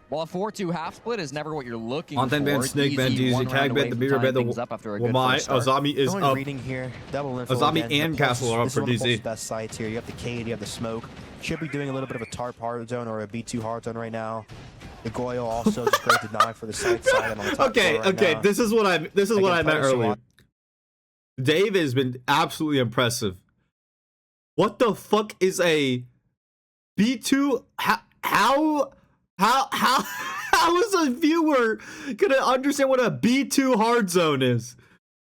while a 4-2 half split is never what you're looking for, Band, Snake Band, DZ, CAG Band, the Beaver Band, the Azami is up. Here. Azami and Castle are up for DZ. Best sides here. You have the Cade, you have the Smoke. Should be doing a little bit of a TARP hard zone or a B2 hard zone right now. The Goyo also just great deny for the side and on the top okay, now. This is what I meant earlier. Dave has been absolutely impressive. What the fuck is a B2? How is a viewer gonna understand what a B2 hard zone is?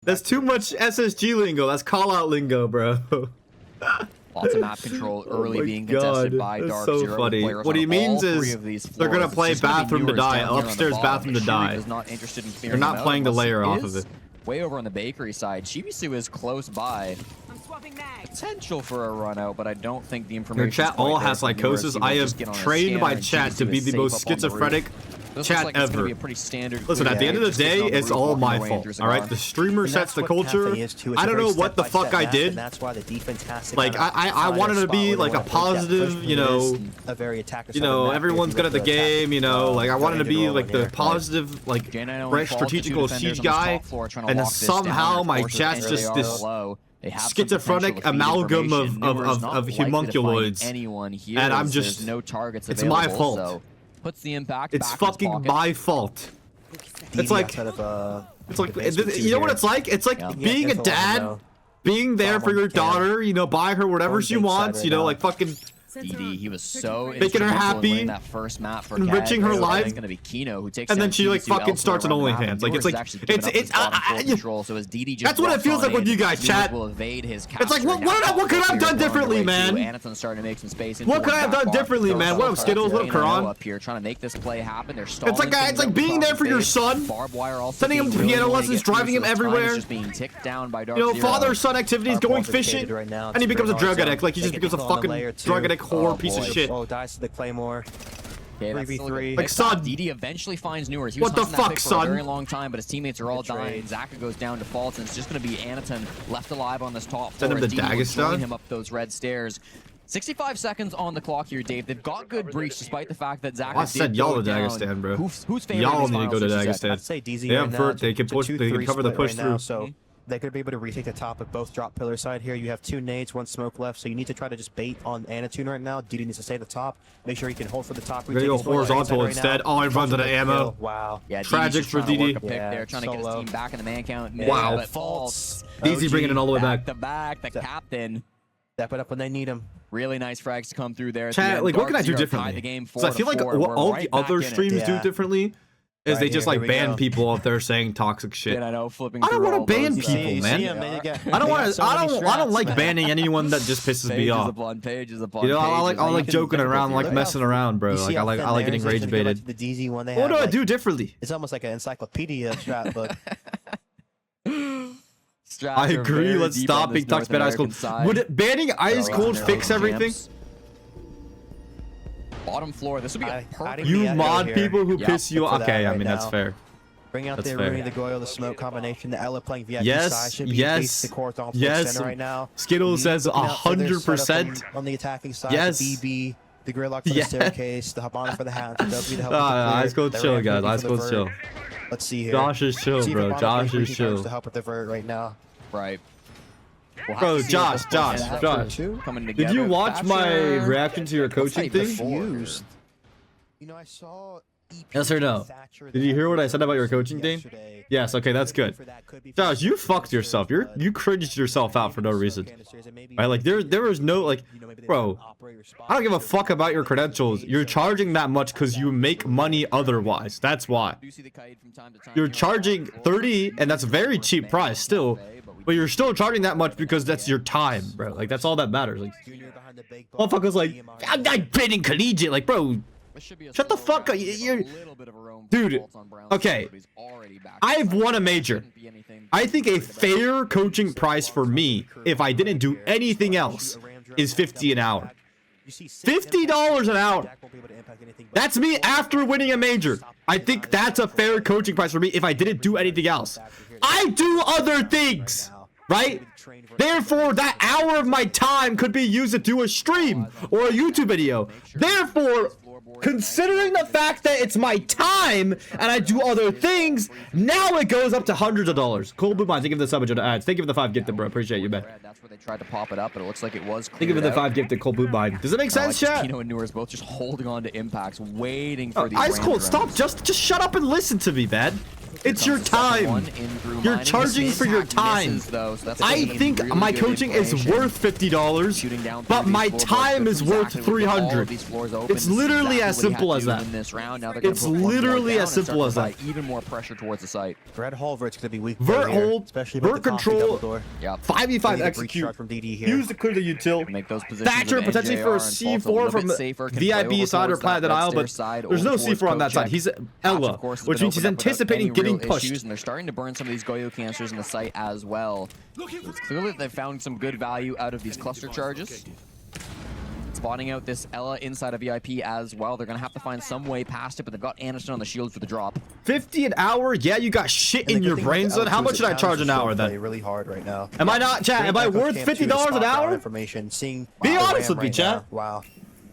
That's too much SSG lingo. That's call out lingo, bro. Lots of map control early being contested by Dark so Zero. Funny. What he means is they're gonna play bathroom to die, upstairs bathroom to die. They're not playing the layer off of it. Way over on the bakery side, Chibisu is close by. Potential for a run out, but I don't think the information. Your chat all has psychosis. I have trained my chat to be the most schizophrenic chat ever. Listen, at the end of the day, it's all my fault. All right, the streamer sets the culture. I don't know what the fuck I did. Like I wanted to be like a positive, you know, everyone's good at the game, you know, like I wanted to be like the positive, like fresh strategical siege guy, and somehow my chat's just this schizophrenic amalgam of homunculoids, and I'm just, it's my fault. Puts the impact. It's fucking my fault. It's like you know what it's like? It's like being a dad, being there for your daughter, you know, buy her whatever she wants, you know, like fucking DD, he was so making her happy, that first map for enriching her life, gonna be Kino, who takes and then she like fucking starts an OnlyFans. Like it's so as DD that's what it feels like with you guys, chat. It's like what could I have done differently, man? What could I have done differently, man? What up, Skittles? What up, Karan? Up here trying to make this play happen. They're it's like being there for your son, sending him to piano lessons, driving him everywhere. You know, father-son activities, going fishing, and he becomes a drug addict. Like he just becomes a fucking drug addict. Whore piece of shit. Oh, dies to the Claymore. 3v3. Like, son. DD eventually finds Newers. He was what the fuck, son? For a very long time, but his teammates are all dying. Zaka goes down to faults, and it's just going to be Anaton left alive on this top floor. Send him to Join Dagestan. him up those red stairs. 65 seconds on the clock here, Dave. They've got good breach despite the fact that Zach. I said y'all to Dagestan, bro. Y'all need to go to Dagestan. I'd say DZ They right have now, Fett. They can it's a push. They can 2-3 cover the split push right now, through. so they could be able to retake the top of both drop pillar side here. You have 2 nades, 1 smoke left, so you need to try to just bait on Anatune right now. DD needs to stay at the top. Make sure he can hold for the top. We're gonna go horizontal instead. Oh, in front of the ammo. Wow. Yeah, Tragic DD's for just trying to work DD. a pick there, trying to get his team back in the man count. Wow. But False. DZ bringing it all the way back. The back, the captain. Step it up when they need him. Really nice frags to come through there. Chat, like, what can I do differently? Because I feel like what all the other streams do differently is they just like ban people if they're saying toxic shit. I know, flipping. I don't want to ban people, man. I don't want to. I don't like banning anyone that just pisses me off. You know, I like joking around, like messing around, bro. Like I like getting rage baited. The DZ one they What have, do I do differently? It's almost like an encyclopedia strat book. I agree. Let's stop being toxic ban Ice Cold. Would banning Ice Cold fix everything? Bottom floor. This would be a perfect. You mod people who piss you off. Okay, I mean that's fair. Bring out That's the fair. Rooney, the Goyle, the smoke combination, the Ella playing VIP side. Yes, Should be yes, the horizontal yes. center right now. Skittle says Looking out for their setup 100%. on the attacking side. Yes. The BB, the Gridlock for Yes. the staircase, the Habana for the hat. The W to help with the Ice clear, Cold the chill, ramp guys. looking Ice for the Cold vert. chill. Let's see here. Josh is chill, See if bro. Habana Josh plays is breaching cards chill. to help with the vert right now. Right. Bro, Josh. Coming Did you watch my reaction to your coaching thing? Confused. You know, I saw Yes or no? Did you hear what I said about your coaching thing? Yes. Okay, that's good. Josh, you fucked yourself. You cringed yourself out for no reason. Right? Like there was no like, bro. I don't give a fuck about your credentials. You're charging that much because you make money otherwise. That's why. You're charging 30, and that's a very cheap price still. But you're still charging that much because that's your time, bro. Like that's all that matters. Like, motherfuckers like, I'm not bidding collegiate. Like, bro. Shut the fuck up. Dude, okay. I've won a major. I think a fair coaching price for me, if I didn't do anything else, is $50 an hour. $50 an hour. That's me after winning a major. I think that's a fair coaching price for me if I didn't do anything else. I do other things, right? Therefore, that hour of my time could be used to do a stream or a YouTube video. Therefore, considering the fact that it's my time and I do other things, now it goes up to hundreds of dollars. Cool Blue Mind, thank you for the sub and ads. Thank you for the 5 gifted, bro. Appreciate you, man. That's where they tried to pop it up, but it looks like it was. Thank you for the 5 gifted, Cold Blue Mind. Does it make sense, chat? Kino and Newer's both just holding on to impacts, waiting for these. Ice Cold, stop. Just shut up and listen to me, man. It's your time. You're charging for your time. I think my coaching is worth $50, but my time is worth $300. It's literally as simple as that. It's literally as simple as that. Even more pressure towards the site. Red Hall Vert's gonna be weak. Vert hold, especially vert control, 5v5 execute, from DD here. use to clear the util. Make those positions Thatcher of potentially for a NJR C4 from VIP side or Planet Denial, but there's no C4 on that side. He's Ella, which means he's anticipating getting pushed. And they're starting to burn some of these Goyo canisters in the site as well. It's clearly they've found some good value out of these cluster charges. Spotting out this Ella inside of VIP as well. They're going to have to find some way past it, but they've got Anderson on the shield for the drop. 50 an hour? Yeah, you got shit in your brain, son. How much should I charge an hour then? Really hard right now. Am I not, chat? Am I worth $50 an hour? Information. Be honest with me, chat. Wow.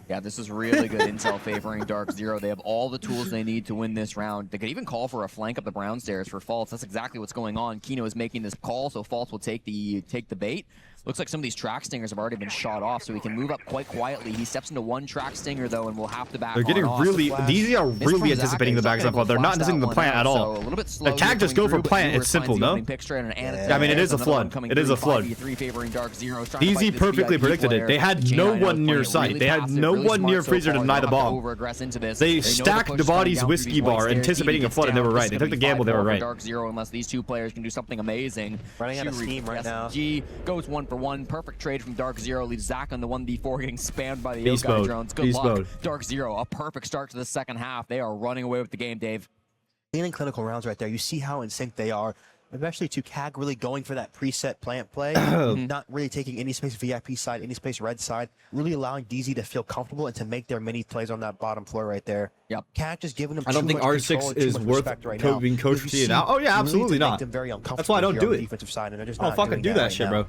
Yeah, this is really good intel favoring Dark Zero. They have all the tools they need to win this round. They could even call for a flank up the brown stairs for False. That's exactly what's going on. Kino is making this call, so False will take the bait. Looks like some of these track stingers have already been shot off, so he can move up quite quietly. He steps into one track stinger, though, and will have to back. They're getting really, these are really anticipating the backside. They're not anticipating the plant at all. The tag just go for plant. It's simple, no? I mean, it is a flood. It is a flood. DZ perfectly predicted it. They had no one near sight. They had no one near freezer to deny the bomb. They stacked the body's whiskey bar, anticipating a flood, and they were right. They took the gamble. They were right. Dark Zero, unless these two players can do something amazing. Running out of steam right now. G goes 1-for-1. Perfect trade from Dark Zero. Leaves Zach on the 1v4 getting spammed by the Yokai drones. Good luck. Dark Zero, a perfect start to the second half. They are running away with the game, Dave. In clinical rounds right there, you see how in sync they are. Especially to CAG really going for that preset plant play, not really taking any space VIP side, any space red side, really allowing DZ to feel comfortable and to make their mini plays on that bottom floor right there. Yep. CAG just giving them. I don't think R6 is worth being coached to now. Oh yeah, absolutely not. That's why I don't do it. Defensive side, and they're just I don't fucking do that shit, bro.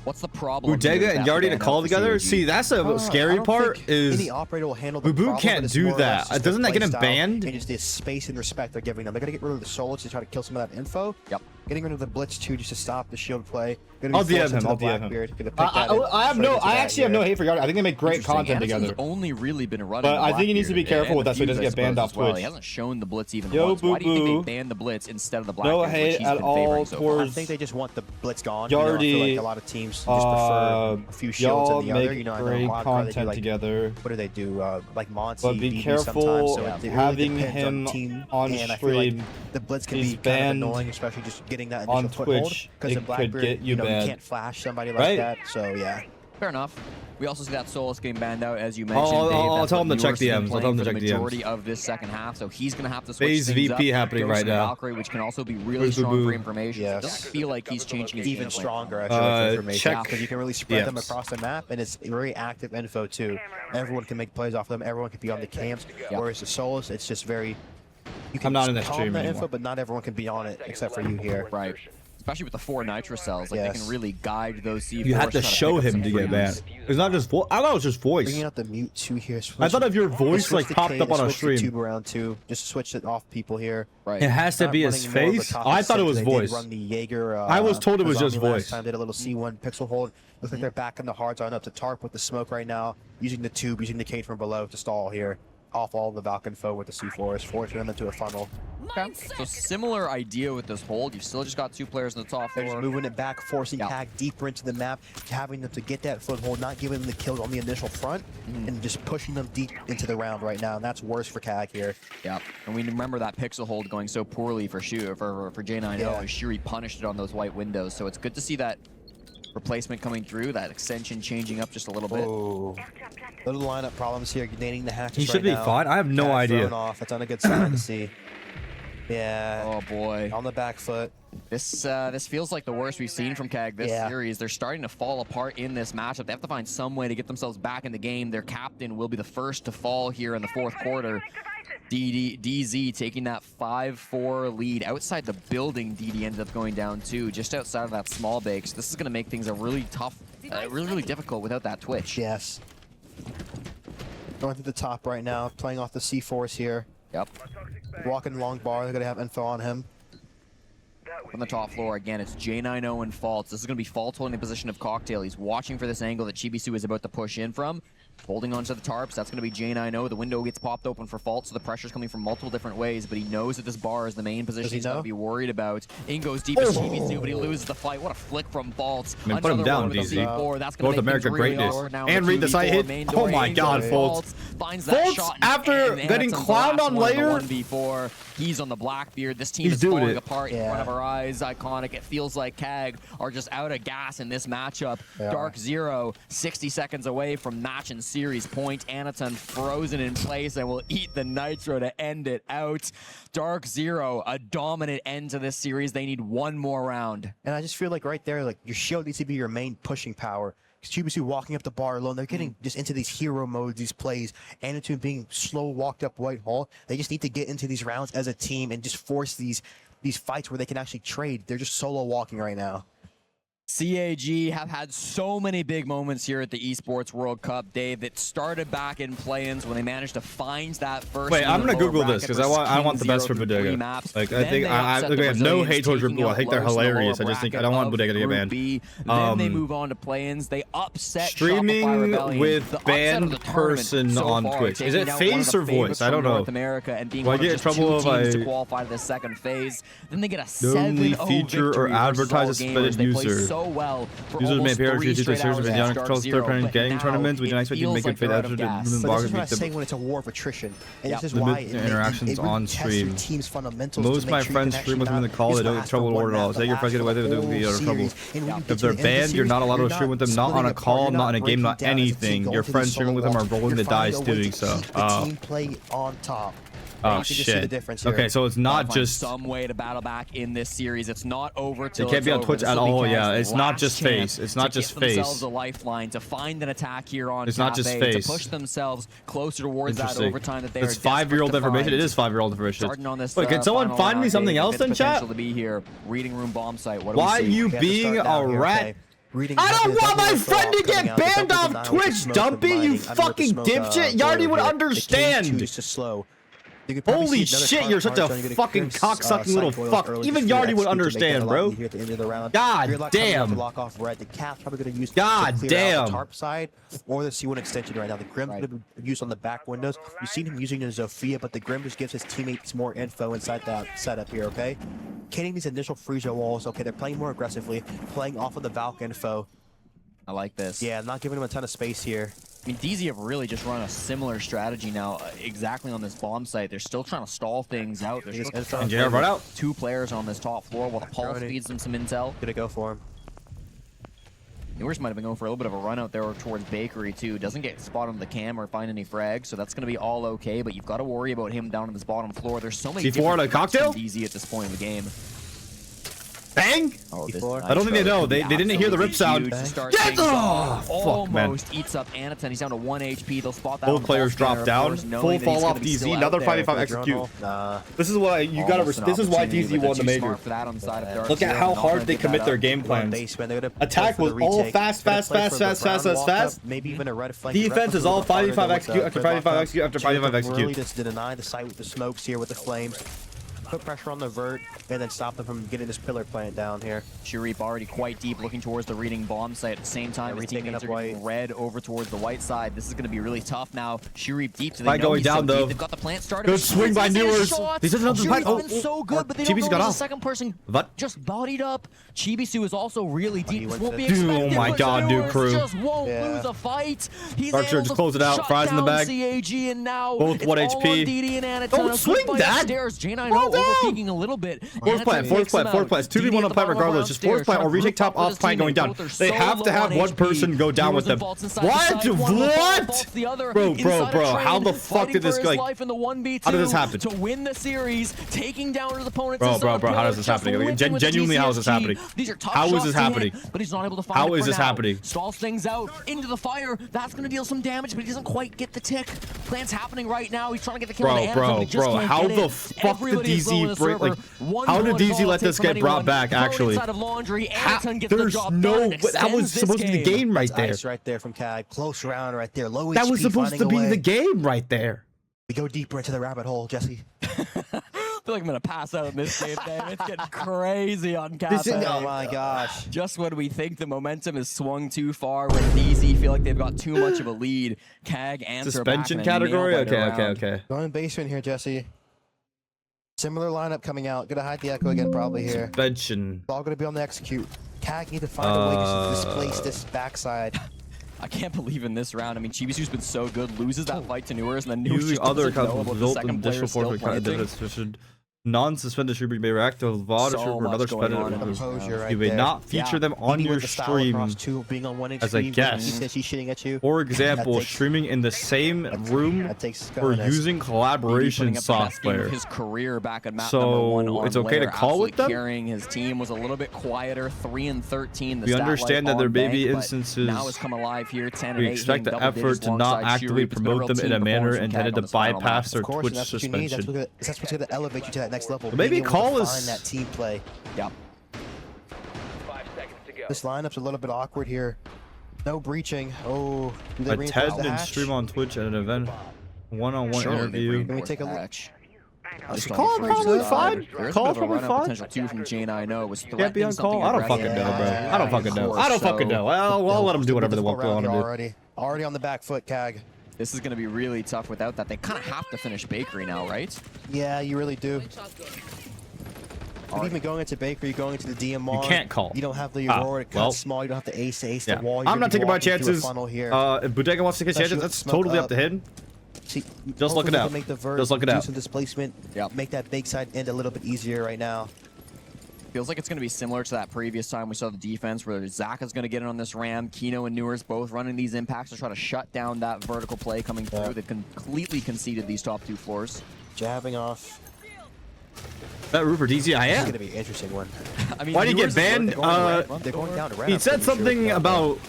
What's the problem? Bodega and Yardy to call together? See, that's a scary part is any operator will handle the Boo problem, can't but it's do more or less that. just Doesn't their that get him play style banned? And just the space and respect they're giving them. They're gonna get rid of the solos to try to kill some of that info. Yep. Getting rid of the blitz too, just to stop the shield play. I'll DM him. I'll DM him. I actually have no hate for Yardy. I think they make great content together. Only really been running. But I think he needs to be careful with that so he doesn't get banned off Twitch. He hasn't shown the blitz even Yo, once. Why do you think Boo they banned the blitz instead of the black? No hate at all towards I think they just want the blitz gone. Yardy. I feel like a lot of teams just prefer a few shields y'all than the other. make I know great Wildcard, content they do, like, together. What do they do? Like Monty, But be BB careful sometimes, so it having really depends him team, on and I feel like stream. the blitz can He's be kind of banned annoying, especially just getting that on initial foothold. Twitch. Because It in could Blackbeard, get you you banned. can't flash somebody like Right? that. So yeah. Fair enough. We also see that Solus getting banned out, as you mentioned. I'll tell him to check the DMs. I'll tell him to check the DMs. majority of this second half, so he's going to have to switch Phase things VP up. happening Goes right to now. Valkyrie, which can also be really Where's strong Boo? for information. Yes. It doesn't feel like he's changing his Even gameplay. stronger, actually, with information. check Because you can really spread them DMs. across the map, and it's very active info too. Everyone can make plays off them. Everyone can be on the camps. Whereas the Solus, it's just very. You can I'm not in the call stream that anymore. info, but not everyone can be on it except for you here. Right. Especially with the 4 nitro cells, like they Yes. can really guide those C4s. You have to show him to get banned. It's not just voice. I thought it was just voice. Bringing out the mute too here. I thought if your voice Switch like the popped K, up on a switch the stream. tube around too. Just switch it off people here. Right. It has to Not be his running more of a face. top I thought it six. was They did voice. Run the Jaeger, I was told it was just Zombie last voice. Time did a little C1 pixel hold. Looks like they're back in the hard zone up to Tarp with the smoke right now. Using the tube, using the Cade from below to stall here. Off all the Valken foe with the C4s, forcing them into a funnel. Okay. So similar idea with this hold. You've still just got 2 players on the top They're just floor. moving it back, forcing CAG deeper into the map, having them to get that foothold, not giving them the kills on the initial front, and just pushing them deep into the round right now. And that's worse for CAG here. Yeah, and we remember that pixel hold going so poorly for J9O, Yeah. and Shuri punished it on those white windows. So it's good to see that replacement coming through, that extension changing up just a little bit. Oh, little lineup problems here, gaining the hatches. He should right be now. fine. I have no CAG idea. thrown off. That's on a good sign to see. Yeah. Oh boy. On the back foot. This feels like the worst we've seen from CAG this series. They're starting to fall apart in this matchup. They have to find some way to get themselves back in the game. Their captain will be the first to fall here in the 4th quarter. DZ taking that 5-4 lead. Outside the building, DD ended up going down too, just outside of that small base. This is going to make things a really tough, really difficult without that Twitch. Yes. Going to the top right now, playing off the C4s here. Yep. Walking long bar, they're going to have info on him. On the top floor, again, it's J9O and Faults. This is going to be Faults holding the position of Cocktail. He's watching for this angle that Chibisu is about to push in from. Holding onto the tarps, that's going to be J9O. The window gets popped open for Faults, so the pressure's coming from multiple different ways, but he knows that this bar is the main position he's got to be worried about. In goes deep as Chibisu, but he loses the fight. What a flick from Faults. I mean, put him down, DZ. North America greatness. And read the side hit. Oh my god, Faults. Faults, after getting clowned on layer. 1v4. He's on the Blackbeard. This team is falling apart in front of our eyes. Iconic. It feels like CAG are just out of gas in this matchup. Dark Zero, 60 seconds away from match and series point. Anaton frozen in place and will eat the nitro to end it out. Dark Zero, a dominant end to this series. They need one more round. And I just feel like right there, like your shield needs to be your main pushing power. Chibisu walking up the bar alone, they're getting just into these hero modes, these plays. Anaton being slow walked up Whitehall. They just need to get into these rounds as a team and just force these fights where they can actually trade. They're just solo walking right now. CAG have had so many big moments here at the Esports World Cup, Dave, that started back in play-ins when they managed to find that first. Wait, I'm gonna Google this because I want the best for Bodega. Like I think I have no hate towards Bodega. I think they're hilarious. I just think I don't want Bodega to get banned. Then they move on to play-ins. They upset streaming with banned person on Twitch. Is it face or voice? I don't know. North America and being Will I get in trouble if I to qualify to the second phase? Then they get a only 7-0 feature or victory advertise a versus suspended Gamers. They play user. so well for Users may almost appear 3 to straight series hours with at the Dark control Zero, third-party but gang now tournaments. We can expect you to feels make like it fit they're after out of the gas. But bloggers this is what I beat say them. when it's a war of attrition. And Yep. this is Limit why interactions it really on tests stream. your team's fundamentals Most to of my make sure you friends can stream with actually them in the call. They not don't get trouble last order at all. for Say your one friends get away with it, they'll be out of trouble. series. And when you get If to they're the end of the banned, you're series, not allowed to you're stream with them, not on a splitting call, apart, not in a you're game, not not breaking down as a team, anything. going Your to friends the streaming with them solo are rolling the You're finding dice a way doing to so. keep the team play on top. Oh You can just see the shit. difference here. Okay, so it's not just. some way to battle back in this series. It's not over till It can't it's be on over. Twitch This at will be all, Cavs' yeah. It's not last just chance face. It's not to just give themselves face. a lifeline to find an attack here on It's not just Cafe, face. to push themselves closer towards that Interesting. overtime that they It's are 5-year-old desperate to information. find. It is 5-year-old information. Starting on this, Wait, can someone final find me round, something Dave, else the in chat? potential to be here. Reading room bomb site. What do Why we see? you We have to being start a down here, rat? okay? Reading I don't having a want my double friend to throw coming get out, the banned double off denial with the Twitch, smoke Dumpy, you combining. I mean, with the fucking smoke, dipshit. You already would boiler here, understand. the K2 just to slow. You could probably Holy see another shit, car you're such a charge on you, getting fucking Clipse, cocksucking little side boils fuck. early Even just to Yardy would execute to make that a understand, lot bro. easier at the end of the round. God Gridlock coming out damn. to lock off red. The Cap's probably going to use God to clear out damn. the tarp side or the C1 extension right now. The Grim's going to be used on the back windows. You've seen him using the Zofia, but the Grim just gives his teammates more info inside that setup here, okay? Killing these initial Frisia walls, okay, they're playing more aggressively, playing off of the Valk info. I like this. Yeah, not giving him a ton of space here. I mean, DZ have really just run a similar strategy now, exactly on this bomb site. They're still trying to stall things out. They're still And JR run out. 2 players on this top floor while the Pulse Alrighty. feeds them some intel. Gonna go for him. Newers might have been going for a little bit of a run out there towards Bakery, too. Doesn't get spotted on the cam or find any frags, so that's going to be all okay, but you've got to worry about him down on this bottom floor. There's so many C4 on a different threats cocktail? from DZ at this point in the game. Bang! Oh, this C4. I don't think they know. They didn't hear the rip sound. Huge to start Get things off. fuck, man. Almost eats up Anaton. He's down to 1 HP. They'll spot that. Both on the players ball drop scanner, down. of course, knowing Full that he's fall gonna off be still DZ. out Another there. 5v5 execute. Nah. This is why you gotta. Almost an This is why opportunity, DZ but they're won the too major. smart for that on the side of Dark Look at Zero. how Not hard gonna they give commit that their up. game plans. Basement, they're gonna Attack play for was the all retake. fast, Gonna fast, play fast, for the fast, brown fast, fast, walk-up, fast. Maybe even a red flank. Defense is all 5v5 execute after 5v5 execute after 5v5 execute. Really just to deny the site with the smokes here with the flames. Put pressure on the vert and then stop them from getting this pillar plant down here. Shurip already quite deep, looking towards the reading bomb site. At the same time, his retaking teammates up are getting white. red over towards the white side. This is going to be really tough now. Shurip deep, so they Flag know going he's down, so though. deep. They've got the plant started. Good swing by Newers. He doesn't know the Shurip's flag. been so good, but they Chibi's don't got know off. the second person What? just bodied up. Chibisu is also really deep. This went won't to be the- Dude, oh expected, my but God, Newers new crew. just won't Yeah. lose a fight. He's Dark Shirt, able just to close it out. shut Fries in the down bag. CAG, and now Both it's 1 all HP. on DD and Anaton. Don't A good swing fight that. upstairs. J9 Well done. overpeaking a little bit. Fourth plant, fourth plant, fourth plant. It's 2v1 on plant regardless. Just fourth plant or retake top off plant going down. They have to have one person go down with them. What? What? Bro. How the fuck did this like? How did this happen? To win the series, taking down his opponents. Bro. How does this happening? Genuinely, how is this happening? These are tough How is shots this to hit, happening? but he's not able to find How it is for this now. happening? Stalls things out into the fire. That's going to deal some damage, but he doesn't quite get the tick. Plant's happening right now. He's trying to get the kill on the Anaton, but he just can't How get the it. fuck did Everybody is low in the DZ break? server. Like, One how did bullet DZ ball let take this from get brought anyone. back? Thrown Actually, inside of Laundry. Anaton gets the there's job no. done and That was extends this supposed to be the game right there. Ice right there from CAG. Close round right there. Low That HP was supposed finding to a be way. the game right there. We go deeper into the rabbit hole, Jesse. I feel like I'm going to pass out in this game, man. It's getting crazy on This is- Cafe. Oh my gosh. Just when we think the momentum has swung too far, when DZ feel like they've got too much of a lead, CAG answer Suspension back in a category. nail-biter round. Okay. Going basement here, Jesse. Similar lineup coming out. Gonna hide the echo again probably here. Suspension. It's all gonna be on the execute. CAG need to find a way to displace this backside. I can't believe in this round. I mean, Chibisu's been so good, loses that fight to Newers, and then Newers Using just other doesn't know kinds about of the result in second player additional still forfeit kind planting. of should non-suspended should be reactive with VOD So or much another going on in suspended. those Composure right You may there. not feature them on Maybe your with the style stream. across two, being on 1 HP, as a guest. He says he's shitting at you. For example, That takes- streaming in the same room That takes or cojones. using Maybe collaboration putting up the best game software. of his career back at map So, number 1 on it's okay to Lair, call with absolutely them? carrying his team, was a little bit quieter, 3-13. The We stat understand light that there on may be bank, but instances now has come alive here, 10 we and 8, expect the hitting double effort digits to not alongside actively Shuri. It's been a promote real them in a team manner performance from intended CAG to on this final map. bypass their Of course, Twitch and that's what you need. suspension. That's what's gonna elevate you to that next level. So maybe being able to call find us- that team play. Yep. 5 seconds to go. This lineup's a little bit awkward here. No breaching. Oh, do they reinforce the Attend and hatch? stream on Twitch at an event. One-on-one interview. Can we take a look? Call probably fine. There's Call a bit of a probably run-up fine. potential too from J9 know. Was Can't be on threatening call. I don't something fucking know, bro. aggressive. I don't fucking know. Yeah, I don't so- fucking know. I'll let them do whatever they want to do. Already on the back foot, CAG. This is going to be really tough without that. They kind of have to finish Bakery now, right? Yeah, you really do. Even going into Bakery, going into the DMR. You can't call. You don't have the Ah, Aurora to cut well. small. You don't have to ace Yeah. the wall. You're I'm gonna not be taking my walking through a chances. funnel here. If Bodega wants to take Especially chances, with that's smoke totally up up. to him. See, Just look it hopefully out. they Make the vert, Just look it do out. some displacement. Yep. Make that big side end a little bit easier right now. Feels like it's going to be similar to that previous time we saw the defense where Zach is going to get in on this ram. Kino and Newers both running these impacts to try to shut down that vertical play coming through. Yeah. They've completely conceded these top 2 floors. Jabbing off. That Rupert DZ, I This is am. gonna be an interesting one. I mean, Why did he Newers get is banned? They're going down to red. He I'm said pretty sure, something but, about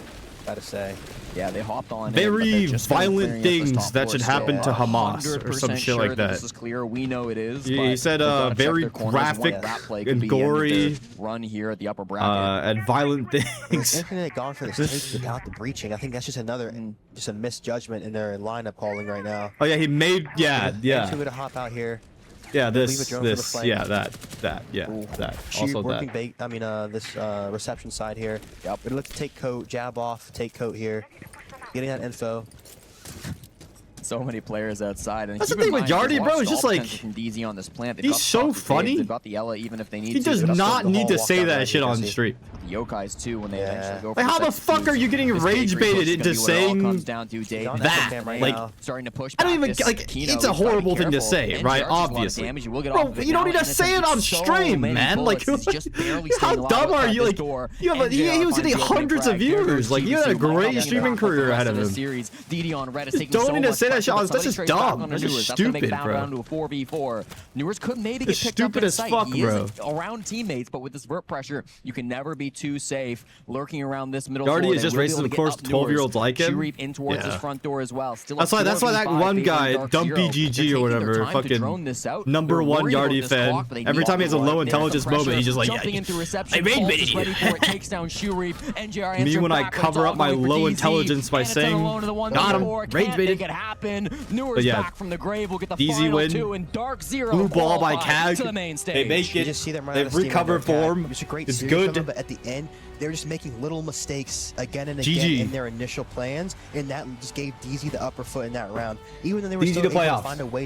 Gotta say. Yeah, they hopped on. Very violent things that should happen to Hamas or some shit like that. This is clear. We know it is. Yeah, he said very graphic and gory run here at the upper bracket. and violent things. Infinite gone for this take without the breaching. I think that's just another just a misjudgment in their lineup calling right now. Oh yeah, he made yeah. Two to hop out here. Yeah, this, yeah, that, yeah, that. Also working that. this reception side here. Yep. Gonna look to take coat, jab off, take coat here. Getting that info. So many players outside. And that's the thing with Yardy, bro. It's just like DZ on this plant. He's so funny. They've got the Ella even if they need he does not need to say that shit on the street. The Yokais too when they eventually go. Like how the fuck are you getting rage baited into saying that? Like starting to push. I don't even like. It's a horrible thing to say, right? Obviously, bro. You don't need to say it on stream, man. Like how dumb are you? Like you have he was getting hundreds of viewers. Like you had a great streaming career ahead of him. Don't need to say that shit. That's just dumb. That's just stupid, bro. Newers could maybe get picked up stupid as fuck, bro. Around teammates, but with this vert pressure, you can never be too safe. Lurking around this middle. Yardy is just racist. Of course, 12-year-olds like him. In towards his front door as well. Still that's why that one guy, Dumpy GG or whatever, fucking number one Yardy fan. Every time he has a low intelligence moment, he's just like, yeah, I rage baited you. Me when I cover up my low intelligence by saying, got him, rage baited. But yeah, easy win. Blue ball by CAG. They make it. They've recovered form. It's good. But at the end, they're just making little mistakes again and again in their initial plans, and that just gave DZ the upper foot in that round. Even though they were still able to find a way to